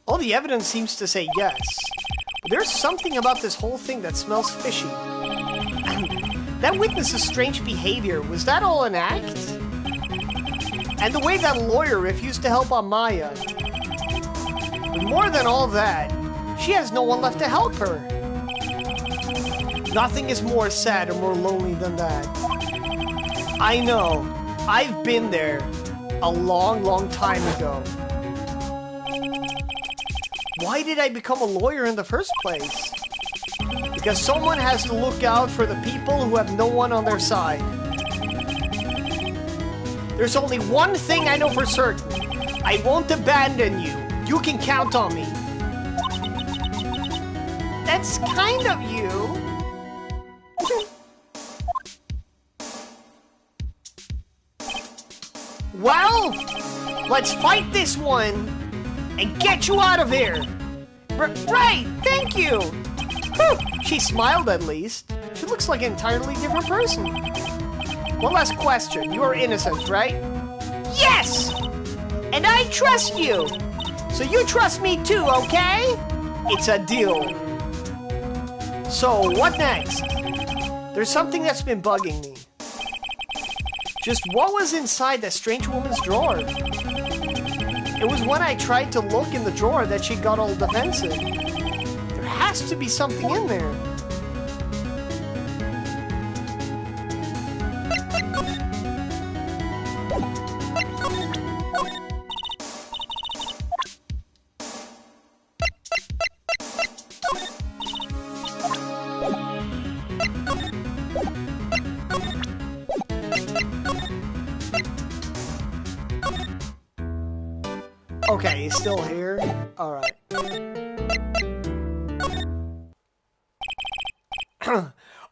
All the evidence seems to say yes. But there's something about this whole thing that smells fishy. That witness's strange behavior, was that all an act? And the way that lawyer refused to help Amaya. But more than all that, she has no one left to help her. Nothing is more sad or more lonely than that. I know. I've been there a long, long time ago. Why did I become a lawyer in the first place? Because someone has to look out for the people who have no one on their side. There's only one thing I know for certain. I won't abandon you. You can count on me. That's kind of you. Well, let's fight this one and get you out of here. Right, thank you. Whew, she smiled at least. She looks like an entirely different person. One last question. You are innocent, right? Yes! And I trust you. So you trust me too, okay? It's a deal. So, what next? There's something that's been bugging me. Just what was inside that strange woman's drawer? It was when I tried to look in the drawer that she got all defensive. There has to be something in there. Okay, he's still here. Alright.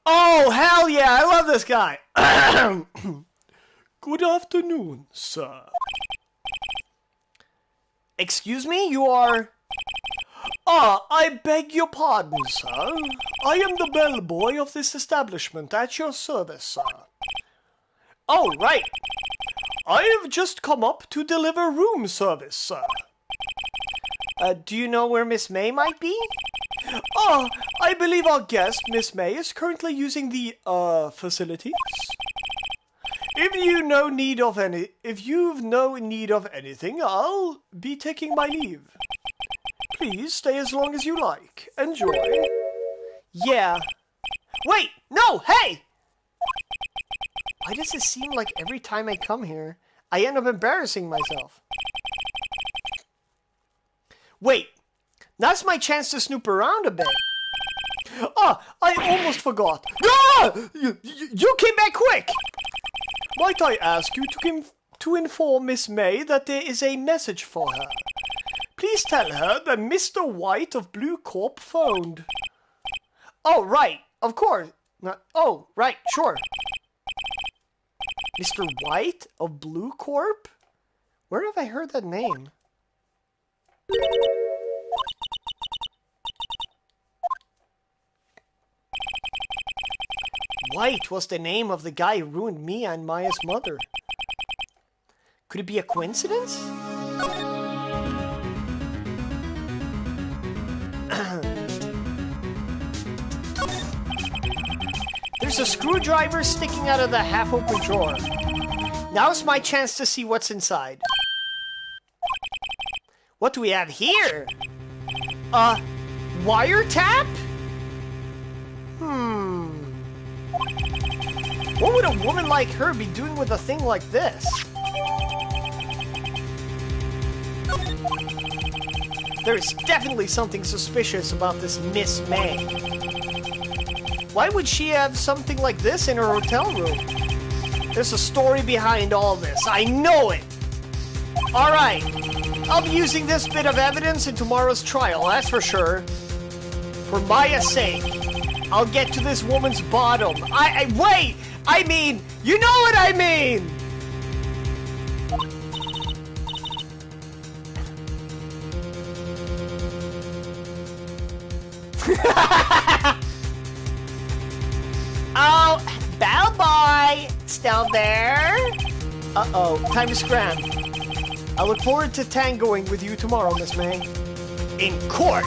Oh, hell yeah! I love this guy! Good afternoon, sir. Excuse me? You are... Ah, I beg your pardon, sir. I am the bellboy of this establishment at your service, sir. Oh, right. I have just come up to deliver room service, sir. Do you know where Miss May might be? Ah, I believe our guest, Miss May, is currently using the, facilities. If you've no need of anything, I'll be taking my leave. Please stay as long as you like. Enjoy. Yeah. Wait! No! Hey! Why does it seem like every time I come here, I end up embarrassing myself? Wait, that's my chance to snoop around a bit. Ah, I almost forgot. Ah! You came back quick! Might I ask you to inform Miss May that there is a message for her? Please tell her that Mr. White of Blue Corp phoned. Oh, right, of course. Oh, right, sure. Mr. White of Blue Corp? Where have I heard that name? White was the name of the guy who ruined me and Maya's mother. Could it be a coincidence? There's a screwdriver sticking out of the half-open drawer. Now's my chance to see what's inside. What do we have here? Wiretap? a woman like her be doing with a thing like this? There is definitely something suspicious about this Miss May. Why would she have something like this in her hotel room? There's a story behind all this. I know it! Alright, I'll be using this bit of evidence in tomorrow's trial, that's for sure. For Maya's sake, I'll get to this woman's bottom. Wait! I mean, you know what I mean! Oh, bellboy! Still there? Uh-oh, time to scram. I look forward to tangoing with you tomorrow, Miss May. In court!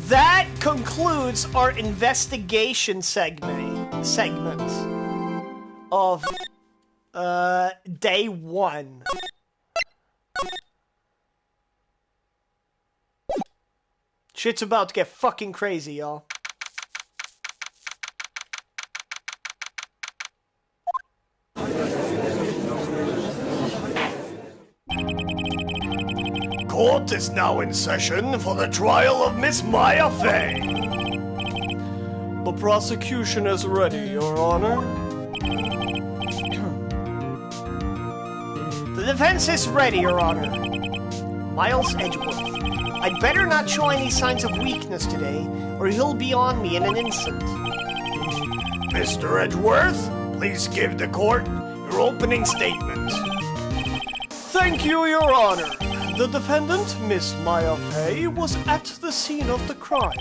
That concludes our investigation segment of day 1. Shit's about to get fucking crazy, y'all. Court is now in session for the trial of Miss Maya Fey. The prosecution is ready, Your Honor. The defense is ready, Your Honor. Miles Edgeworth, I'd better not show any signs of weakness today, or he'll be on me in an instant. Mr. Edgeworth, please give the court your opening statement. Thank you, Your Honor. The defendant, Miss Maya Fey, was at the scene of the crime.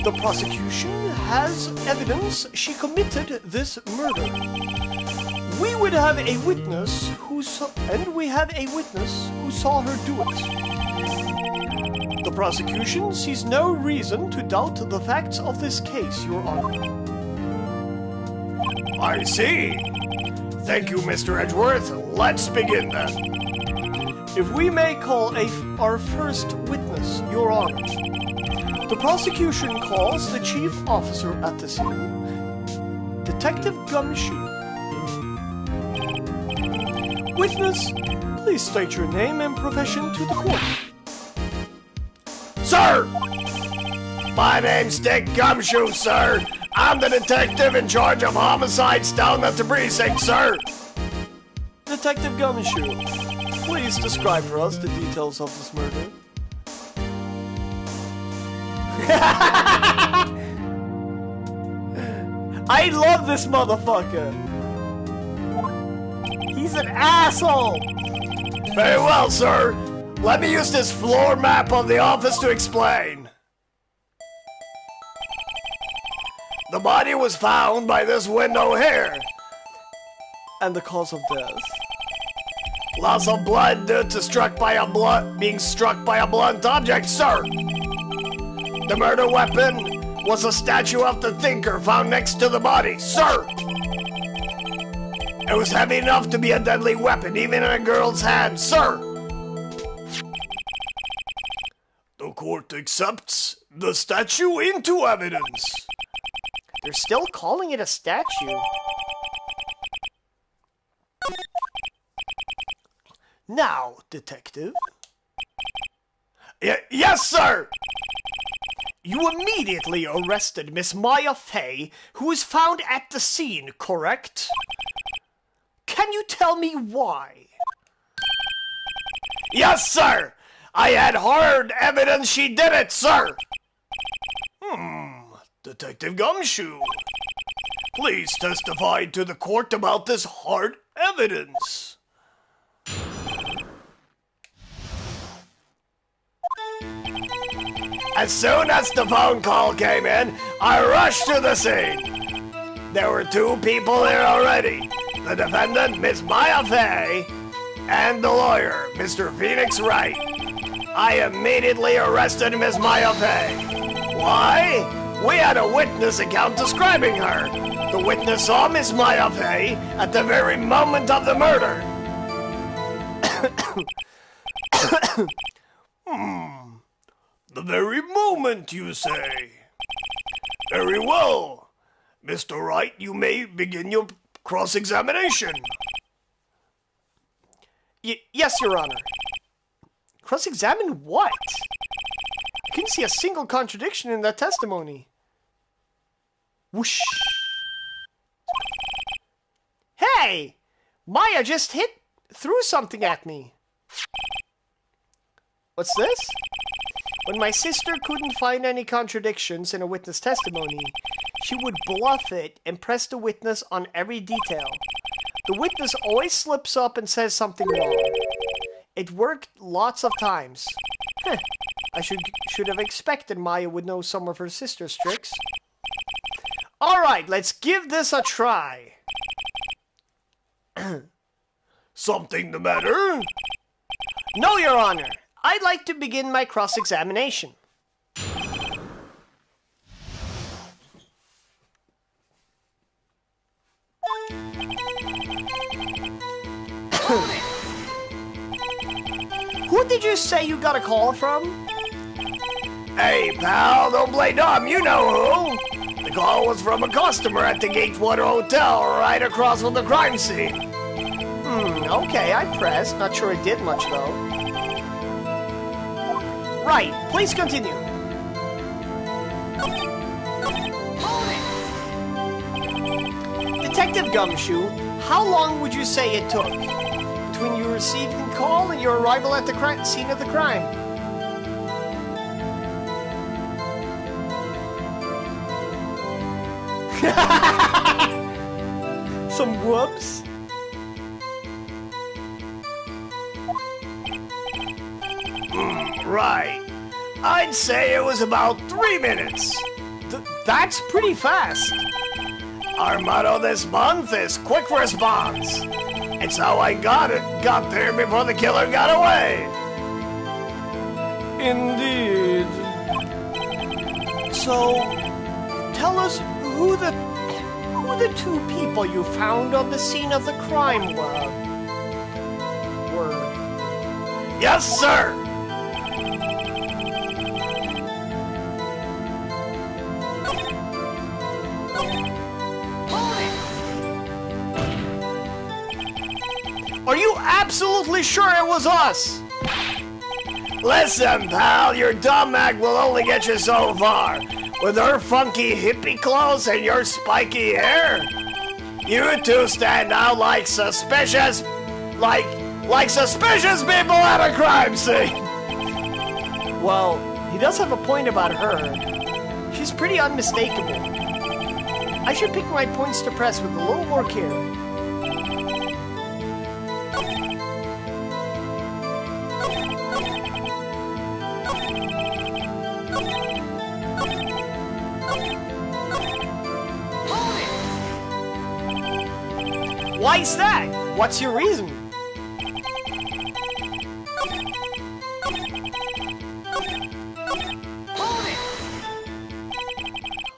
The prosecution has evidence she committed this murder. We would have a witness who saw her do it. The prosecution sees no reason to doubt the facts of this case, Your Honor. I see. Thank you, Mr. Edgeworth. Let's begin then. If we may call our first witness, Your Honor. The prosecution calls the chief officer at the scene, Detective Gumshoe. Witness, please state your name and profession to the court. Sir! My name's Dick Gumshoe, sir. I'm the detective in charge of homicides down at the precinct, sir. Detective Gumshoe, please describe for us the details of this murder. I love this motherfucker. He's an asshole. Very well, sir. Let me use this floor map of the office to explain. The body was found by this window here. And the cause of death? Loss of blood due to being struck by a blunt object, sir. The murder weapon was a statue of the thinker found next to the body, sir. It was heavy enough to be a deadly weapon, even in a girl's hand, sir. The court accepts the statue into evidence. They're still calling it a statue. Now, detective. Yes, sir! You immediately arrested Miss Maya Fey, who was found at the scene, correct? Can you tell me why? Yes, sir! I had hard evidence she did it, sir! Detective Gumshoe, please testify to the court about this hard evidence. As soon as the phone call came in, I rushed to the scene. There were 2 people there already. The defendant, Miss Maya Fey, and the lawyer, Mr. Phoenix Wright. I immediately arrested Miss Maya Fey. Why? We had a witness account describing her. The witness saw Miss Maya Fey at the very moment of the murder. The very moment, you say? Very well. Mr. Wright, you may begin your cross-examination. Yes, Your Honor. Cross-examine what? I couldn't see a single contradiction in that testimony. Whoosh. Hey! Maya just threw something at me. What's this? When my sister couldn't find any contradictions in a witness testimony, she would bluff it and press the witness on every detail. The witness always slips up and says something wrong. It worked lots of times. I should have expected Maya would know some of her sister's tricks. Alright, let's give this a try. Something the matter? No, Your Honor. I'd like to begin my cross-examination. Who did you say you got a call from? Hey, pal, don't play dumb. You know who. The call was from a customer at the Gatewater Hotel right across from the crime scene. Okay, I pressed. Not sure it did much, though. Right, please continue. Detective Gumshoe, how long would you say it took between you receiving the call and your arrival at the scene of the crime? Some whoops. Right. I'd say it was about 3 minutes. That's pretty fast. Our motto this month is quick response. It's how I got there before the killer got away. Indeed. So, tell us who the two people you found on the scene of the crime were. Yes, sir. Are you absolutely sure it was us? Listen, pal, your dumb act will only get you so far. With her funky hippie clothes and your spiky hair, you two stand out like suspicious, like suspicious people at a crime scene. Well, he does have a point about her. She's pretty unmistakable. I should pick my points to press with a little more care. Why's that? What's your reason?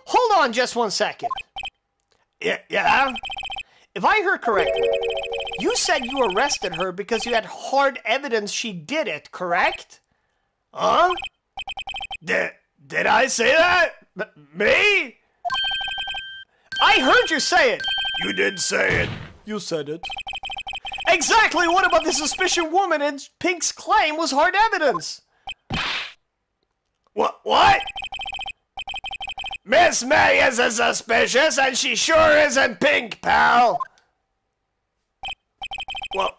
Hold on just 1 second. Yeah? If I heard correctly, you said you arrested her because you had hard evidence she did it, correct? Huh? Did I say that? Me? I heard you say it. You did say it. You said it. Exactly! What about the suspicious woman and Pink's claim was hard evidence? What? Miss May isn't suspicious, and she sure isn't Pink, pal.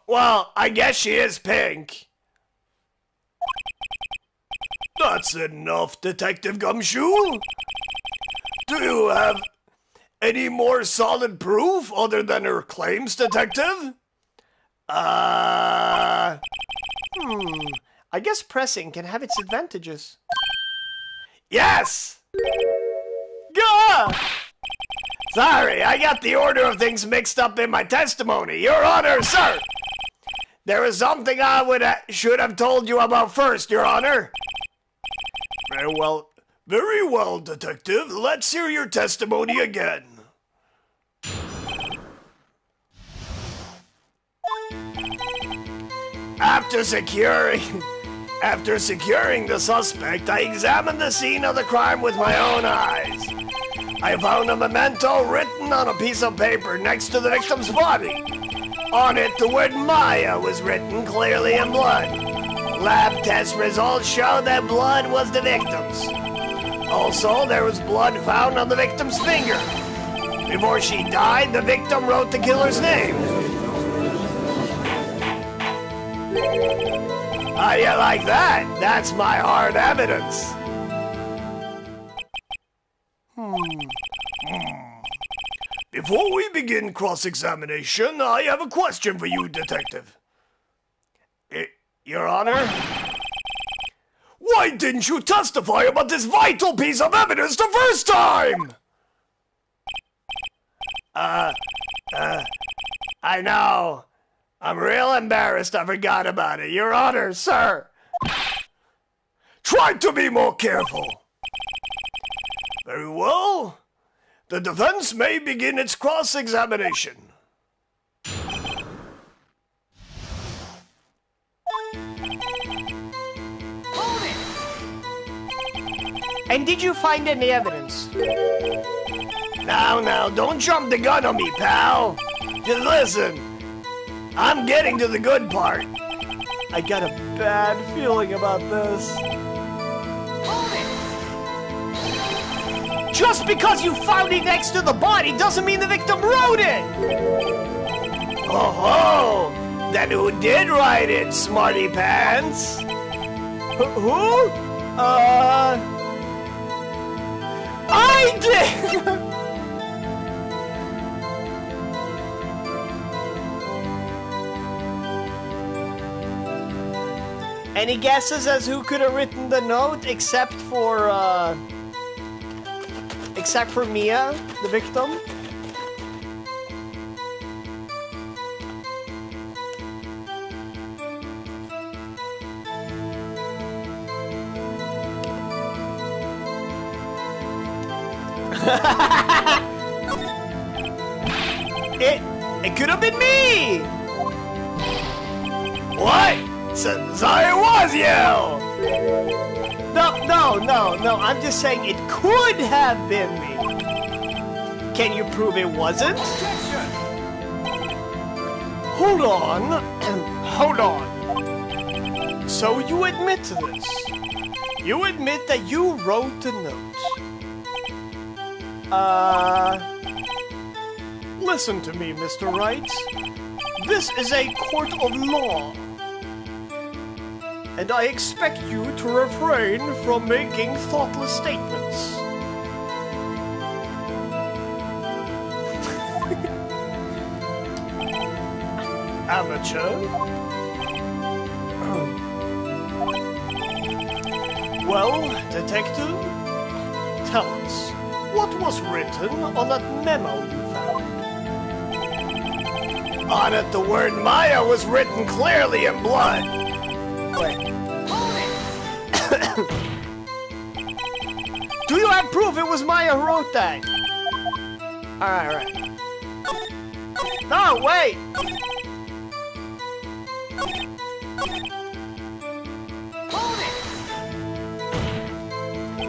Well, I guess she is Pink. That's enough, Detective Gumshoe. Do you have any more solid proof other than her claims, Detective? I guess pressing can have its advantages. Yes! Gah! Sorry, I got the order of things mixed up in my testimony. Your Honor, sir! There was something I should have told you about first, Your Honor. Very well, Detective. Let's hear your testimony again. After securing the suspect, I examined the scene of the crime with my own eyes. I found a memento written on a piece of paper next to the victim's body. On it, the word Maya was written clearly in blood. Lab test results show that blood was the victim's. Also, there was blood found on the victim's finger. Before she died, the victim wrote the killer's name. How do you like that? That's my hard evidence. Before we begin cross-examination, I have a question for you, Detective. Your Honor? Why didn't you testify about this vital piece of evidence the first time? I know. I'm real embarrassed I forgot about it. Your Honor, sir. Try to be more careful. Very well. The defense may begin its cross-examination. And did you find any evidence? Now, don't jump the gun on me, pal. Just listen. I'm getting to the good part. I got a bad feeling about this. Just because you found it next to the body doesn't mean the victim wrote it! Oh, then who did write it, smarty pants? Who? I did! Any guesses as who could have written the note except for Mia, the victim? It could have been me! What? So it was you! No, I'm just saying it could have been me. Can you prove it wasn't? Objection! Hold on. So you admit to this? You admit that you wrote the note? Listen to me, Mr. Wright. This is a court of law. And I expect you to refrain from making thoughtless statements. Amateur. Well, detective, tell us, what was written on that memo you found? On it, the word Maya was written clearly in blood. Wait. Do you have proof it was Maya who wrote that? Alright. No, wait!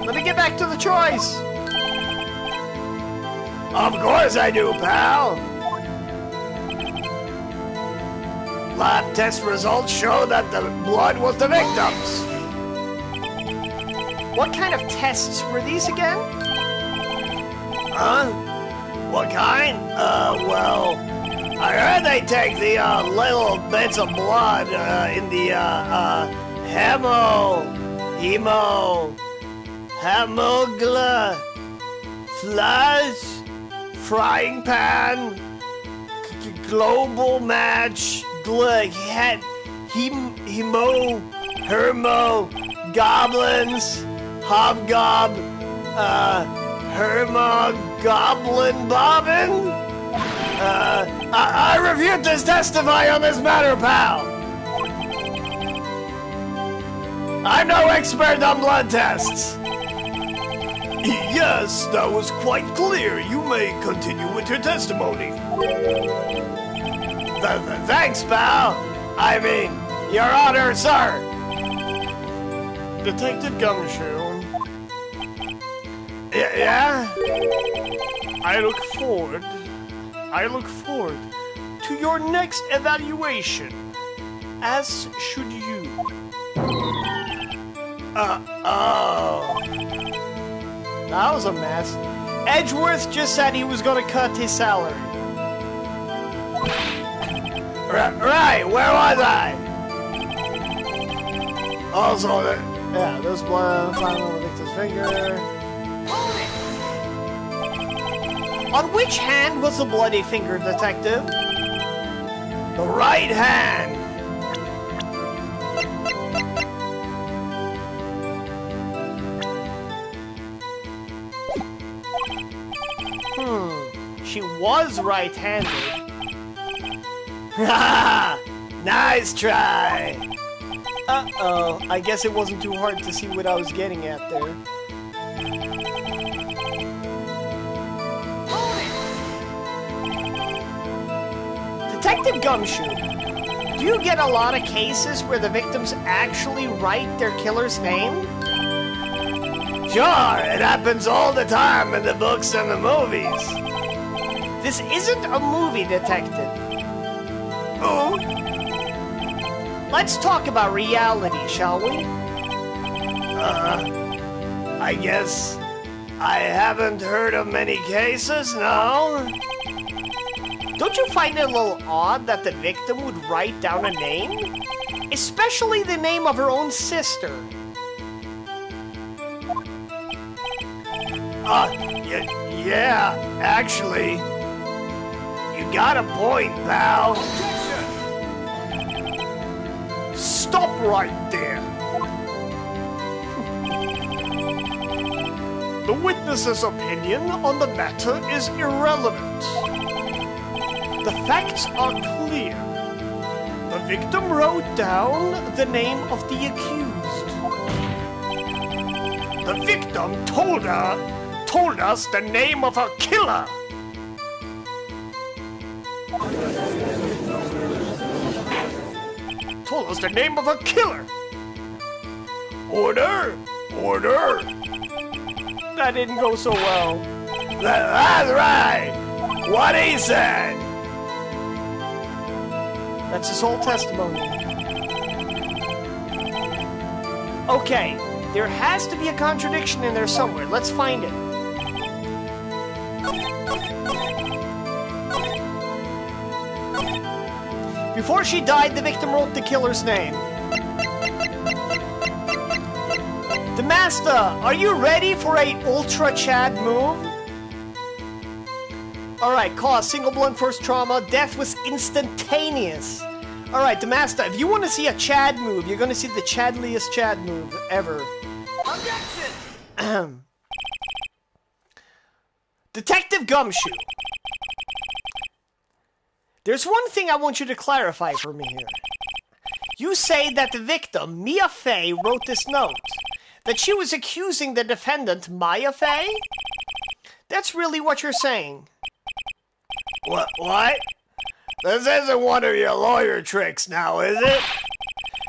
Let me get back to the choice! Of course I do, pal! Lab test results show that the blood was the victim's. What kind of tests were these again? Huh? What kind? Well, I heard they take the, little bits of blood, in the, hemogla, flash, frying pan, global match, hermo, goblins, hobgob, goblin bobbin? I refuse to testify on this matter, pal. I'm no expert on blood tests. Yes, that was quite clear. You may continue with your testimony. Thanks, pal. I mean, Your Honor, sir. Detective Gumshoe. Yeah? I look forward to your next evaluation, as should you. Oh. That was a mess. Edgeworth just said he was gonna cut his salary. Right, where was I? Also, Yeah, there's blood found on the victim's finger. On which hand was the bloody finger, detective? the right hand. She was right-handed. Nice try. Uh-oh, I guess it wasn't too hard to see what I was getting at there. Detective Gumshoe, do you get a lot of cases where the victims actually write their killer's name? Sure, it happens all the time in the books and the movies. This isn't a movie, detective. Oh? Let's talk about reality, shall we? I guess I haven't heard of many cases, no? Don't you find it a little odd that the victim would write down a name? Especially the name of her own sister. Yeah, actually. You got a point, pal. Stop right there! The witness's opinion on the matter is irrelevant. The facts are clear. The victim wrote down the name of the accused. The victim told us the name of her killer. Told us the name of her killer. Order! Order! That didn't go so well. That's right! What he said! That's his whole testimony. Okay, there has to be a contradiction in there somewhere. Let's find it. Before she died, the victim wrote the killer's name. The Master, are you ready for a Ultra Chad move? Alright, cause single blunt force trauma. Death was instantaneous. Alright, the Master, if you want to see a Chad move, you're going to see the Chadliest Chad move ever. Objection! Detective Gumshoe. There's one thing I want you to clarify for me here. You say that the victim, Mia Fey, wrote this note. That she was accusing the defendant, Maya Fey? That's really what you're saying. What? This isn't one of your lawyer tricks now, is it?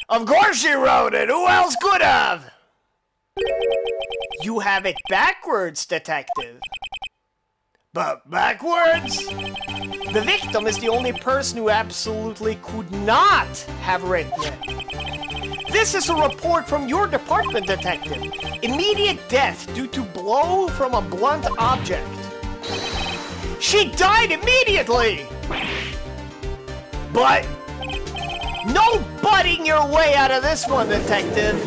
Of course she wrote it! Who else could have? You have it backwards, detective. But backwards? The victim is the only person who absolutely could not have written it. This is a report from your department, detective. Immediate death due to blow from a blunt object. She died immediately! But... No butting your way out of this one, detective.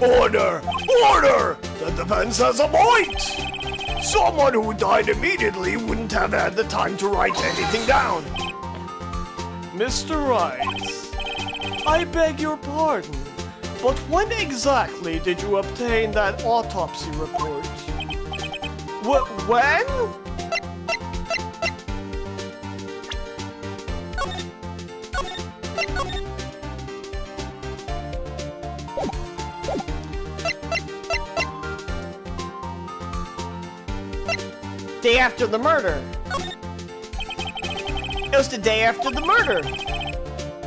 Order! Order! The defense has a point! Someone who died immediately wouldn't have had the time to write anything down. Mr. Wright, I beg your pardon, but when exactly did you obtain that autopsy report? When? Day after the murder. It was the day after the murder.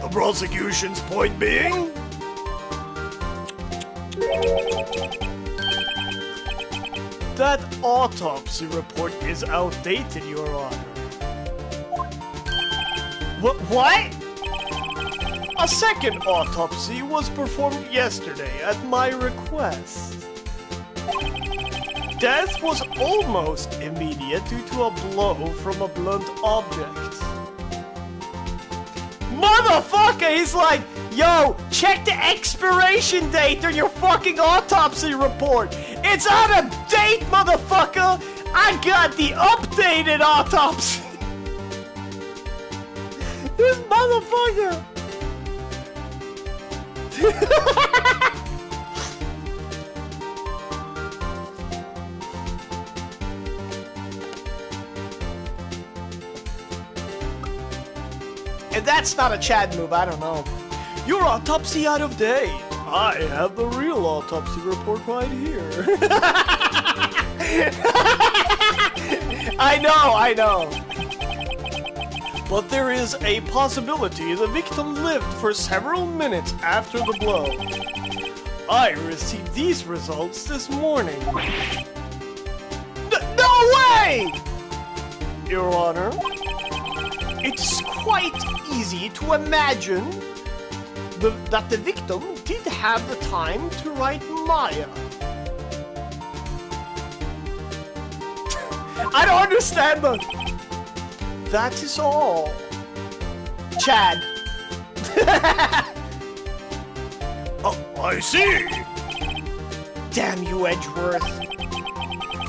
The prosecution's point being? That autopsy report is outdated, Your Honor. What? A second autopsy was performed yesterday at my request. Death was almost immediate due to a blow from a blunt object. Motherfucker, he's like, yo, check the expiration date on your fucking autopsy report. It's out of date, motherfucker. I got the updated autopsy. This motherfucker. If that's not a Chad move, I don't know. Your autopsy out of date. I have the real autopsy report right here. I know. But there is a possibility the victim lived for several minutes after the blow. I received these results this morning. No way! Your Honor, it's quite easy to imagine that the victim did have the time to write Maya. I don't understand the... That is all. Chad. Oh, I see. Damn you, Edgeworth.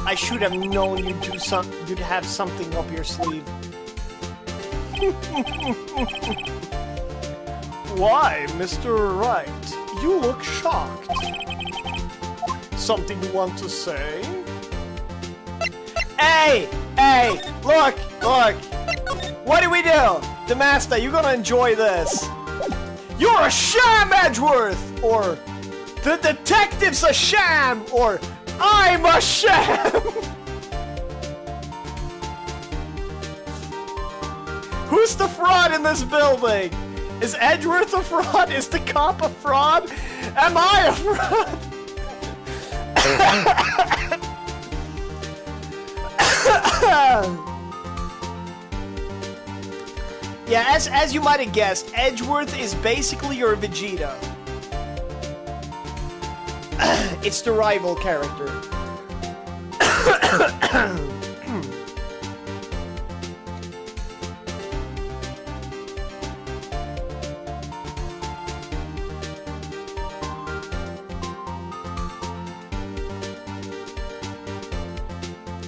I should have known you'd have something up your sleeve. Why, Mr. Wright? You look shocked. Something you want to say? Hey! Look! What do we do? The Master, you're gonna enjoy this. You're a sham, Edgeworth! Or, the detective's a sham! Or, I'm a sham! Who's the fraud in this building? Is Edgeworth a fraud? Is the cop a fraud? Am I a fraud? Yeah, as you might have guessed, Edgeworth is basically your Vegeta. It's the rival character.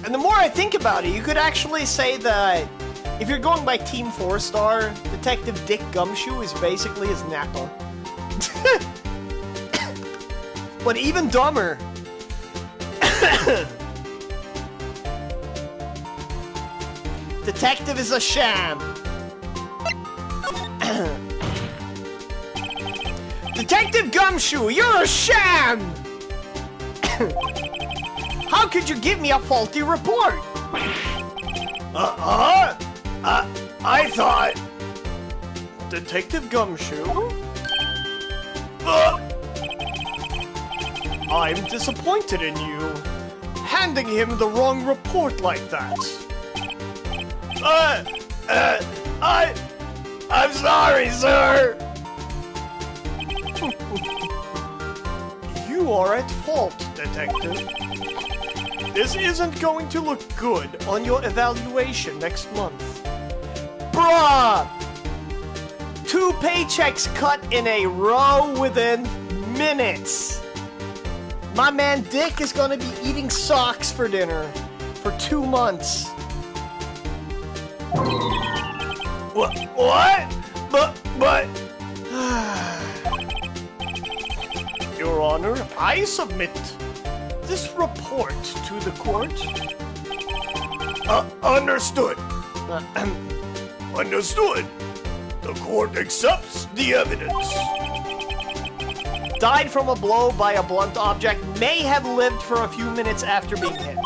And the more I think about it, you could actually say that if you're going by Team 4-Star, Detective Dick Gumshoe is basically his Nappa. But even dumber. Detective is a sham. Detective Gumshoe, you're a sham! How could you give me a faulty report? I thought... Detective Gumshoe? I'm disappointed in you. Handing him the wrong report like that. I'm sorry, sir. You are at fault, Detective. This isn't going to look good on your evaluation next month. Bruh! 2 paychecks cut in a row within minutes. My man Dick is gonna be eating socks for dinner for 2 months. What? But... Your Honor, I submit this report to the court. Understood. Understood. The court accepts the evidence. Died from a blow by a blunt object, may have lived for a few minutes after being hit.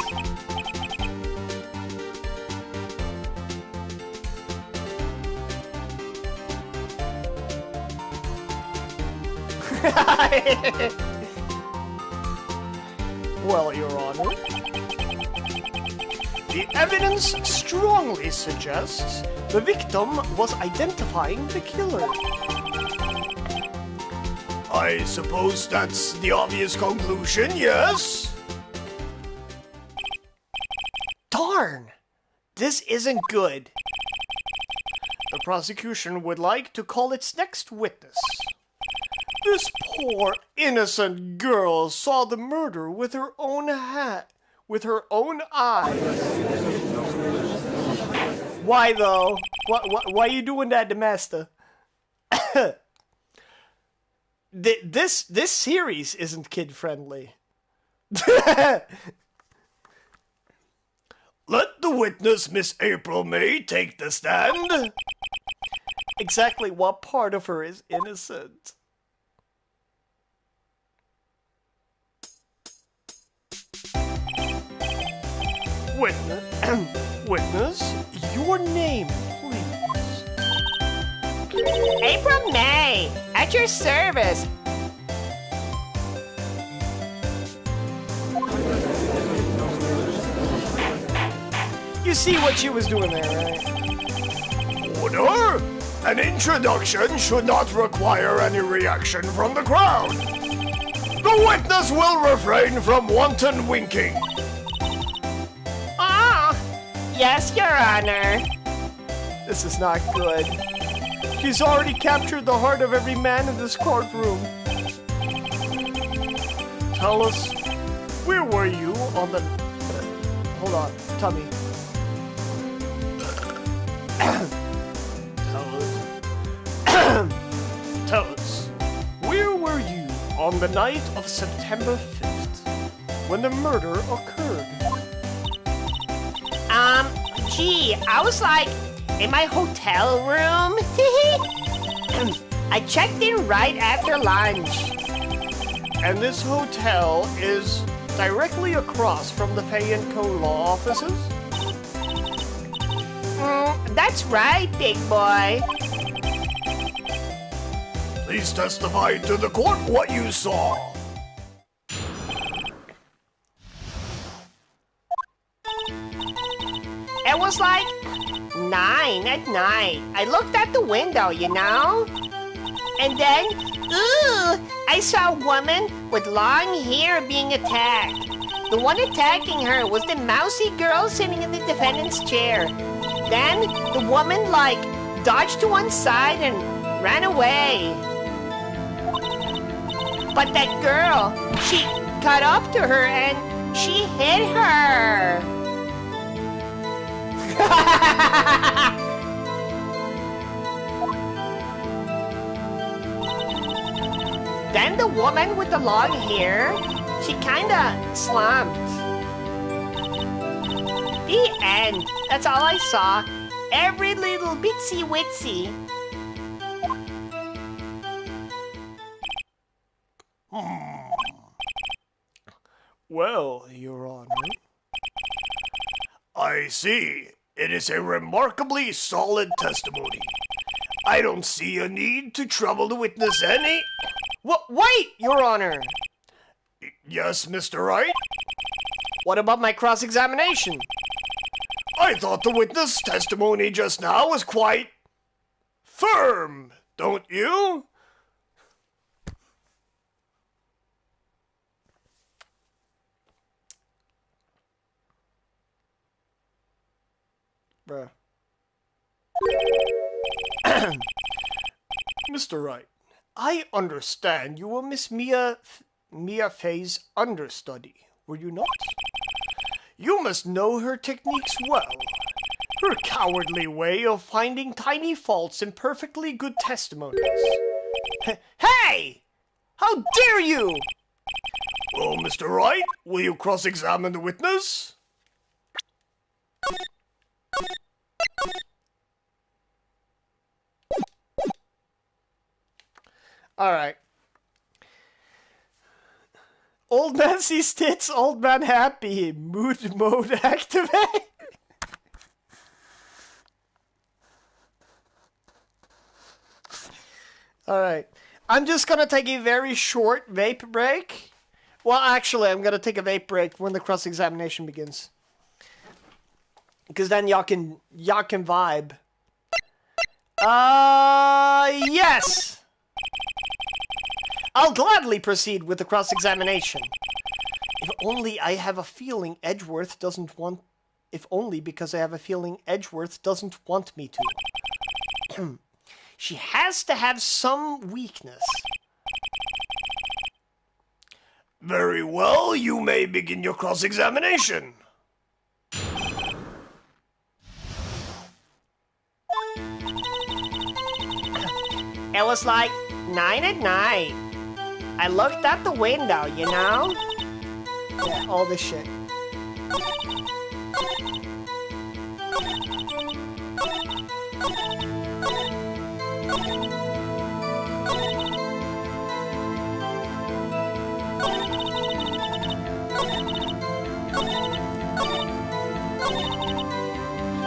Well, Your Honor, The evidence strongly suggests the victim was identifying the killer. I suppose that's the obvious conclusion, yes? Darn! This isn't good. The prosecution would like to call its next witness. This poor, innocent girl saw the murder with her own eyes. Why, though? Why are you doing that to Master? This series isn't kid-friendly. Let the witness, Miss April May, take the stand. Exactly what part of her is innocent? Witness, your name, please. April May, at your service. You see what she was doing there, right? Order! An introduction should not require any reaction from the crowd. The witness will refrain from wanton winking. Yes, Your Honor. This is not good. She's already captured the heart of every man in this courtroom. Tell us, where were you on the... Hold on, tummy. Tell us, where were you on the night of September 5th, when the murder occurred? Gee, I was like in my hotel room. I checked in right after lunch. And this hotel is directly across from the Fay & Co. law offices? That's right, big boy. Please testify to the court what you saw. It was like 9 at night. I looked out the window, you know? And then, I saw a woman with long hair being attacked. The one attacking her was the mousy girl sitting in the defendant's chair. Then, the woman, dodged to one side and ran away. But that girl, she caught up to her and she hit her. Then the woman with the long hair, she kinda slumped. The end. That's all I saw. Every little bitsy witsy. Well, Your Honor. I see. It is a remarkably solid testimony. I don't see a need to trouble the witness any... Wait, Your Honor! Yes, Mr. Wright? What about my cross-examination? I thought the witness' testimony just now was quite... firm, don't you? Bruh. Mr. Wright, I understand you were Miss Mia Fay's understudy, were you not? You must know her techniques well. Her cowardly way of finding tiny faults in perfectly good testimonies. Hey! How dare you! Well, Mr. Wright, will you cross-examine the witness? Alright. Old man sees tits, old man happy. Mood mode activate. Alright. I'm just gonna take a very short vape break. Well, actually, I'm gonna take a vape break when the cross-examination begins. Because then y'all can vibe. Yes! I'll gladly proceed with the cross-examination. If only I have a feeling Edgeworth doesn't want... If only because I have a feeling Edgeworth doesn't want me to. She has to have some weakness. Very well, you may begin your cross-examination. It was like 9 at night. I looked out the window, you know? Yeah, all this shit.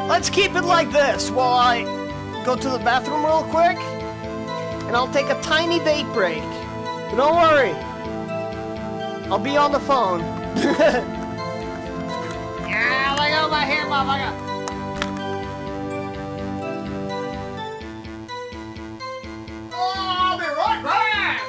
Let's keep it like this while I go to the bathroom real quick, and I'll take a tiny vape break. But don't worry, I'll be on the phone. Yeah, look over here, motherfucker. I'll be right back!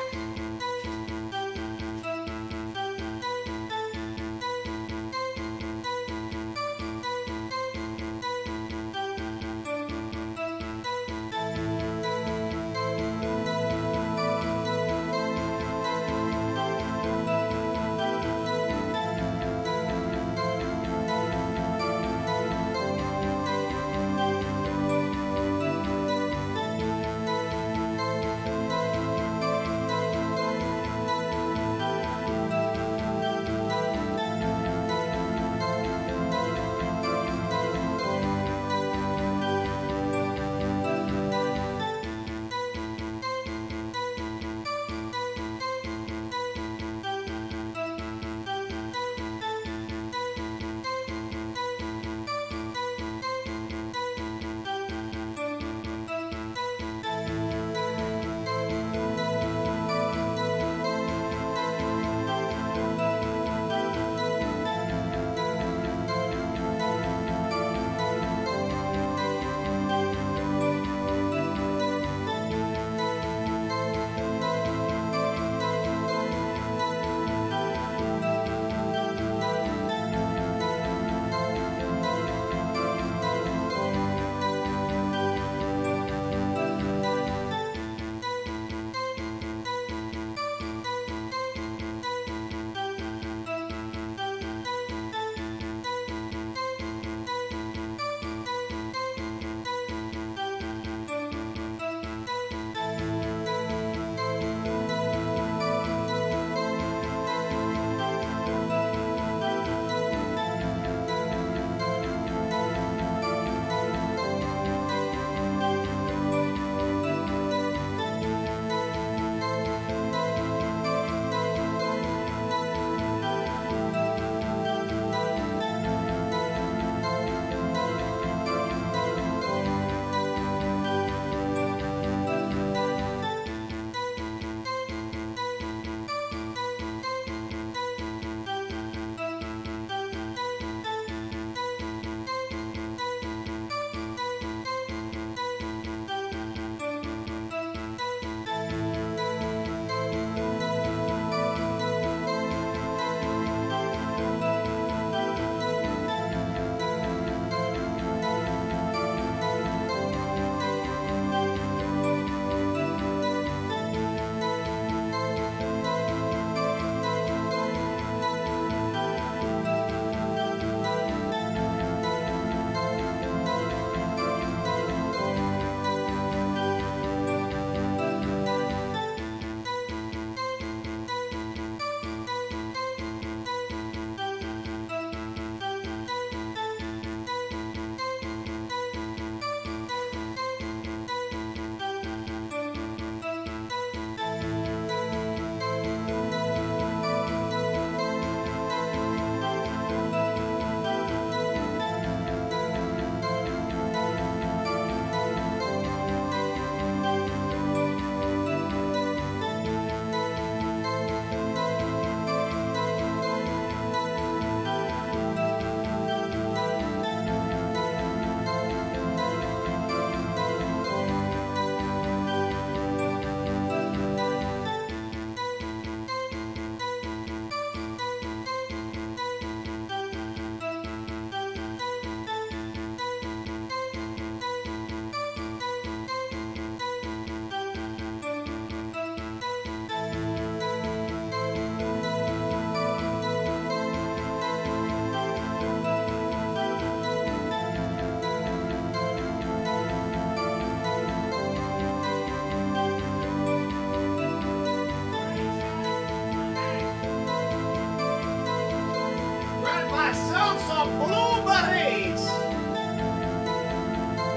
some blueberries!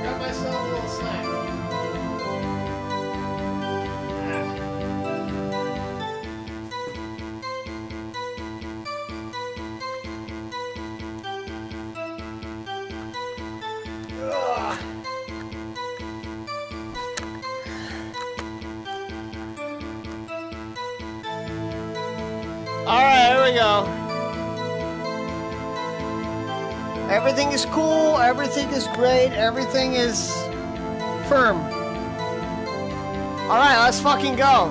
Got myself a little snack. Alright, here we go. Everything is cool, everything is great, everything is firm. Alright, let's fucking go.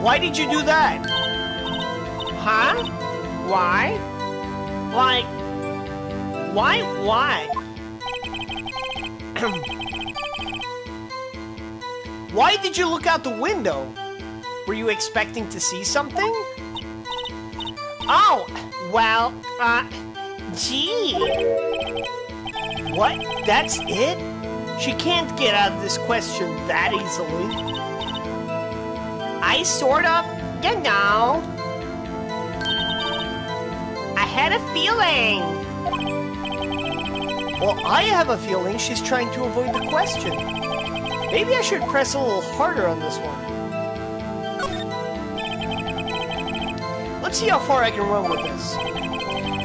Why did you do that? Huh? Why? Like, why? Why did you look out the window? Were you expecting to see something? Oh, well, gee. What? That's it? She can't get out of this question that easily. I sort of, you know. I had a feeling. Well, I have a feeling she's trying to avoid the question. Maybe I should press a little harder on this one. Let's see how far I can run with this.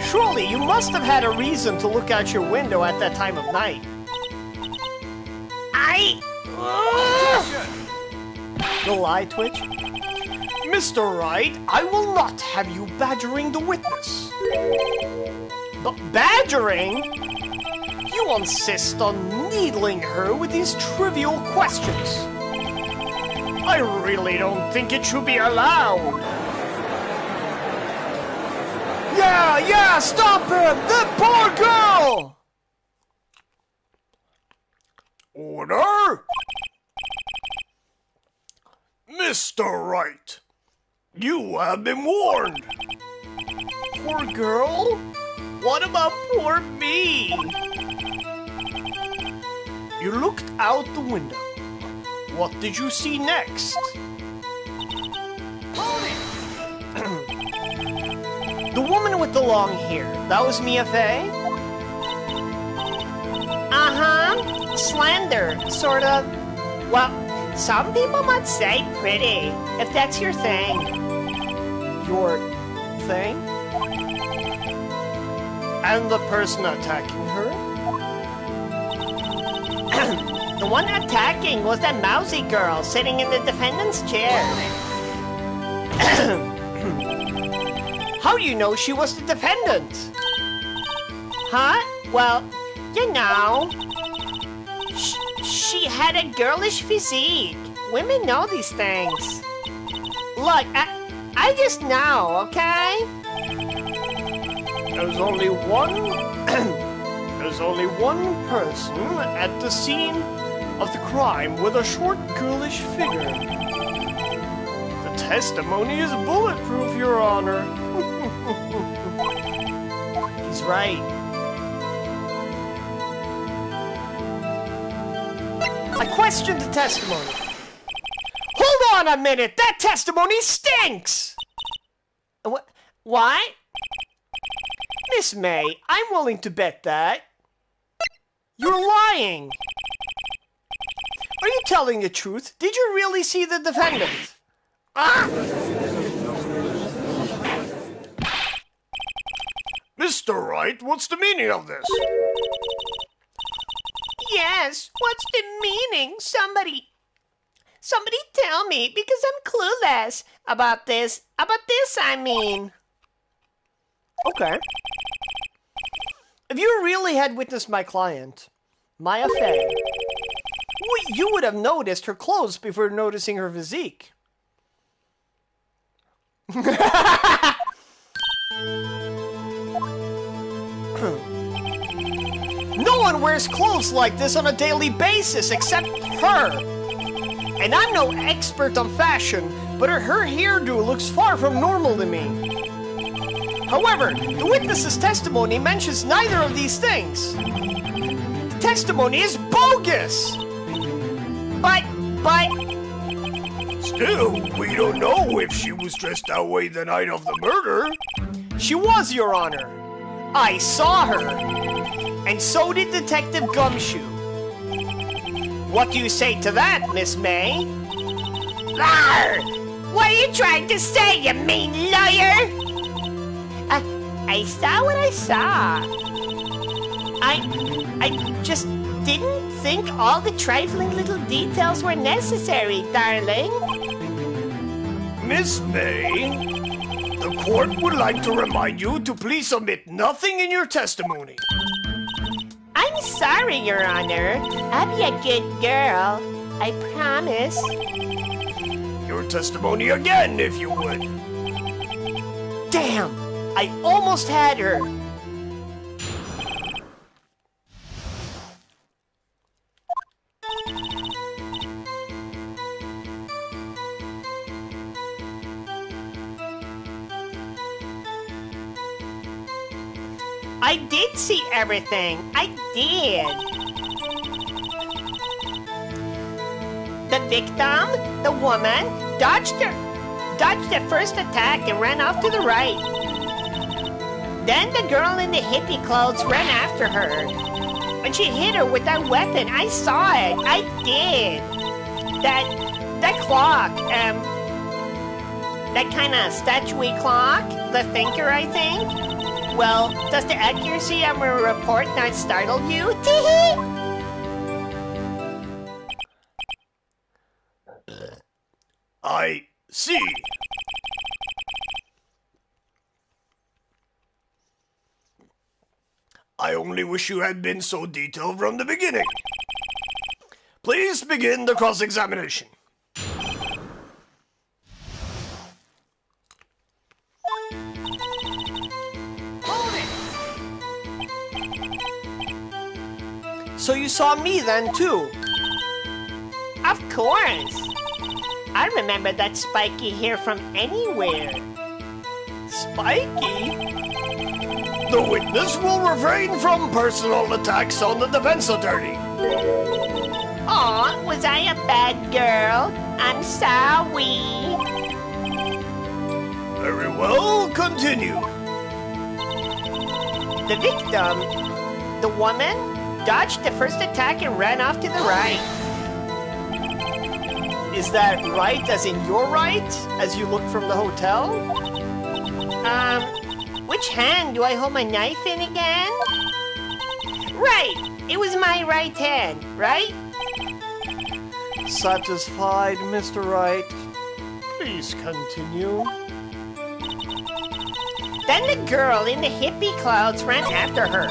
Surely you must have had a reason to look out your window at that time of night. Little eye twitch. Mr. Wright, I will not have you badgering the witness. But badgering? You insist on needling her with these trivial questions. I really don't think it should be allowed. Yeah, stop him! That poor girl! Order! Mr. Wright, you have been warned. Poor girl? What about poor me? You looked out the window. What did you see next? The woman with the long hair. That was Mia Fey? Uh-huh. Slender, sort of. Well, some people might say pretty, if that's your thing. Your thing? And the person attacking her? The one attacking was that mousy girl sitting in the defendant's chair. How do you know she was the defendant? Huh? Well, you know. She had a girlish physique. Women know these things. Look, I just know, okay? There's only one person at the scene of the crime with a short, girlish figure. The testimony is bulletproof, Your Honor. He's right. I question the testimony. Hold on a minute! That testimony stinks! What? Miss May, I'm willing to bet that. You're lying! Are you telling the truth? Did you really see the defendant? Mr. Wright, what's the meaning of this? Yes, what's the meaning? Somebody tell me, because I'm clueless about this. I mean. Okay. If you really had witnessed my client, Maya Fey, you would have noticed her clothes before noticing her physique. No one wears clothes like this on a daily basis except her. And I'm no expert on fashion, but her hairdo looks far from normal to me. However, the witness's testimony mentions neither of these things. The testimony is bogus! But But Still, we don't know if she was dressed that way the night of the murder. She was, Your Honor. I saw her. And so did Detective Gumshoe. What do you say to that, Miss May? Arr! What are you trying to say, you mean lawyer? I saw what I saw. I just didn't think all the trifling little details were necessary, darling. Miss May, the court would like to remind you to please omit nothing in your testimony. I'm sorry, Your Honor. I'll be a good girl. I promise. Your testimony again, if you would. Damn! I almost had her. I did see everything. I did. The victim, the woman, dodged the first attack and ran off to the right. Then the girl in the hippie clothes ran after her. And she hit her with that weapon. I saw it. I did. That clock, that kind of statuey clock, the thinker, I think. Well, does the accuracy of my report not startle you? I see. I only wish you had been so detailed from the beginning. Please begin the cross-examination. So you saw me then, too? Of course. I remember that spiky hair from anywhere. Spiky? The witness will refrain from personal attacks on the defense attorney. Aw, was I a bad girl? I'm sorry. Very well, continue. The victim, the woman, dodged the first attack and ran off to the right. Is that right as in your right, as you look from the hotel? Which hand do I hold my knife in again? Right, it was my right hand, right? Satisfied, Mr. Wright? Please continue. Then the girl in the hippie clothes ran after her.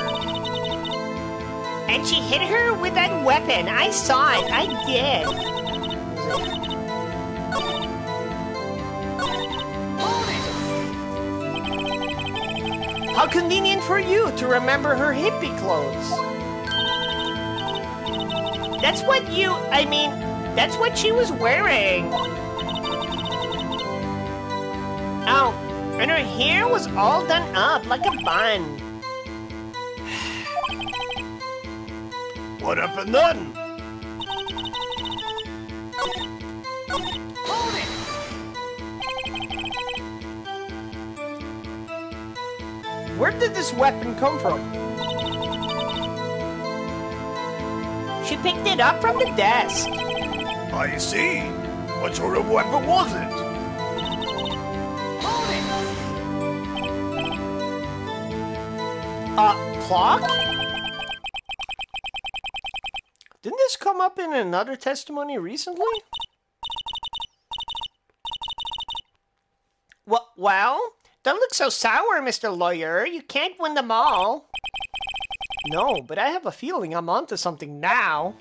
And she hit her with that weapon. I saw it. I did. How convenient for you to remember her hippie clothes. That's what she was wearing. Oh, and her hair was all done up like a bun. What happened then? Where did this weapon come from? She picked it up from the desk. I see. What sort of weapon was it? Clock? Didn't this come up in another testimony recently? Well, don't look so sour, Mr. Lawyer. You can't win them all. No, but I have a feeling I'm onto something now.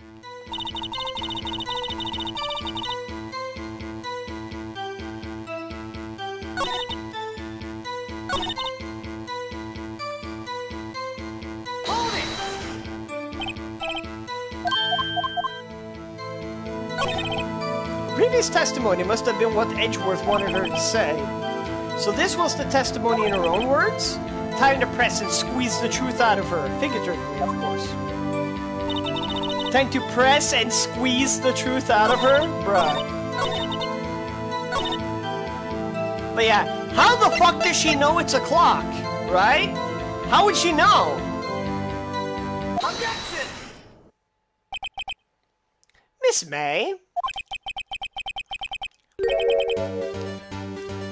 Previous testimony must have been what Edgeworth wanted her to say. So this was the testimony in her own words? Time to press and squeeze the truth out of her. Figuratively, of course. Time to press and squeeze the truth out of her? Bruh. But yeah, how the fuck does she know it's a clock? Right? How would she know? Objection! Miss May?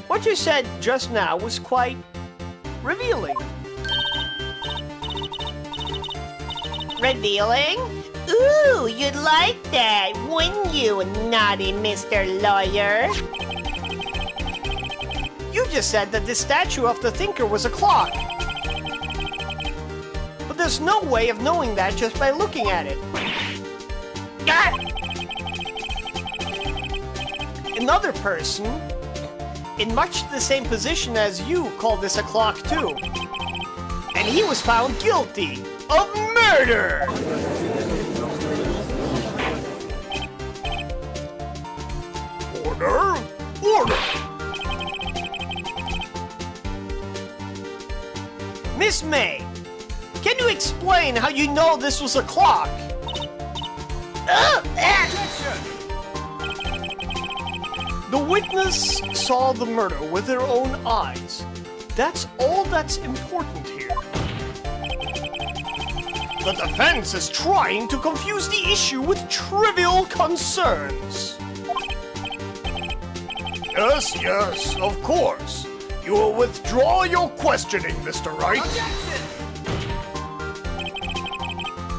What you said just now was quite revealing. Revealing? Ooh, you'd like that, wouldn't you, naughty Mr. Lawyer? You just said that the statue of the thinker was a clock. But there's no way of knowing that just by looking at it. Ah! Another person, in much the same position as you, called this a clock too. And he was found guilty of murder! Order! Order! Miss May, can you explain how you know this was a clock? The witness saw the murder with her own eyes. That's all that's important here. The defense is trying to confuse the issue with trivial concerns. Yes, yes, of course. You will withdraw your questioning, Mr. Wright.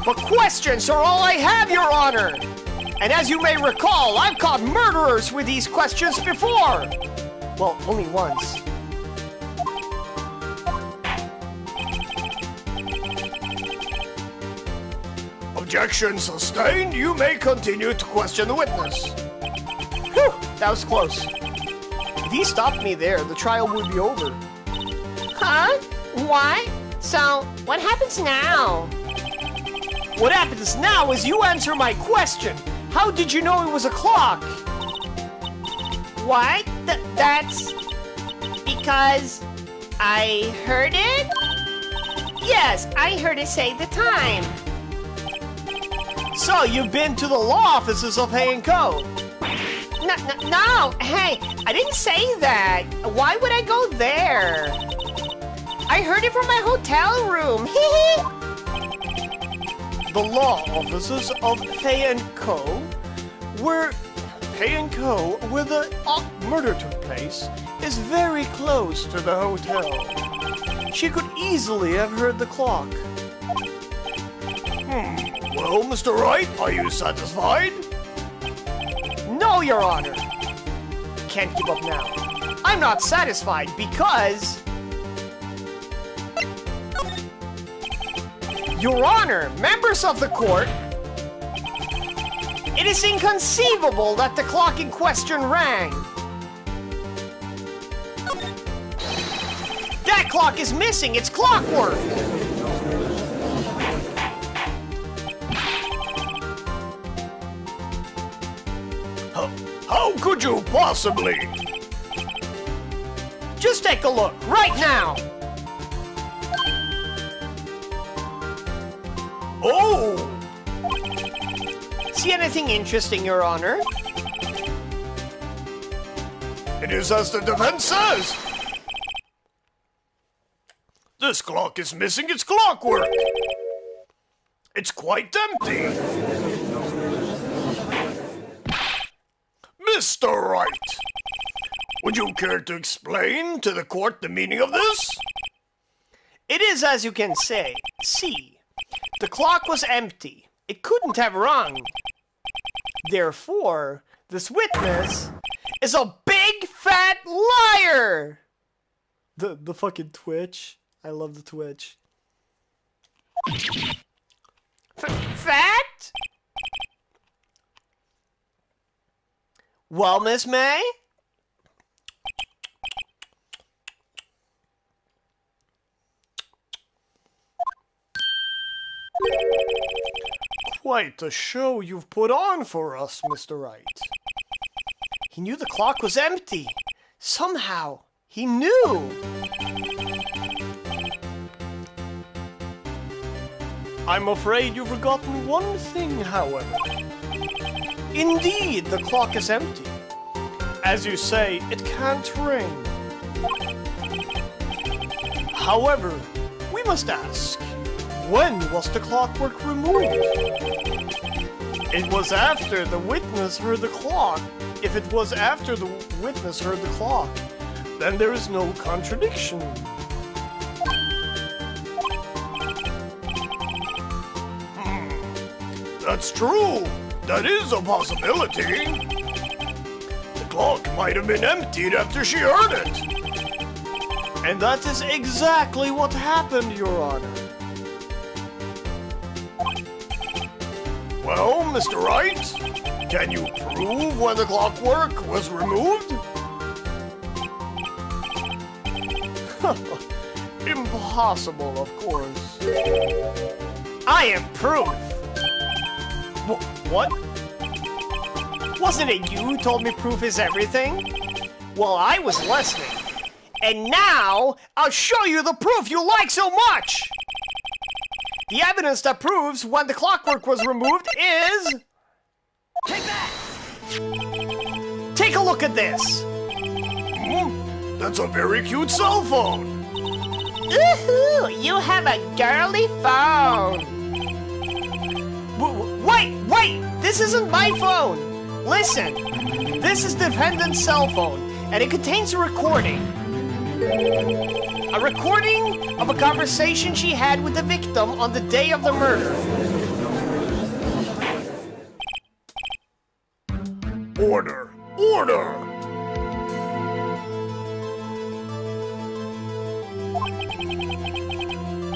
But questions are all I have, Your Honor! And as you may recall, I've caught murderers with these questions before! Well, only once. Objection sustained. You may continue to question the witness. Whew, that was close. If he stopped me there, the trial would be over. Huh? What? So, what happens now? What happens now is you answer my question. How did you know it was a clock? What? That's... because... I heard it? Yes, I heard it say the time. So, you've been to the law offices of Hay & Co. No, hey, I didn't say that. Why would I go there? I heard it from my hotel room. The law offices of Hay & Co. where the murder took place is very close to the hotel. She could easily have heard the clock. Well, Mr. Wright, are you satisfied? No, Your Honor. Can't give up now. I'm not satisfied because... Your Honor, members of the court, it is inconceivable that the clock in question rang. That clock is missing. It's clockwork. How could you possibly? Just take a look right now. Oh! See anything interesting, Your Honor? It is as the defense says. This clock is missing its clockwork. It's quite empty. Mr. Wright, would you care to explain to the court the meaning of this? It is as you can say. See, the clock was empty. It couldn't have rung. Therefore, this witness is a big fat liar! The fucking Twitch. I love the Twitch. Fat? Well, Miss May? Quite a show you've put on for us, Mr. Wright. He knew the clock was empty. Somehow, he knew. I'm afraid you've forgotten one thing, however. Indeed, the clock is empty. As you say, it can't ring. However, we must ask, when was the clockwork removed? It was after the witness heard the clock. If it was after the witness heard the clock, then there is no contradiction. That's true. That is a possibility. The clock might have been emptied after she heard it. And that is exactly what happened, Your Honor. Well, Mr. Wright, can you prove when the clockwork was removed? Impossible, of course. I have proof. What? Wasn't it you who told me proof is everything? Well, I was listening. And now, I'll show you the proof you like so much! The evidence that proves when the clockwork was removed is... Take that! Take a look at this! That's a very cute cell phone! Ooh, you have a girly phone! Wait! This isn't my phone! Listen! This is the defendant's cell phone, and it contains a recording. A recording of a conversation she had with the victim on the day of the murder. Order! Order!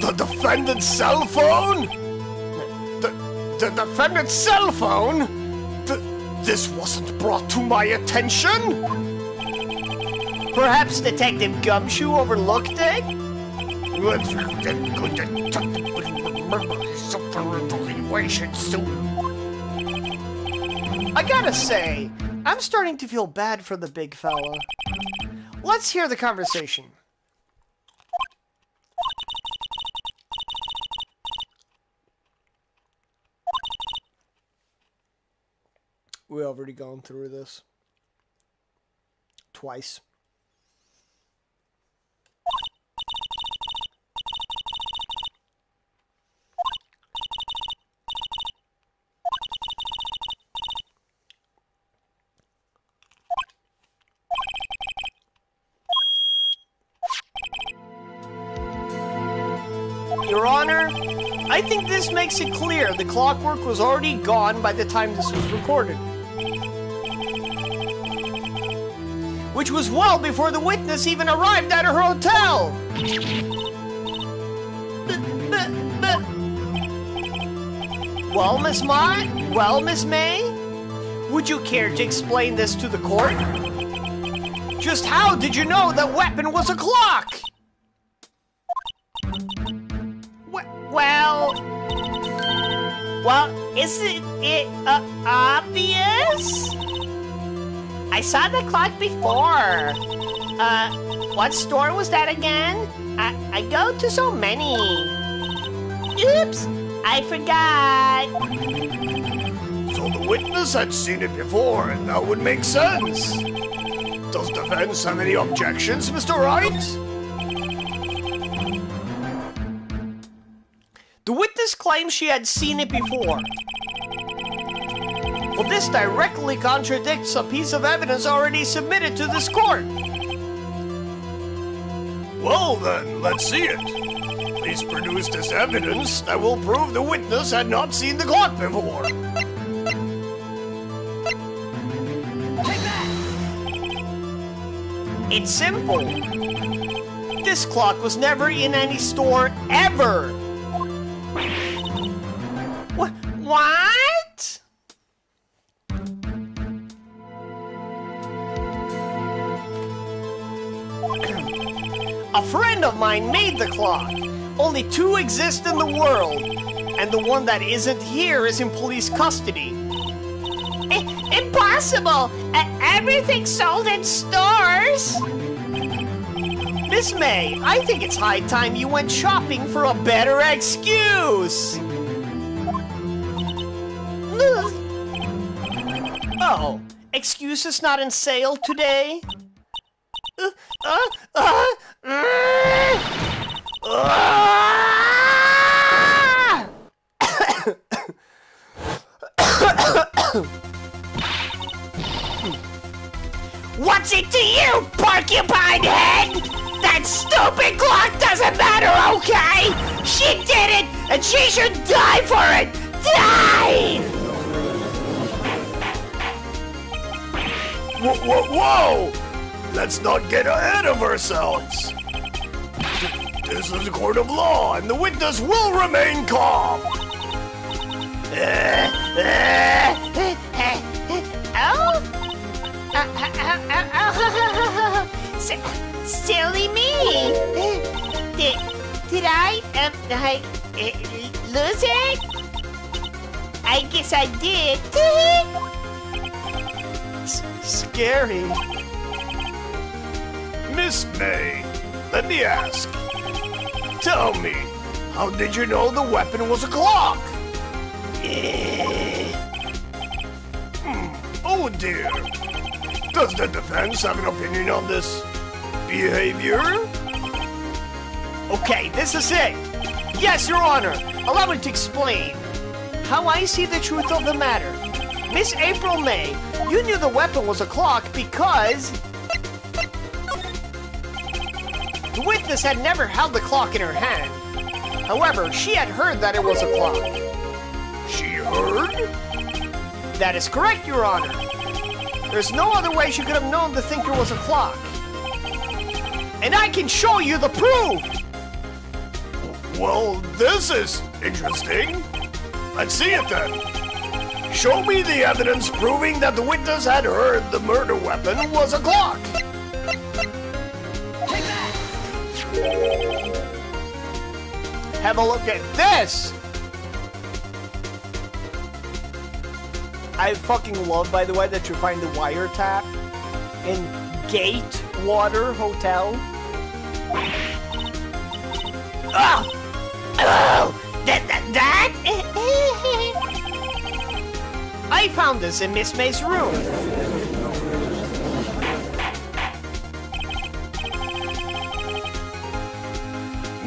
The defendant's cell phone? The defendant's cell phone? This wasn't brought to my attention? Perhaps Detective Gumshoe overlooked it? I gotta say, I'm starting to feel bad for the big fella. Let's hear the conversation. We've already gone through this. Twice. Your Honor, I think this makes it clear the clockwork was already gone by the time this was recorded. Which was well before the witness even arrived at her hotel. Well, Miss May? Would you care to explain this to the court? Just how did you know that weapon was a clock? Well, isn't it obvious? I saw the clock before. What store was that again? I go to so many. Oops, I forgot. So the witness had seen it before, and that would make sense. Does defense have any objections, Mr. Wright? The witness claims she had seen it before. Well, this directly contradicts a piece of evidence already submitted to this court. Well then, let's see it. Please produce this evidence that will prove the witness had not seen the clock before. Take that! It's simple. This clock was never in any store ever. What? A friend of mine made the clock. Only two exist in the world, and the one that isn't here is in police custody. Impossible! Everything's sold in stores! Miss May, I think it's high time you went shopping for a better excuse. Oh, excuses not in sale today? What's it to you, porcupine head? That stupid clock doesn't matter, okay? She did it, and she should die for it! Die! Whoa! Let's not get ahead of ourselves. This is a court of law, and the witness will remain calm. Oh? Silly me! Did I lose it? I guess I did. Scary. Miss May, let me ask. Tell me, how did you know the weapon was a clock? Oh dear. Does the defense have an opinion on this behavior? Okay, this is it. Yes, Your Honor. Allow me to explain. How I see the truth of the matter. Miss April May, you knew the weapon was a clock because the witness had never held the clock in her hand. However, she had heard that it was a clock. She heard? That is correct, Your Honor. There's no other way she could have known the thinker was a clock. And I can show you the proof! Well, this is interesting. Let's see it then. Show me the evidence proving that the witness had heard the murder weapon was a clock. Have a look at this! I fucking love, by the way, that you find the wiretap in Gatewater Hotel. Oh! Oh! That? I found this in Miss May's room.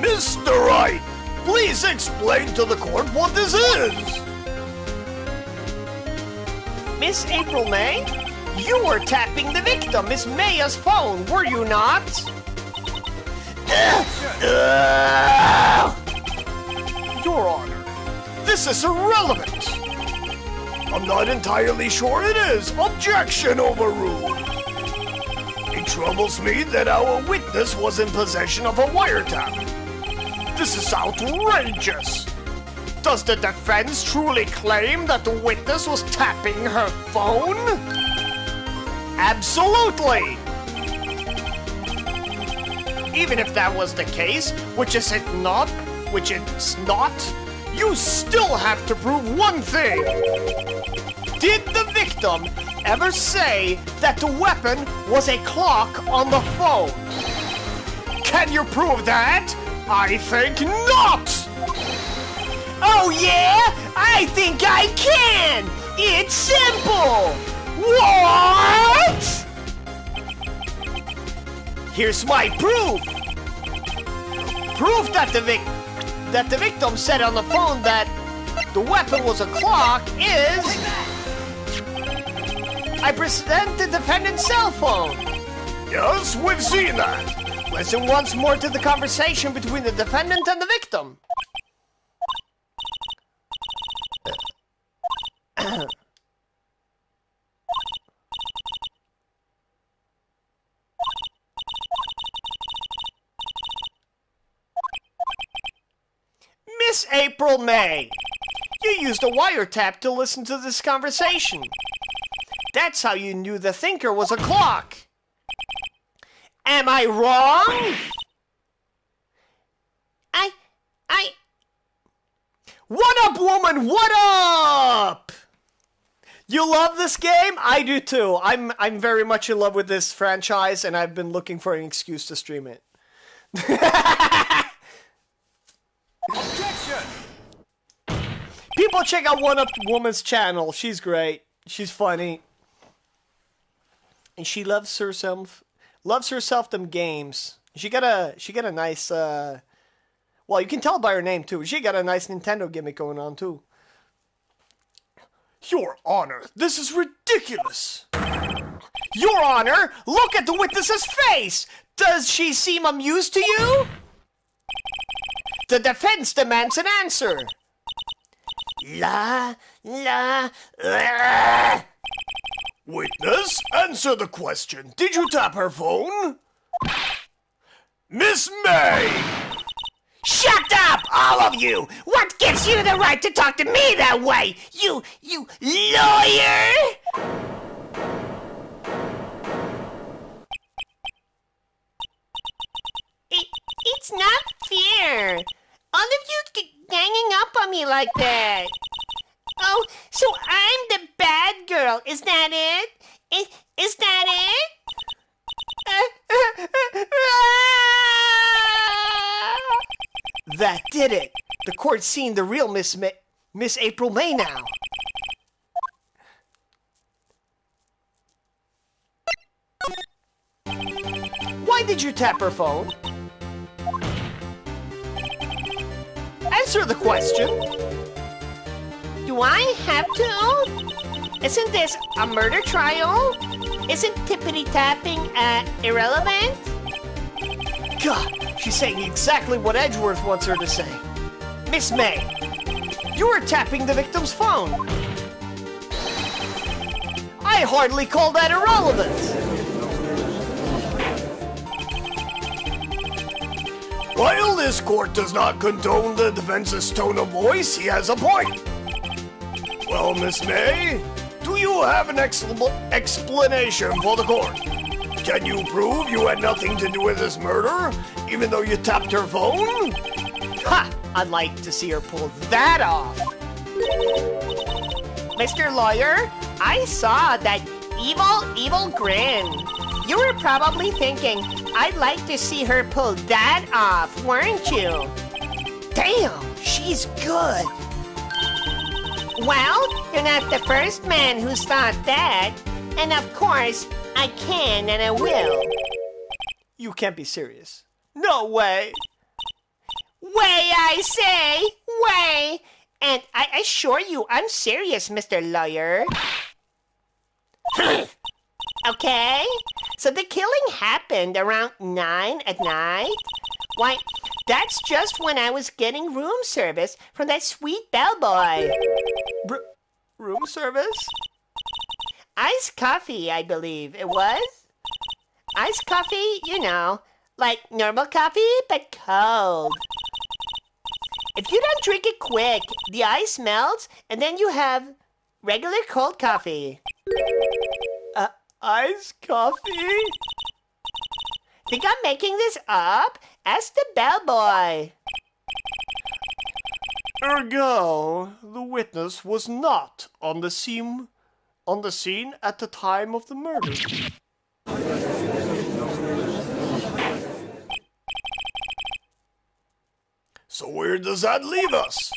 Mr. Wright, please explain to the court what this is. Miss April May, you were tapping the victim, Miss Maya's phone, were you not? Your Honor, this is irrelevant. I'm not entirely sure it is. Objection overruled. It troubles me that our witness was in possession of a wiretap. This is outrageous. Does the defense truly claim that the witness was tapping her phone? Absolutely! Even if that was the case, which it's not, you still have to prove one thing. Did the victim ever say that the weapon was a clock on the phone? Can you prove that? I think not! Oh yeah? I think I can! It's simple! What? Here's my proof! Proof that the victim said on the phone that the weapon was a clock is... I present the defendant's cell phone. Yes, we've seen that. Listen once more to the conversation between the defendant and the victim. Miss April May, you used a wiretap to listen to this conversation. That's how you knew the thinker was a clock. Am I wrong? What up, woman? What up? You love this game? I do too. I'm very much in love with this franchise, and I've been looking for an excuse to stream it. Objection! People check out One Up Woman's channel. She's great. She's funny. and she loves herself them games. She got a nice well, you can tell by her name too. She got a nice Nintendo gimmick going on too. Your Honor, this is ridiculous. Your Honor, look at the witness's face. Does she seem amused to you? The defense demands an answer. Witness, answer the question. Did you tap her phone? Miss May! Shut up, all of you! What gives you the right to talk to me that way? You lawyer! It's not fair. All of you ganging up on me like that. Oh, so I'm the bad girl. Is that it? Is that it? That did it. The court's seen the real Miss April May now. Why did you tap her phone? Answer the question. Do I have to? Isn't this a murder trial? Isn't tippity-tapping irrelevant? God, she's saying exactly what Edgeworth wants her to say. Miss May, you were tapping the victim's phone. I hardly call that irrelevant. While this court does not condone the defense's tone of voice, he has a point. Well, Miss May, do you have an explanation for the court? Can you prove you had nothing to do with this murder, even though you tapped her phone? Ha! I'd like to see her pull that off. Mr. Lawyer, I saw that evil grin. You were probably thinking, I'd like to see her pull that off, weren't you? Damn, she's good. Well, you're not the first man who's thought that. And of course, I can and I will. You can't be serious. No way. Way, I say! Way! And I assure you, I'm serious, Mr. Lawyer. Okay? So the killing happened around 9 at night? Why, that's just when I was getting room service from that sweet bellboy. Room service? Iced coffee, I believe it was. Iced coffee, you know, like normal coffee, but cold. If you don't drink it quick, the ice melts, and then you have regular cold coffee. Iced coffee? Think I'm making this up? Ask the bellboy. Ergo, the witness was not on the scene at the time of the murder. So where does that leave us?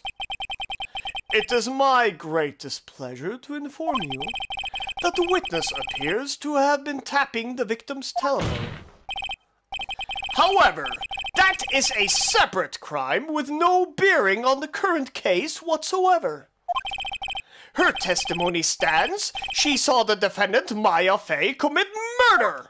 It is my greatest pleasure to inform you that the witness appears to have been tapping the victim's telephone. However, that is a separate crime with no bearing on the current case whatsoever. Her testimony stands. She saw the defendant, Maya Fey, commit murder.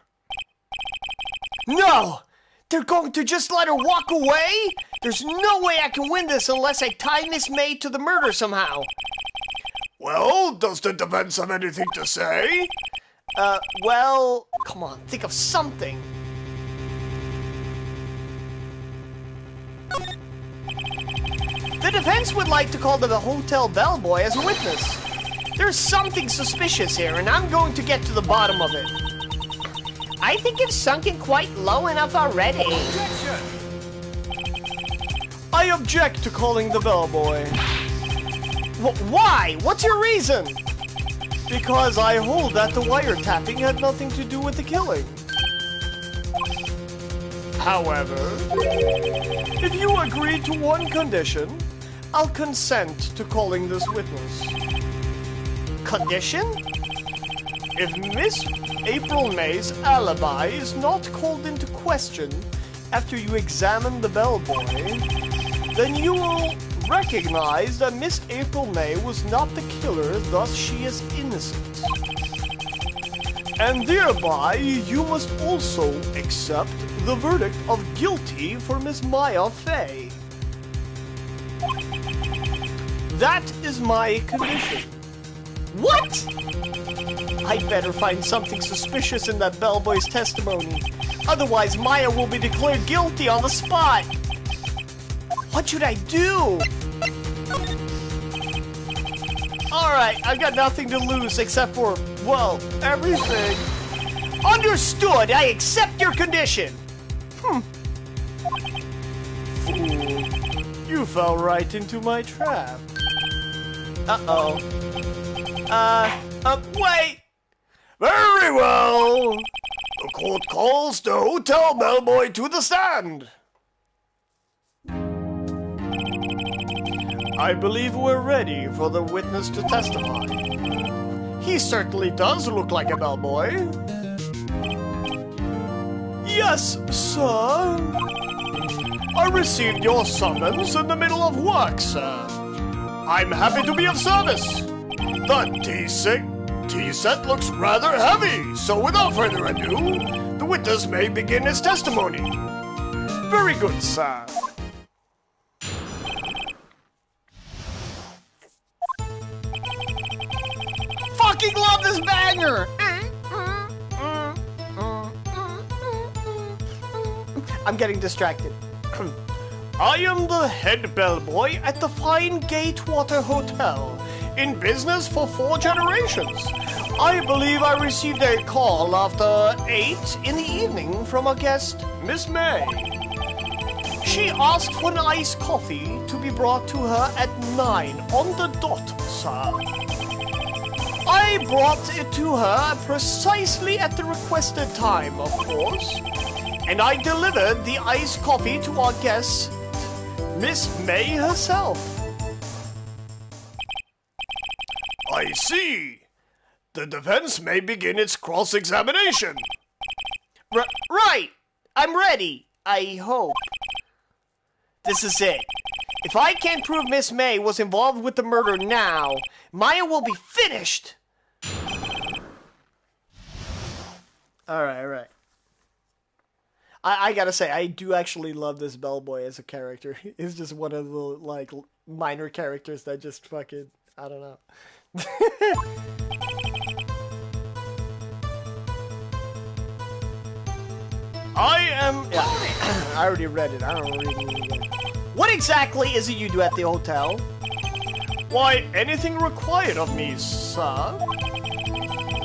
No! They're going to just let her walk away? There's no way I can win this unless I tie Miss May to the murder somehow. Well, does the defense have anything to say? Well, come on, think of something. The defense would like to call the hotel bellboy as a witness. There's something suspicious here, and I'm going to get to the bottom of it. I think it's sunken quite low enough already. Objection! I object to calling the bellboy. Why? What's your reason? Because I hold that the wiretapping had nothing to do with the killing. However, if you agree to one condition, I'll consent to calling this witness. Condition? If Miss April May's alibi is not called into question after you examine the bellboy, then you will recognize that Miss April May was not the killer, thus she is innocent. And thereby, you must also accept the verdict of guilty for Miss Maya Fey. That is my condition. What? I better find something suspicious in that bellboy's testimony. Otherwise, Maya will be declared guilty on the spot. What should I do? Alright, I've got nothing to lose except for, well, everything. Understood, I accept your condition. Fool, you fell right into my trap. Uh-oh. Wait! Very well! The court calls the hotel bellboy to the stand! I believe we're ready for the witness to testify. He certainly does look like a bellboy. Yes, sir. I received your summons in the middle of work, sir. I'm happy to be of service. The tea set looks rather heavy, so without further ado, the witness may begin his testimony. Very good, sir. Fucking love this banger! I'm getting distracted. I am the head bellboy at the fine Gatewater Hotel, in business for 4 generations. I believe I received a call after 8 in the evening from a guest, Miss May. She asked for an iced coffee to be brought to her at 9 on the dot, sir. I brought it to her precisely at the requested time, of course, and I delivered the iced coffee to our guest, Miss May herself. I see. The defense may begin its cross-examination. Right. I'm ready. I hope. This is it. If I can't prove Miss May was involved with the murder now, Maya will be finished. Alright. I gotta say, I do actually love this bellboy as a character. He's just one of the, like, minor characters that just fucking, I don't know. Yeah, I already read it. I don't really know. What exactly is it you do at the hotel? Why, anything required of me, sir.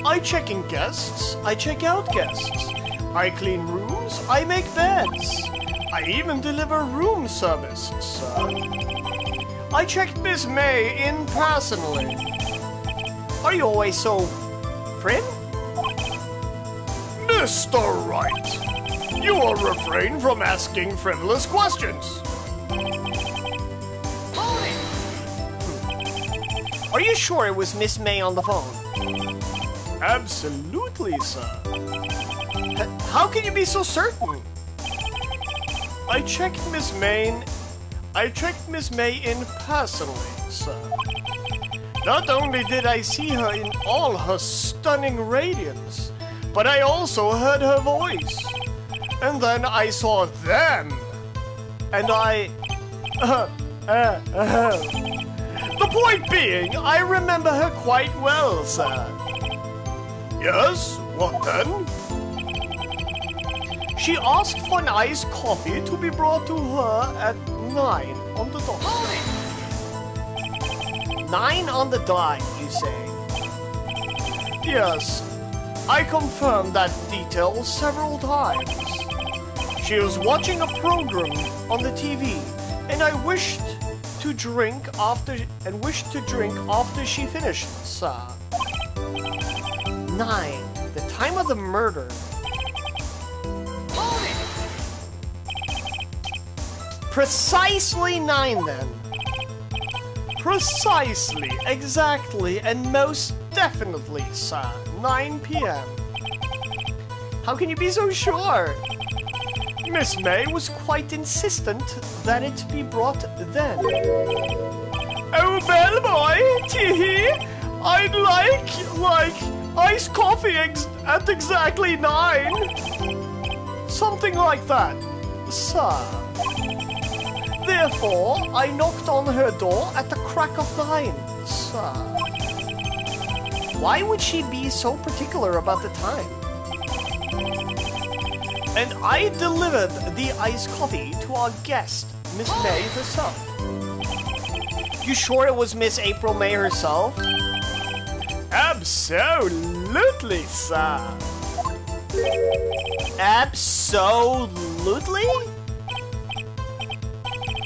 I check in guests, I check out guests. I clean rooms, I make beds. I even deliver room service, sir. I checked Miss May in personally. Are you always so prim? Mr. Wright, you will refrain from asking frivolous questions. Are you sure it was Miss May on the phone? Absolutely, sir. How can you be so certain? I checked Miss May in personally, sir. Not only did I see her in all her stunning radiance, but I also heard her voice. And then I saw them. And the point being, I remember her quite well, sir. Yes? What then? She asked for an iced coffee to be brought to her at 9 on the dot. 9 on the dot, you say? Yes. I confirmed that detail several times. She was watching a program on the TV, and I wished to drink after she finished, sir. 9, the time of the murder. Precisely 9 then. Precisely, exactly, and most definitely, sir. 9 p.m. How can you be so sure? Miss May was quite insistent that it be brought then. Oh, bellboy, tee-hee, I'd like iced coffee at exactly 9. Something like that, sir. Therefore, I knocked on her door at the crack of 9, sir. Why would she be so particular about the time? And I delivered the iced coffee to our guest, Miss May herself. You sure it was Miss April May herself? Absolutely, sir. Absolutely?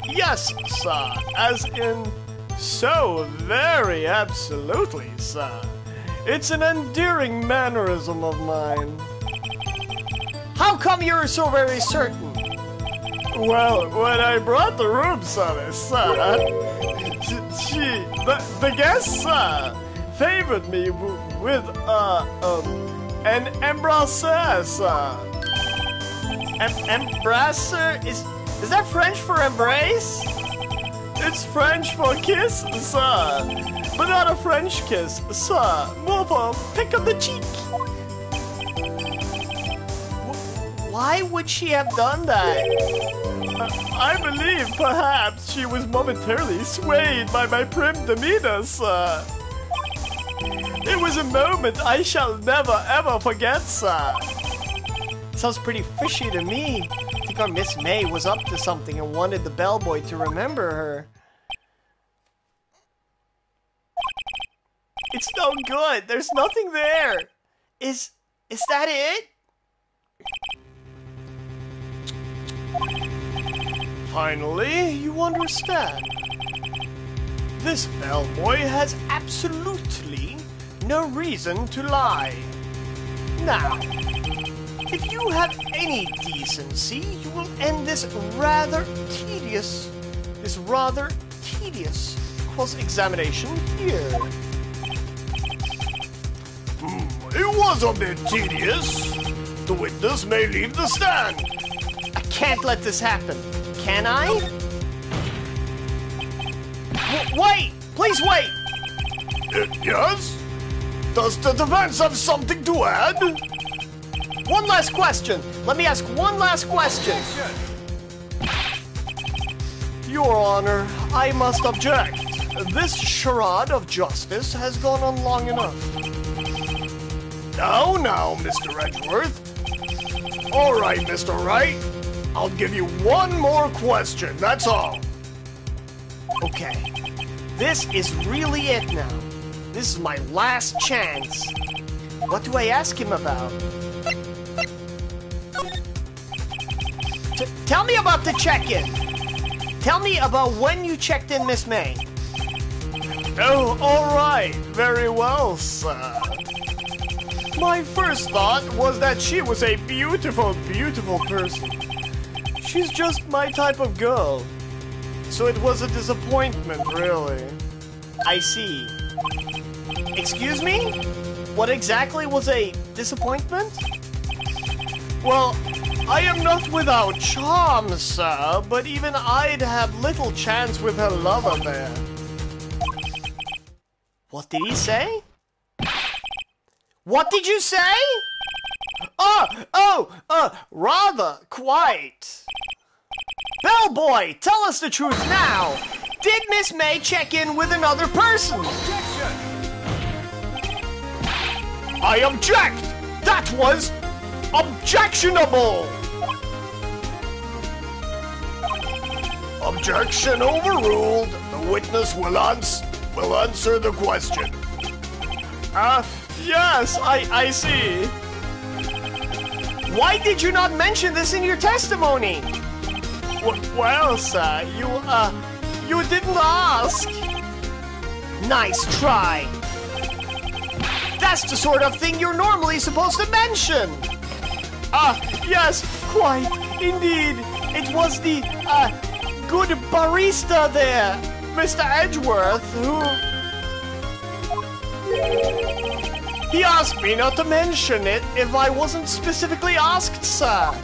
Yes, sir. As in, so very absolutely, sir. It's an endearing mannerism of mine. How come you're so very certain? Well, when I brought the room service, sir, the guest, sir, favored me with, an embrasseur, sir. Embrasseur? Is that French for embrace? It's French for kiss, sir. But not a French kiss, sir. More for pick of the cheek. Why would she have done that? I believe perhaps she was momentarily swayed by my prim demeanor, sir. It was a moment I shall never ever forget, sir. Sounds pretty fishy to me. I think our Miss May was up to something and wanted the bellboy to remember her. It's no good. There's nothing there. Is that it? Finally, you understand. This bellboy has absolutely no reason to lie. Now, if you have any decency, you will end this rather tedious cross-examination here. It was a bit tedious. The witness may leave the stand. I can't let this happen. Can I? Wait! Please wait! Yes? Does the defense have something to add? One last question. Let me ask one last question. Your Honor, I must object. This charade of justice has gone on long enough. Now, Mr. Edgeworth. All right, Mr. Wright. I'll give you one more question, that's all. Okay. This is really it now. This is my last chance. What do I ask him about? Tell me about the check-in. Tell me about when you checked in Miss May. Oh, all right. Very well, sir. My first thought was that she was a beautiful, beautiful person. She's just my type of girl. So it was a disappointment, really. I see. Excuse me? What exactly was a disappointment? Well, I am not without charm, sir, but even I'd have little chance with her lover there. What did he say? What did you say? Rather, quite. Bellboy, tell us the truth now. Did Miss May check in with another person? Objection! I object! That was objectionable! Objection overruled. The witness will answer the question. Yes, I see. Why did you not mention this in your testimony? Well, sir, you didn't ask. Nice try. That's the sort of thing you're normally supposed to mention. Yes, quite, indeed. It was the, good barista there, Mr. Edgeworth, who... He asked me not to mention it if I wasn't specifically asked, sir.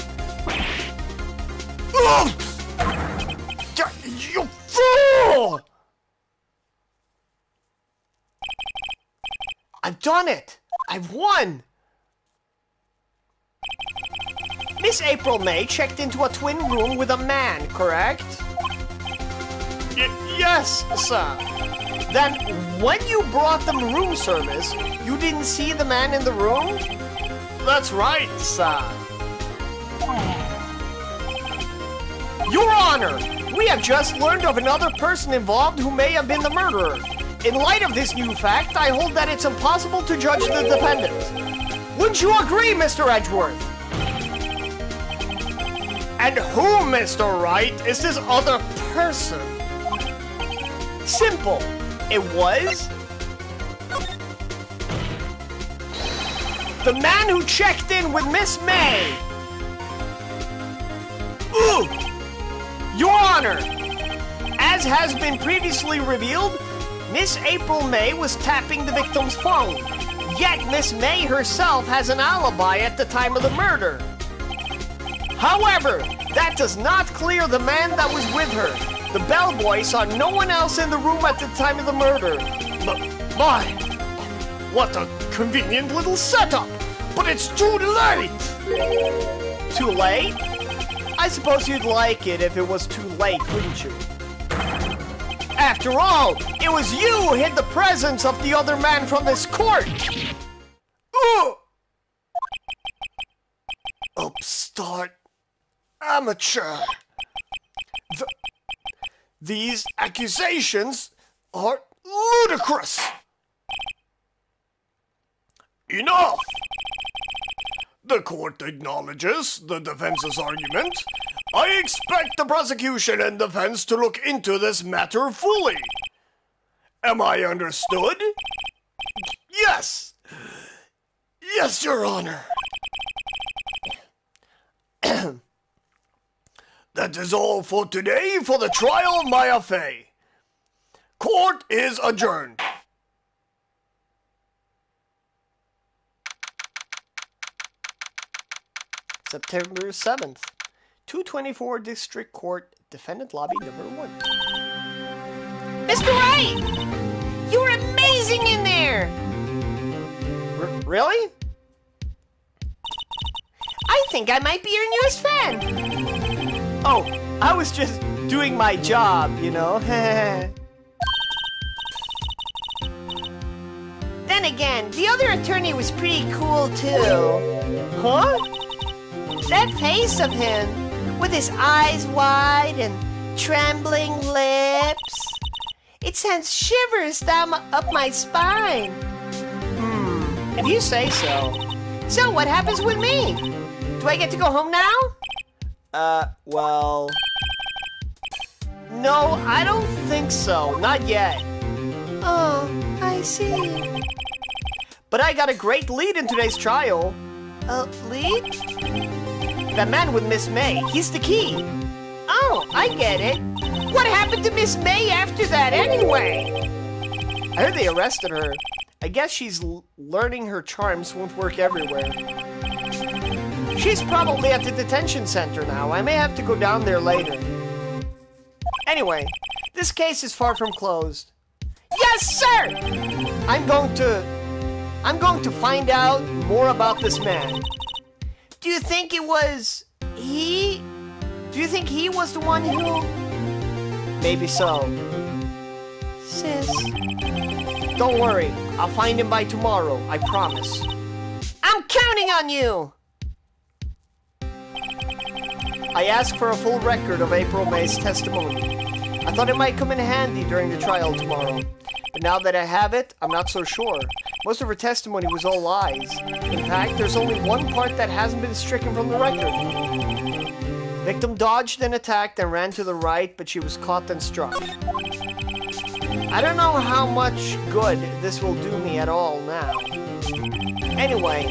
You fool! I've done it! I've won! Miss April May checked into a twin room with a man, correct? Yes, sir. Then, when you brought them room service, you didn't see the man in the room? That's right, sir. Your Honor, we have just learned of another person involved who may have been the murderer. In light of this new fact, I hold that it's impossible to judge the defendant. Wouldn't you agree, Mr. Edgeworth? And who, Mr. Wright, is this other person? Simple. It was the man who checked in with Miss May. Ooh! Your Honor, as has been previously revealed, Miss April May was tapping the victim's phone. Yet Miss May herself has an alibi at the time of the murder. However, that does not clear the man that was with her. The bellboy saw no one else in the room at the time of the murder. My, what a convenient little setup! But it's too late! Too late? I suppose you'd like it if it was too late, wouldn't you? After all, it was you who hid the presence of the other man from this court! Upstart amateur! These accusations are ludicrous! Enough! The court acknowledges the defense's argument. I expect the prosecution and defense to look into this matter fully. Am I understood? Yes! Yes, Your Honor! That is all for today for the trial of Maya Fey. Court is adjourned. September 7th, 224 District Court, Defendant Lobby number 1. Mr. Wright! You're amazing in there! Really? I think I might be your newest fan. Oh, I was just doing my job, you know. Then again, the other attorney was pretty cool too. Huh? That face of him, with his eyes wide and trembling lips, it sends shivers down up my spine. If you say so. So what happens with me? Do I get to go home now? Well... No, I don't think so. Not yet. Oh, I see. But I got a great lead in today's trial. Lead? That man with Miss May, he's the key. Oh, I get it. What happened to Miss May after that anyway? I heard they arrested her. I guess she's learning her charms won't work everywhere. She's probably at the detention center now. I may have to go down there later. Anyway, this case is far from closed. Yes, sir! I'm going to find out more about this man. Do you think it was he? Do you think he was the one who... Maybe so. Sis. Don't worry, I'll find him by tomorrow, I promise. I'm counting on you! I asked for a full record of April May's testimony. I thought it might come in handy during the trial tomorrow. But now that I have it, I'm not so sure. Most of her testimony was all lies. In fact, there's only one part that hasn't been stricken from the record. Victim dodged an attack and ran to the right, but she was caught and struck. I don't know how much good this will do me at all now. Anyway,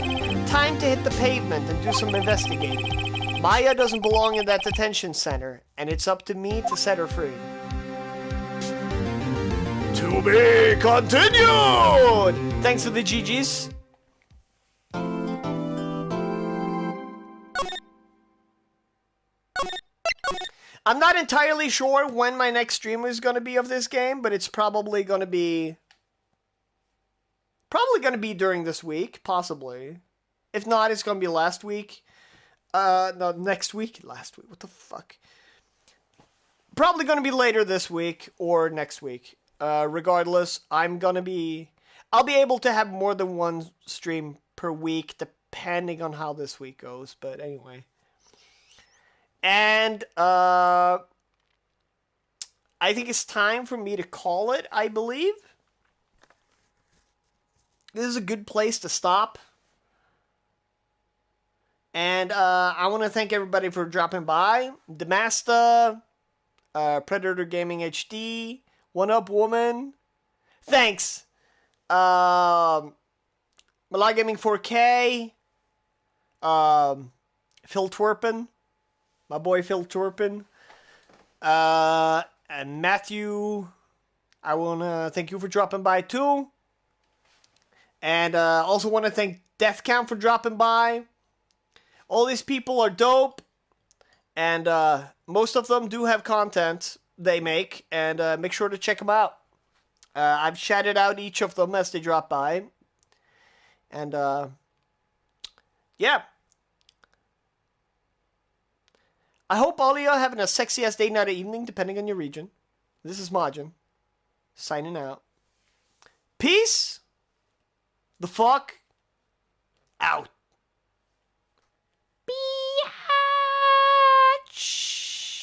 time to hit the pavement and do some investigating. Maya doesn't belong in that detention center, and it's up to me to set her free. To be continued! Thanks for the GGs. I'm not entirely sure when my next stream is going to be of this game, but it's probably going to be during this week, possibly. If not, it's going to be last week. No, next week. Last week. What the fuck? Probably going to be later this week or next week. Regardless, I'll be able to have more than one stream per week, depending on how this week goes. But anyway. And, I think it's time for me to call it, I believe. This is a good place to stop. And, I want to thank everybody for dropping by. Demasta, Predator Gaming HD, One Up Woman. Thanks. Malai Gaming 4K. Phil Twerpin. My boy Phil Turpin. And Matthew, I want to thank you for dropping by too. And also want to thank Deathcount for dropping by. All these people are dope. And most of them do have content they make. And make sure to check them out. I've shouted out each of them as they drop by. And yeah. I hope all of you are having a sexy ass day, night, or evening, depending on your region. This is Majin, signing out. Peace the fuck out. Biatch.